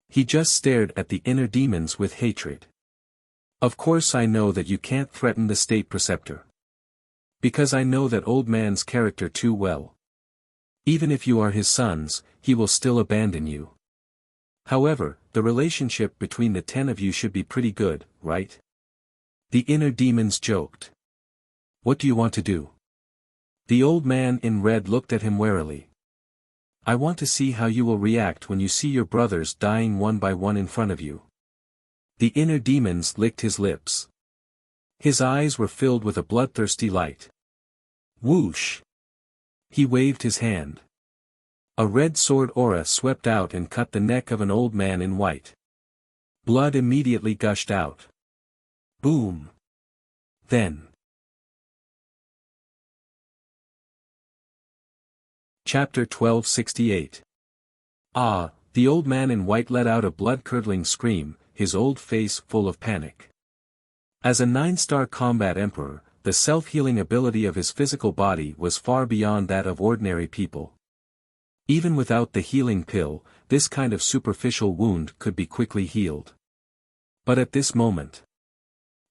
He just stared at the inner demons with hatred. "Of course I know that you can't threaten the state preceptor. Because I know that old man's character too well. Even if you are his sons, he will still abandon you. However, the relationship between the 10 of you should be pretty good, right?" The inner demons joked. "What do you want to do?" The old man in red looked at him warily. "I want to see how you will react when you see your brothers dying one by one in front of you." The inner demons licked his lips. His eyes were filled with a bloodthirsty light. Whoosh! He waved his hand. A red sword aura swept out and cut the neck of an old man in white. Blood immediately gushed out. Boom! Then. Chapter 1268. Ah, the old man in white let out a blood-curdling scream, his old face full of panic. As a 9-star combat emperor, the self-healing ability of his physical body was far beyond that of ordinary people. Even without the healing pill, this kind of superficial wound could be quickly healed. But at this moment,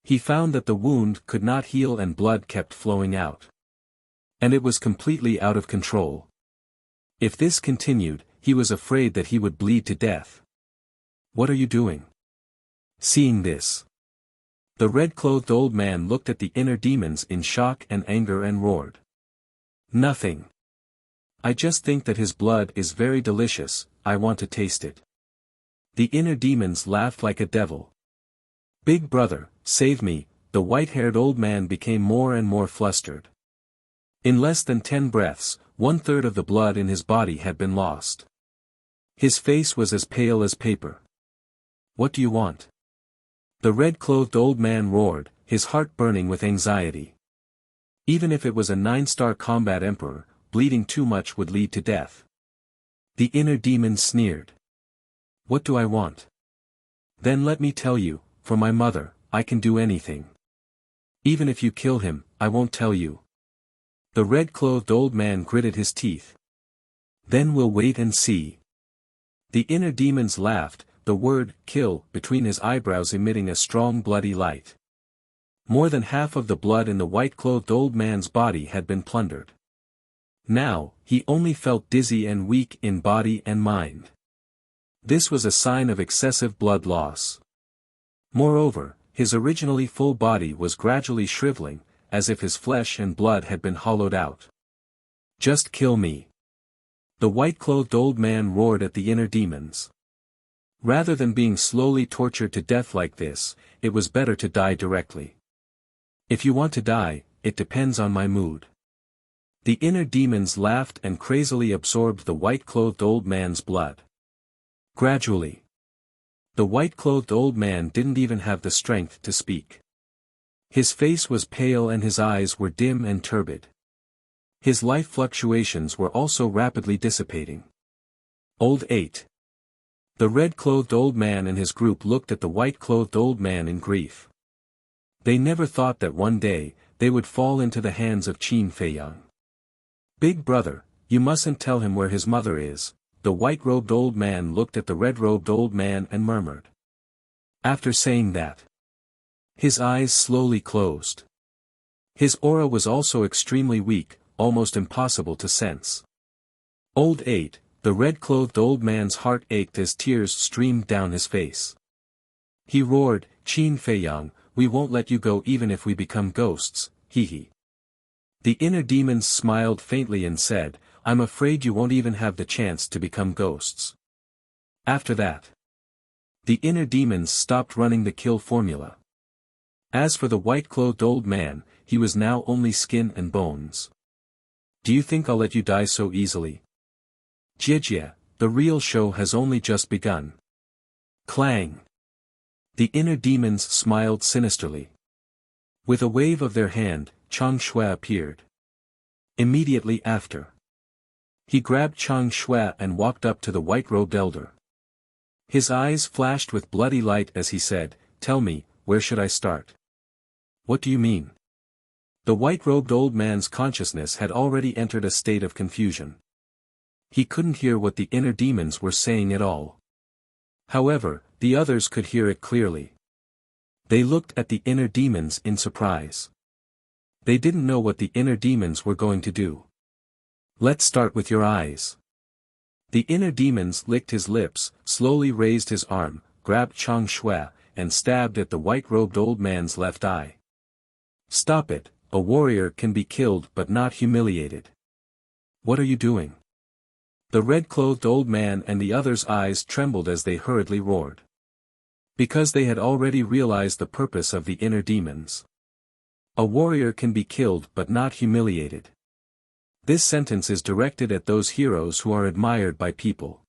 he found that the wound could not heal and blood kept flowing out. And it was completely out of control. If this continued, he was afraid that he would bleed to death. "What are you doing?" Seeing this, the red-clothed old man looked at the inner demons in shock and anger and roared. "Nothing. I just think that his blood is very delicious, I want to taste it." The inner demons laughed like a devil. "Big brother, save me," the white-haired old man became more and more flustered. In less than 10 breaths, 1/3 of the blood in his body had been lost. His face was as pale as paper. "What do you want?" The red-clothed old man roared, his heart burning with anxiety. Even if it was a 9-star combat emperor, bleeding too much would lead to death. The inner demon sneered. "What do I want? Then let me tell you, for my mother, I can do anything. Even if you kill him, I won't tell you." The red-clothed old man gritted his teeth. "Then we'll wait and see." The inner demons laughed, the word, "kill," between his eyebrows emitting a strong bloody light. More than half of the blood in the white-clothed old man's body had been plundered. Now, he only felt dizzy and weak in body and mind. This was a sign of excessive blood loss. Moreover, his originally full body was gradually shriveling, as if his flesh and blood had been hollowed out. "Just kill me." The white-clothed old man roared at the inner demons. Rather than being slowly tortured to death like this, it was better to die directly. "If you want to die, it depends on my mood." The inner demons laughed and crazily absorbed the white-clothed old man's blood. Gradually, the white-clothed old man didn't even have the strength to speak. His face was pale and his eyes were dim and turbid. His life fluctuations were also rapidly dissipating. Old 8. The red-clothed old man and his group looked at the white-clothed old man in grief. They never thought that one day, they would fall into the hands of Qin Feiyang. "Big brother, you mustn't tell him where his mother is," the white-robed old man looked at the red-robed old man and murmured. After saying that, his eyes slowly closed. His aura was also extremely weak, almost impossible to sense. Old 8, the red-clothed old man's heart ached as tears streamed down his face. He roared, "Qin Feiyang, we won't let you go even if we become ghosts, hee." The inner demons smiled faintly and said, "I'm afraid you won't even have the chance to become ghosts." After that, the inner demons stopped running the kill formula. As for the white-clothed old man, he was now only skin and bones. "Do you think I'll let you die so easily? Jie, the real show has only just begun." Clang! The inner demons smiled sinisterly. With a wave of their hand, Chang Shui appeared. Immediately after, he grabbed Chang Shui and walked up to the white-robed elder. His eyes flashed with bloody light as he said, "Tell me, where should I start?" "What do you mean?" The white-robed old man's consciousness had already entered a state of confusion. He couldn't hear what the inner demons were saying at all. However, the others could hear it clearly. They looked at the inner demons in surprise. They didn't know what the inner demons were going to do. "Let's start with your eyes." The inner demons licked his lips, slowly raised his arm, grabbed Chang Shui, and stabbed at the white-robed old man's left eye. "Stop it, a warrior can be killed but not humiliated." "What are you doing?" The red-clothed old man and the others' eyes trembled as they hurriedly roared. Because they had already realized the purpose of the inner demons. A warrior can be killed but not humiliated. This sentence is directed at those heroes who are admired by people.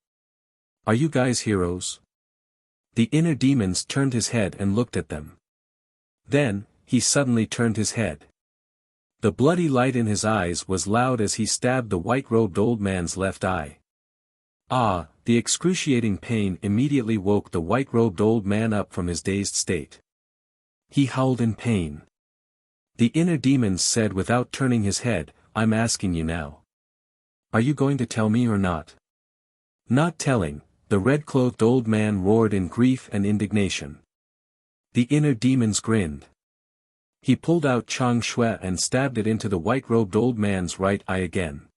Are you guys heroes? The inner demons turned his head and looked at them. Then, he suddenly turned his head. The bloody light in his eyes was loud as he stabbed the white-robed old man's left eye. Ah, the excruciating pain immediately woke the white-robed old man up from his dazed state. He howled in pain. The inner demons said without turning his head, "I'm asking you now. Are you going to tell me or not? Not telling, the red-clothed old man roared in grief and indignation. The inner demons grinned. He pulled out Chang Shui and stabbed it into the white-robed old man's right eye again.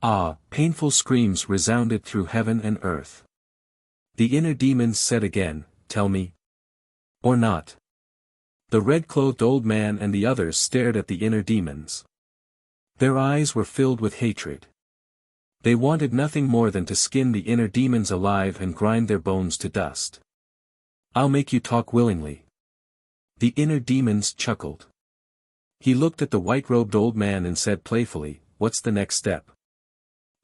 Ah, painful screams resounded through heaven and earth. The inner demons said again, "Tell me. Or not." The red-clothed old man and the others stared at the inner demons. Their eyes were filled with hatred. They wanted nothing more than to skin the inner demons alive and grind their bones to dust. "I'll make you talk willingly." The inner demons chuckled. He looked at the white-robed old man and said playfully, "What's the next step?"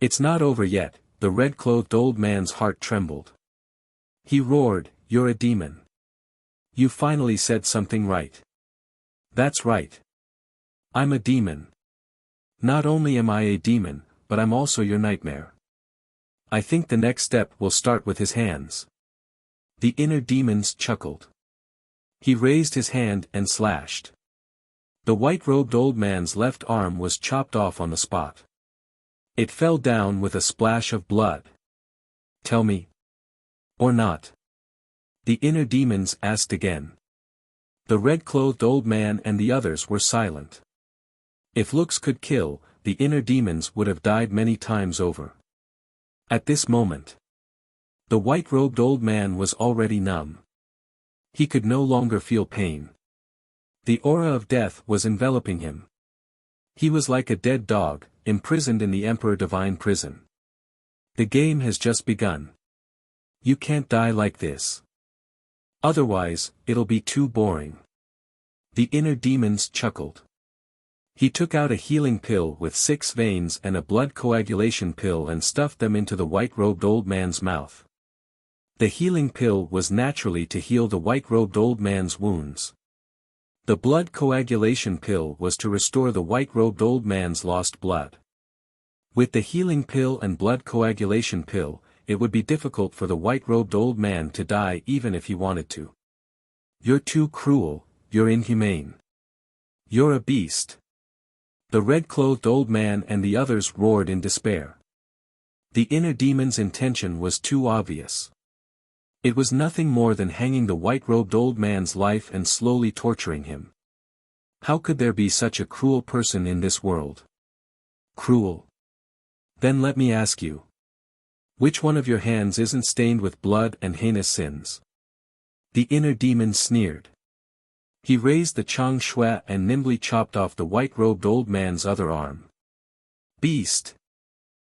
"It's not over yet." The red-clothed old man's heart trembled. He roared, "You're a demon. You finally said something right." "That's right. I'm a demon. Not only am I a demon, but I'm also your nightmare. I think the next step will start with his hands." The inner demons chuckled. He raised his hand and slashed. The white-robed old man's left arm was chopped off on the spot. It fell down with a splash of blood. "Tell me. Or not?" The inner demons asked again. The red-clothed old man and the others were silent. If looks could kill, the inner demons would have died many times over. At this moment, the white-robed old man was already numb. He could no longer feel pain. The aura of death was enveloping him. He was like a dead dog, imprisoned in the Emperor Divine prison. The game has just begun. You can't die like this. Otherwise, it'll be too boring. The inner demons chuckled. He took out a healing pill with 6 veins and a blood coagulation pill and stuffed them into the white-robed old man's mouth. The healing pill was naturally to heal the white-robed old man's wounds. The blood coagulation pill was to restore the white-robed old man's lost blood. With the healing pill and blood coagulation pill, it would be difficult for the white-robed old man to die even if he wanted to. "You're too cruel, you're inhumane. You're a beast." The red-clothed old man and the others roared in despair. The inner demon's intention was too obvious. It was nothing more than hanging the white-robed old man's life and slowly torturing him. How could there be such a cruel person in this world? Cruel? Then let me ask you. Which one of your hands isn't stained with blood and heinous sins? The inner demon sneered. He raised the Chang Shui and nimbly chopped off the white-robed old man's other arm. "Beast!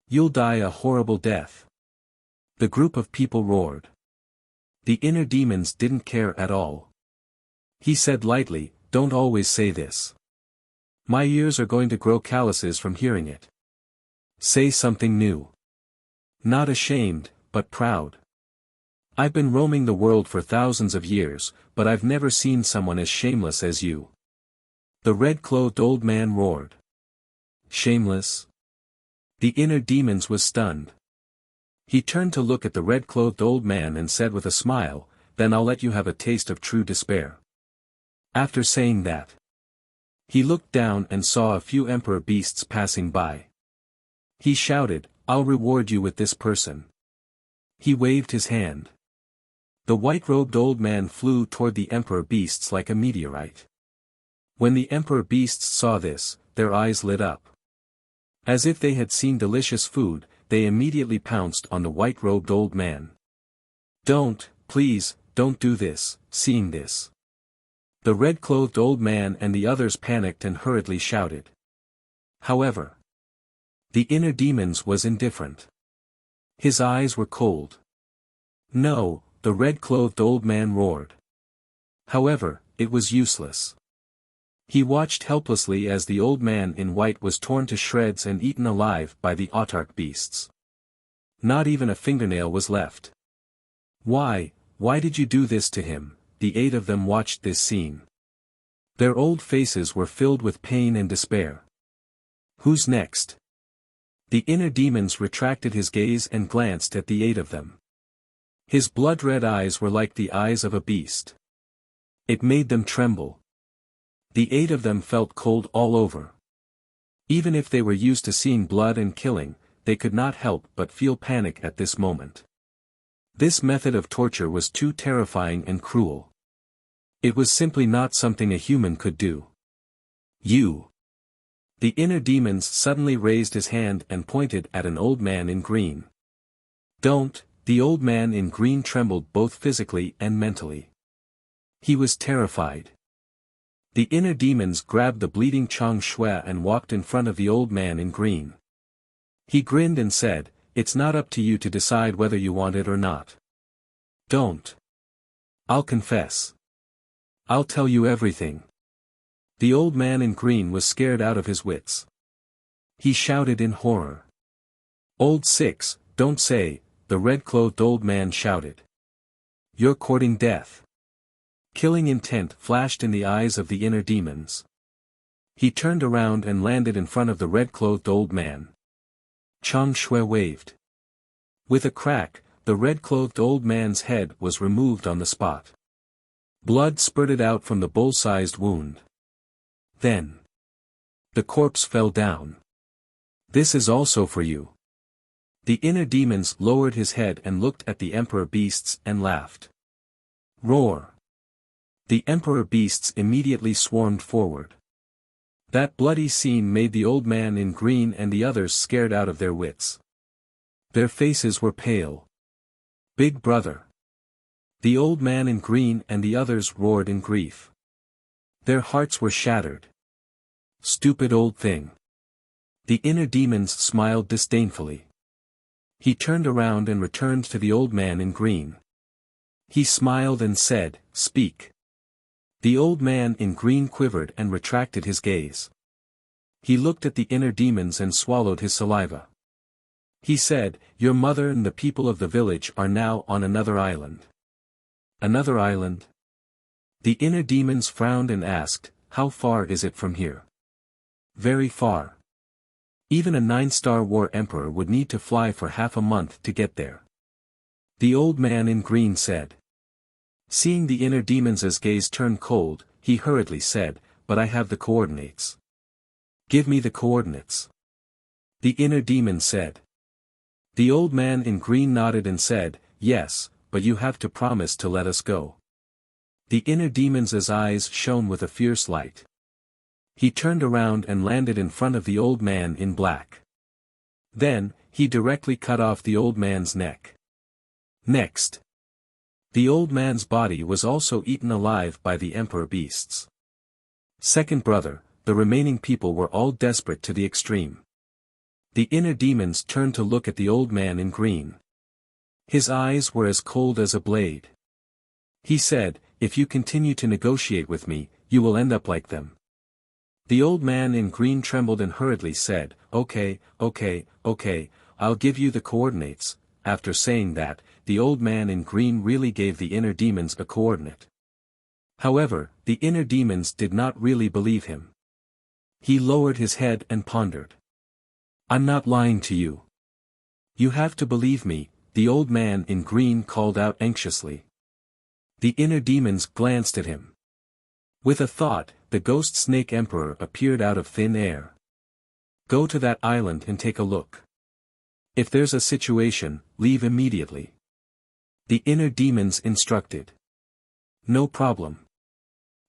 You'll die a horrible death." The group of people roared. The inner demons didn't care at all. He said lightly, "Don't always say this. My ears are going to grow calluses from hearing it. Say something new. Not ashamed, but proud. I've been roaming the world for thousands of years, but I've never seen someone as shameless as you." The red-clothed old man roared. "Shameless?" The inner demons was stunned. He turned to look at the red-clothed old man and said with a smile, "Then I'll let you have a taste of true despair." After saying that, he looked down and saw a few emperor beasts passing by. He shouted, "I'll reward you with this person." He waved his hand. The white-robed old man flew toward the emperor beasts like a meteorite. When the emperor beasts saw this, their eyes lit up. As if they had seen delicious food, they immediately pounced on the white-robed old man. "Don't, please, don't do this." Seeing this, the red-clothed old man and the others panicked and hurriedly shouted. However, the inner demons was indifferent. His eyes were cold. "No," the red-clothed old man roared. However, it was useless. He watched helplessly as the old man in white was torn to shreds and eaten alive by the autarch beasts. Not even a fingernail was left. Why did you do this to him?" The 8 of them watched this scene. Their old faces were filled with pain and despair. "Who's next?" The inner demons retracted his gaze and glanced at the 8 of them. His blood-red eyes were like the eyes of a beast. It made them tremble. The 8 of them felt cold all over. Even if they were used to seeing blood and killing, they could not help but feel panic at this moment. This method of torture was too terrifying and cruel. It was simply not something a human could do. You. The inner demons suddenly raised his hand and pointed at an old man in green. Don't. The old man in green trembled both physically and mentally. He was terrified. The inner demons grabbed the bleeding Chang Shui and walked in front of the old man in green. He grinned and said, "It's not up to you to decide whether you want it or not. Don't. I'll confess. I'll tell you everything." The old man in green was scared out of his wits. He shouted in horror. "Old Six, don't say," the red-clothed old man shouted. "You're courting death." Killing intent flashed in the eyes of the inner demons. He turned around and landed in front of the red-clothed old man. Chang Shui waved. With a crack, the red-clothed old man's head was removed on the spot. Blood spurted out from the bull-sized wound. Then the corpse fell down. "This is also for you." The inner demons lowered his head and looked at the emperor beasts and laughed. Roar! The emperor beasts immediately swarmed forward. That bloody scene made the old man in green and the others scared out of their wits. Their faces were pale. "Big brother!" The old man in green and the others roared in grief. Their hearts were shattered. "Stupid old thing." The inner demons smiled disdainfully. He turned around and returned to the old man in green. He smiled and said, "Speak." The old man in green quivered and retracted his gaze. He looked at the inner demons and swallowed his saliva. He said, "Your mother and the people of the village are now on another island." "Another island?" The inner demons frowned and asked, "How far is it from here?" "Very far. Even a 9-star war emperor would need to fly for half a month to get there." The old man in green said. Seeing the inner demons' gaze turn cold, he hurriedly said, "But I have the coordinates." "Give me the coordinates." The inner demon said. The old man in green nodded and said, "Yes, but you have to promise to let us go." The inner demon's eyes shone with a fierce light. He turned around and landed in front of the old man in black. Then, he directly cut off the old man's neck. Next, the old man's body was also eaten alive by the emperor beasts. Second brother, the remaining people were all desperate to the extreme. The inner demons turned to look at the old man in green. His eyes were as cold as a blade. He said, "If you continue to negotiate with me, you will end up like them." The old man in green trembled and hurriedly said, Okay, I'll give you the coordinates." After saying that, the old man in green really gave the inner demons a coordinate. However, the inner demons did not really believe him. He lowered his head and pondered. "I'm not lying to you. You have to believe me," the old man in green called out anxiously. The inner demons glanced at him. With a thought, the ghost snake emperor appeared out of thin air. "Go to that island and take a look. If there's a situation, leave immediately." The inner demons instructed. "No problem."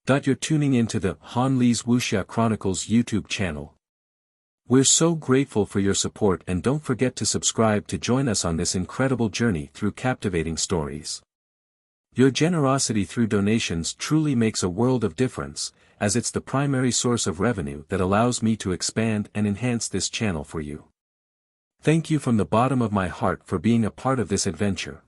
You're tuning into the Han Li's Wuxia Chronicles YouTube channel. We're so grateful for your support, and don't forget to subscribe to join us on this incredible journey through captivating stories. Your generosity through donations truly makes a world of difference, as it's the primary source of revenue that allows me to expand and enhance this channel for you. Thank you from the bottom of my heart for being a part of this adventure.